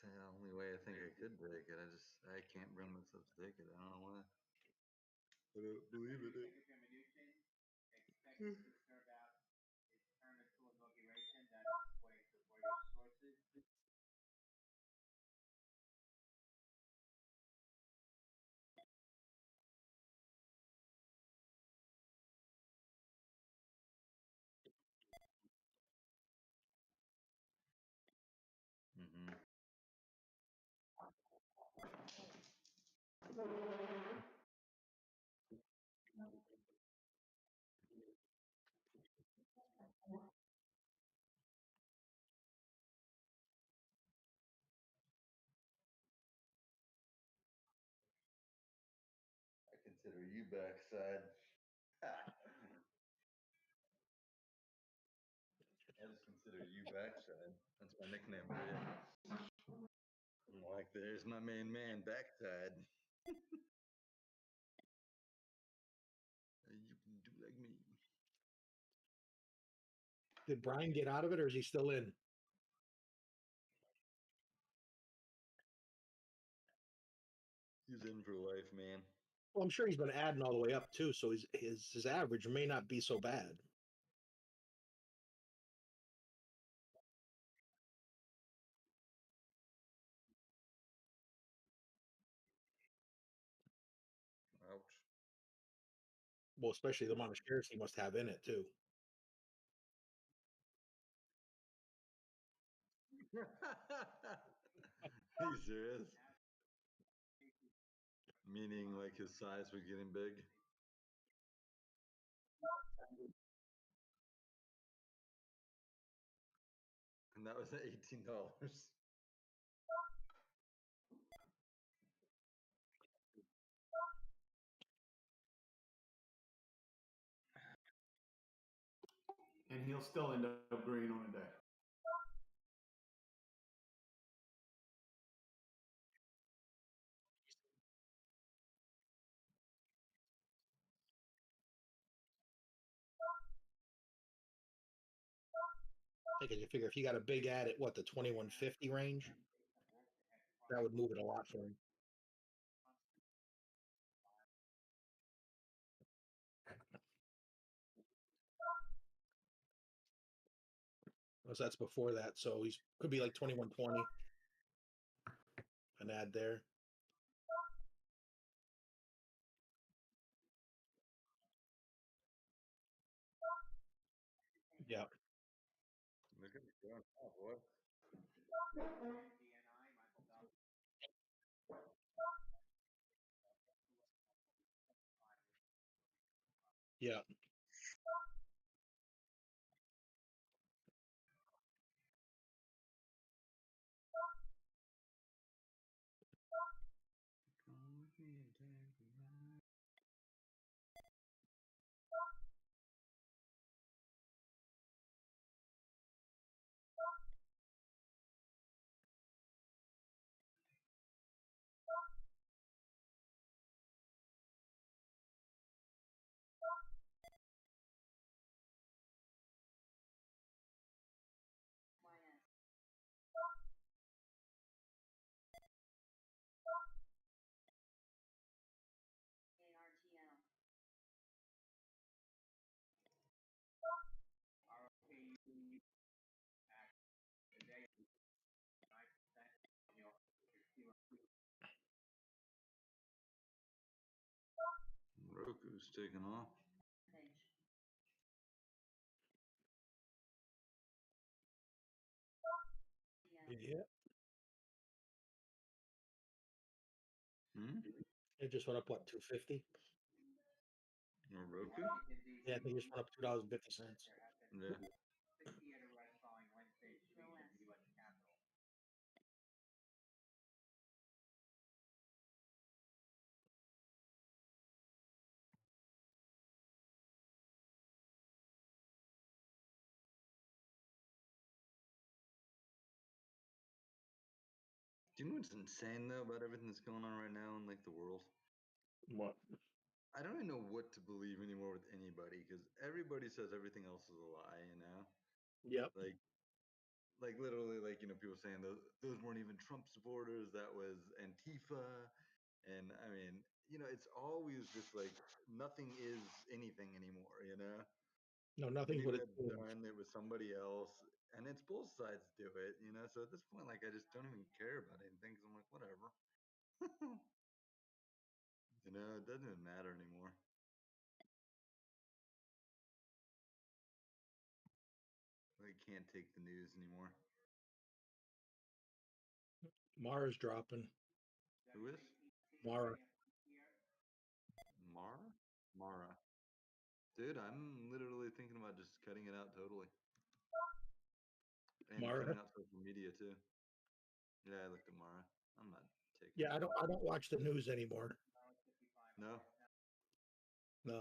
the only way I think I could take it. I can't bring myself to take it. I don't know why. I don't believe it. Mm-hmm. you backside. I just consider you backside. That's my nickname for you. I'm like, there's my main man backside. You can do like me. Did Brian get out of it, or is he still in? He's in for life, man. Well, I'm sure he's been adding all the way up too, so his average may not be so bad. Ouch. Well, especially the amount of shares he must have in it too. Are you serious? Meaning like his size was getting big? And that was at $18. And he'll still end up green on the day. Because you figure if you got a big ad at what, the 2150 range, that would move it a lot for him. So that's before that, so he's could be like 2120. An ad there. Yeah. Look at me going off, boy. Yeah. Roku's taking off. Yeah. Hmm? It just went up what, 250? Or Roku? Yeah, I think it just went up $2.50. Yeah. Do you know what's insane though about everything that's going on right now in like the world? What? I don't even know what to believe anymore with anybody because everybody says everything else is a lie, you know? Yep. Like literally, like, you know, people saying those weren't even Trump supporters, that was Antifa. And I mean, you know, it's always just like nothing is anything anymore, you know? No, nothing's what Anything it's that's been. done, it was somebody else. And it's both sides do it, you know? So at this point, like, I just don't even care about anything because I'm like, whatever. You know, it doesn't even matter anymore. Like, can't take the news anymore. Mara's dropping. Who is? Mara. Mara? Mara. Dude, I'm literally thinking about just cutting it out totally. And Mara. cutting out social media too. Yeah, I looked at Mara. I'm not taking Yeah, it. I don't watch the news anymore. No? No,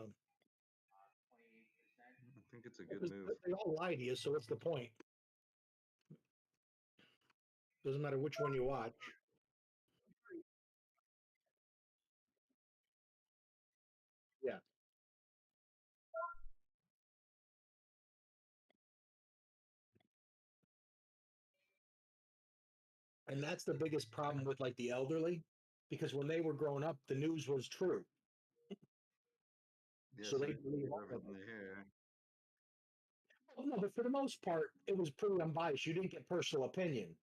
28%. I think it's a good move. they all lie to you. So what's the point? Doesn't matter which one you watch. Yeah. And that's the biggest problem with like the elderly, because when they were growing up, the news was true. Yeah, So so they they believe believe all of everything it. they hear. Well, no, but for the most part, it was pretty unbiased. You didn't get personal opinion.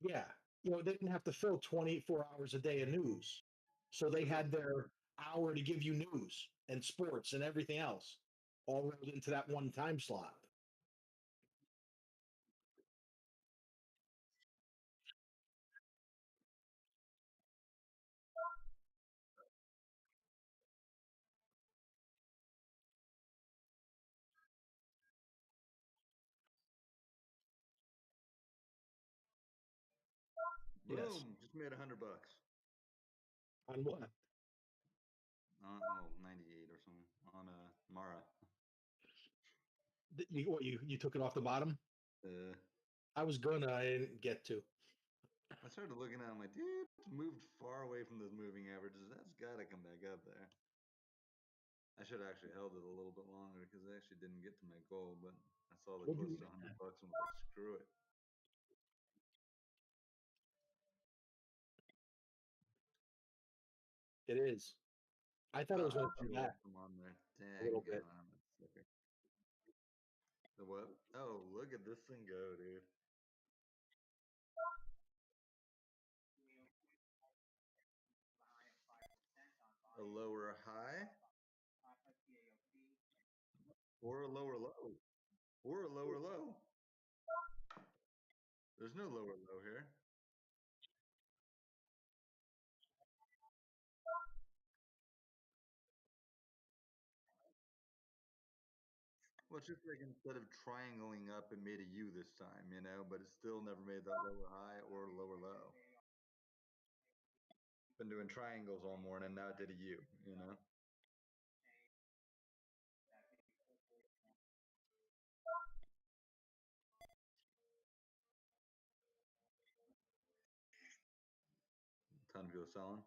Yeah. They didn't have to fill 24 hours a day of news. So they had their hour to give you news and sports and everything else all rolled into that one time slot. Boom! Yes. Just made $100. On what? 98 or something on Mara. You took it off the bottom? Uh, I was gonna, I didn't get to. I started looking at it, I'm like, dude, it's moved far away from those moving averages. That's got to come back up there. I should have actually held it a little bit longer because I actually didn't get to my goal, but I saw the close to $100 and was like, screw it. It is. I thought it was going to come It'll back come on there. a little bit. I'm a sucker. The what? Oh, look at this thing go, dude. A lower high or a lower low or a lower low. There's no lower low here. Well, it's just like instead of triangling up, it made a U this time, but it still never made that lower high or lower low. Been doing triangles all morning, now it did a U. Ton of people selling.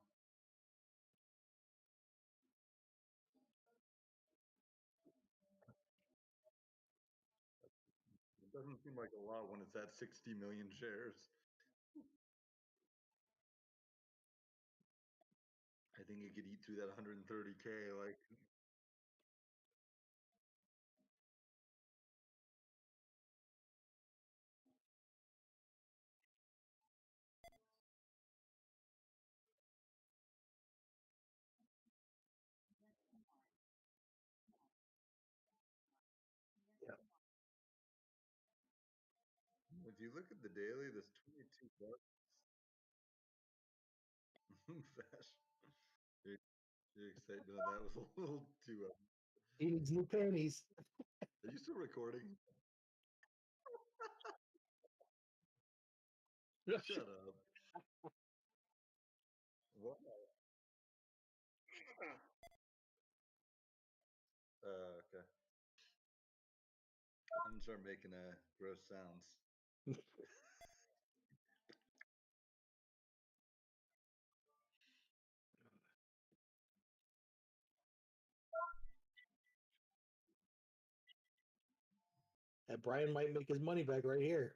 It doesn't seem like a lot when it's at 60 million shares. I think it could eat through that 130K. Like, Yeah. if you look at the daily, this 22 bucks. Vash, your, your excitement on that was a little too. He needs new panties. Are you still recording? Shut up. What? Okay. I'm gonna start making gross sounds. And Brian might make his money back right here.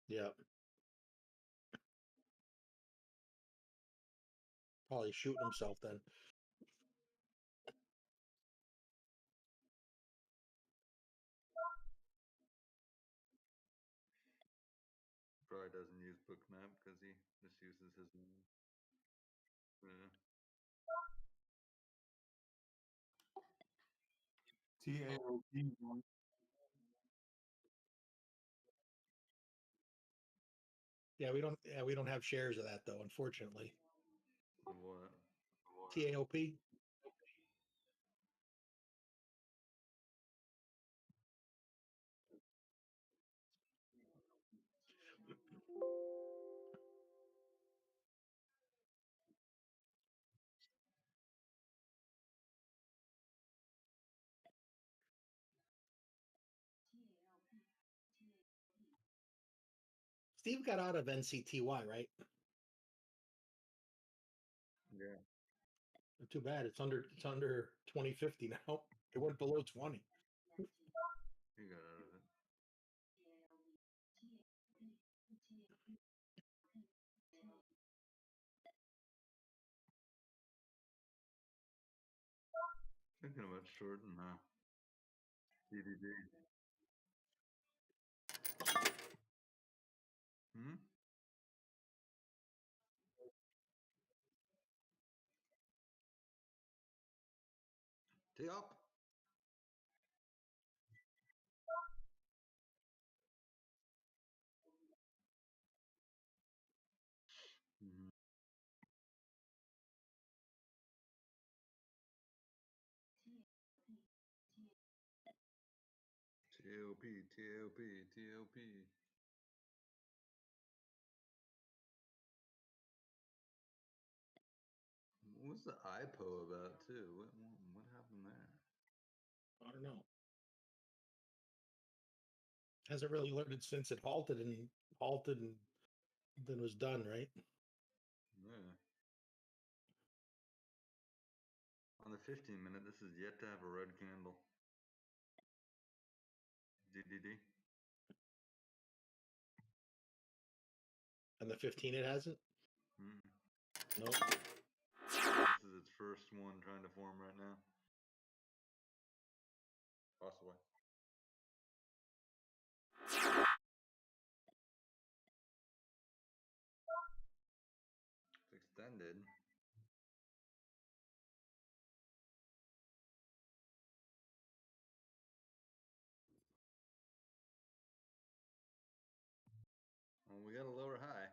Yeah. Probably shooting himself then. Probably doesn't use Bookmap because he just uses his name. Yeah. TAOP. Yeah, we don't have shares of that though, unfortunately. What? TAOP. Steve got out of NCTY, right? Yeah. Too bad. It's under 2050 now. It went below 20. He got out of it. Thinking about shorting DDD. Hmm? Tee up. Mhm. TOP, TOP, TOP. What was the IPO about too? What happened there? I don't know. Hasn't really learned since it halted and then was done, right? Yeah. On the 15-minute, this is yet to have a red candle. DDD. And the 15 it hasn't? Mm. Nope. This is its first one trying to form right now. Possibly. It's extended. Well, we got a lower high.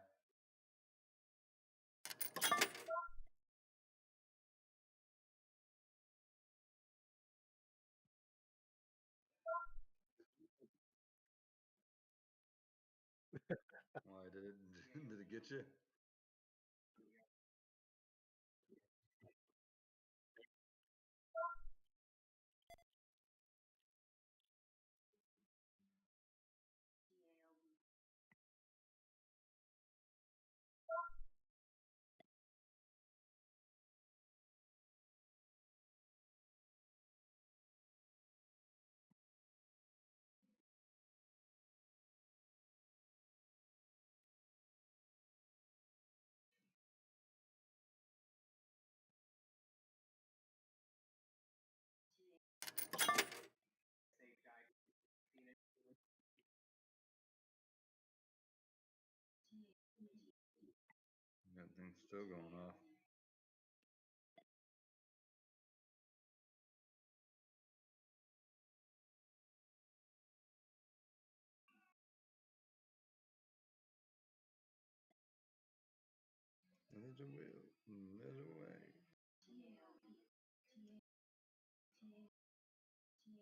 Why did it did it get you? That thing's still going off. There's a will. There's a way.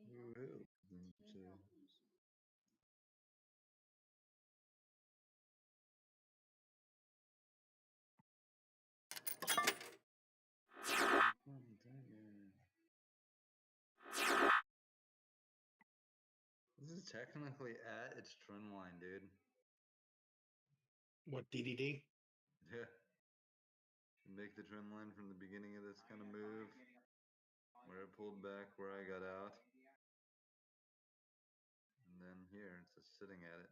Who helps themselves? This is technically at its trend line, dude. What, DDD? Yeah. Should make the trend line from the beginning of this kind of move, where it pulled back, where I got out. And then here, it's just sitting at it.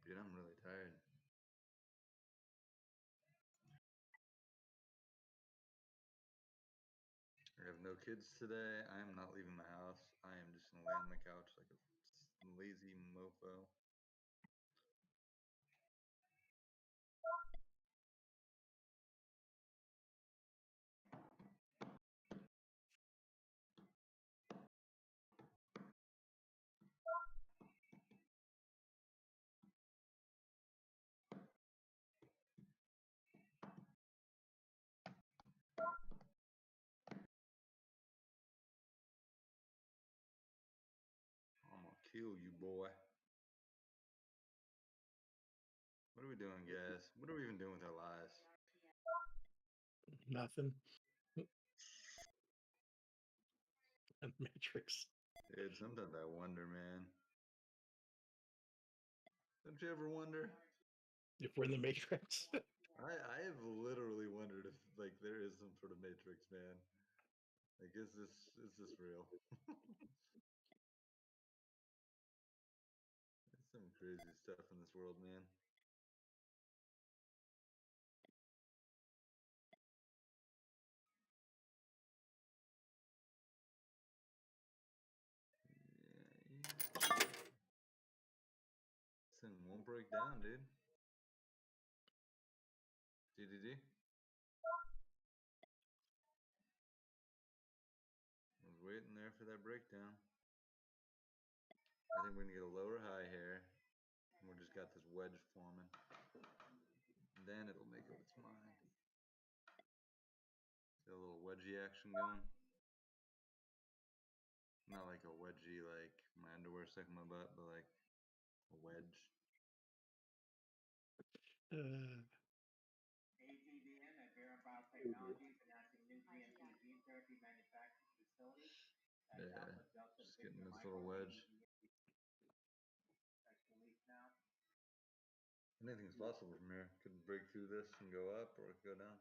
Dude, I'm really tired. I have no kids today. I am not leaving my house. I am just gonna lay on my couch like a lazy mofo. I'm gonna kill you, boy. What are we doing, guys? What are we even doing with our lives? Nothing. Matrix. Dude, sometimes I wonder, man. Don't you ever wonder? If we're in the Matrix. I have literally wondered if like there is some sort of Matrix, man. Like, is this real? There's some crazy stuff in this world, man. Yeah. This thing won't break down, dude. DDD. I was waiting there for that breakdown. I think we're gonna get a lower high here. And we just got this wedge forming. Then it'll make up its mind. Got a little wedgie action going. Not like a wedgie like my underwear stuck in my butt, but like a wedge. AGVN at Vera Biotechnologies announcing new GMP gene therapy manufacturing facility at Yeah, Alpha Delta just getting Victor this little Micro wedge. That's released now. Anything's possible from here. Could break through this and go up, or it could go down.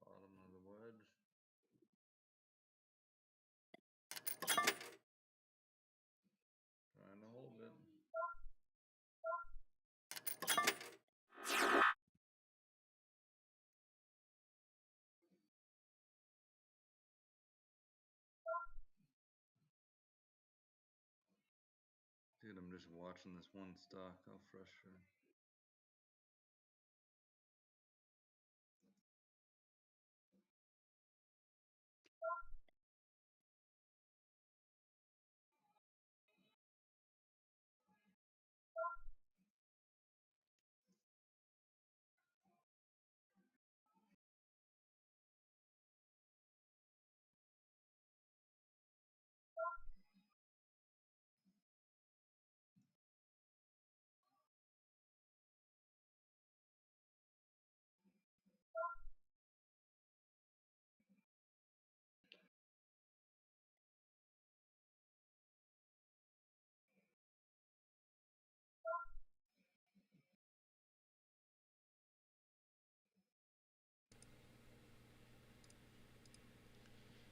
Bottom of the wedge. Trying to hold it. Dude, I'm just watching this one stock. How frustrating.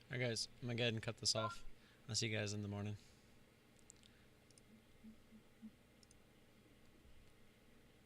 Alright guys, I'm gonna go ahead and cut this off. I'll see you guys in the morning.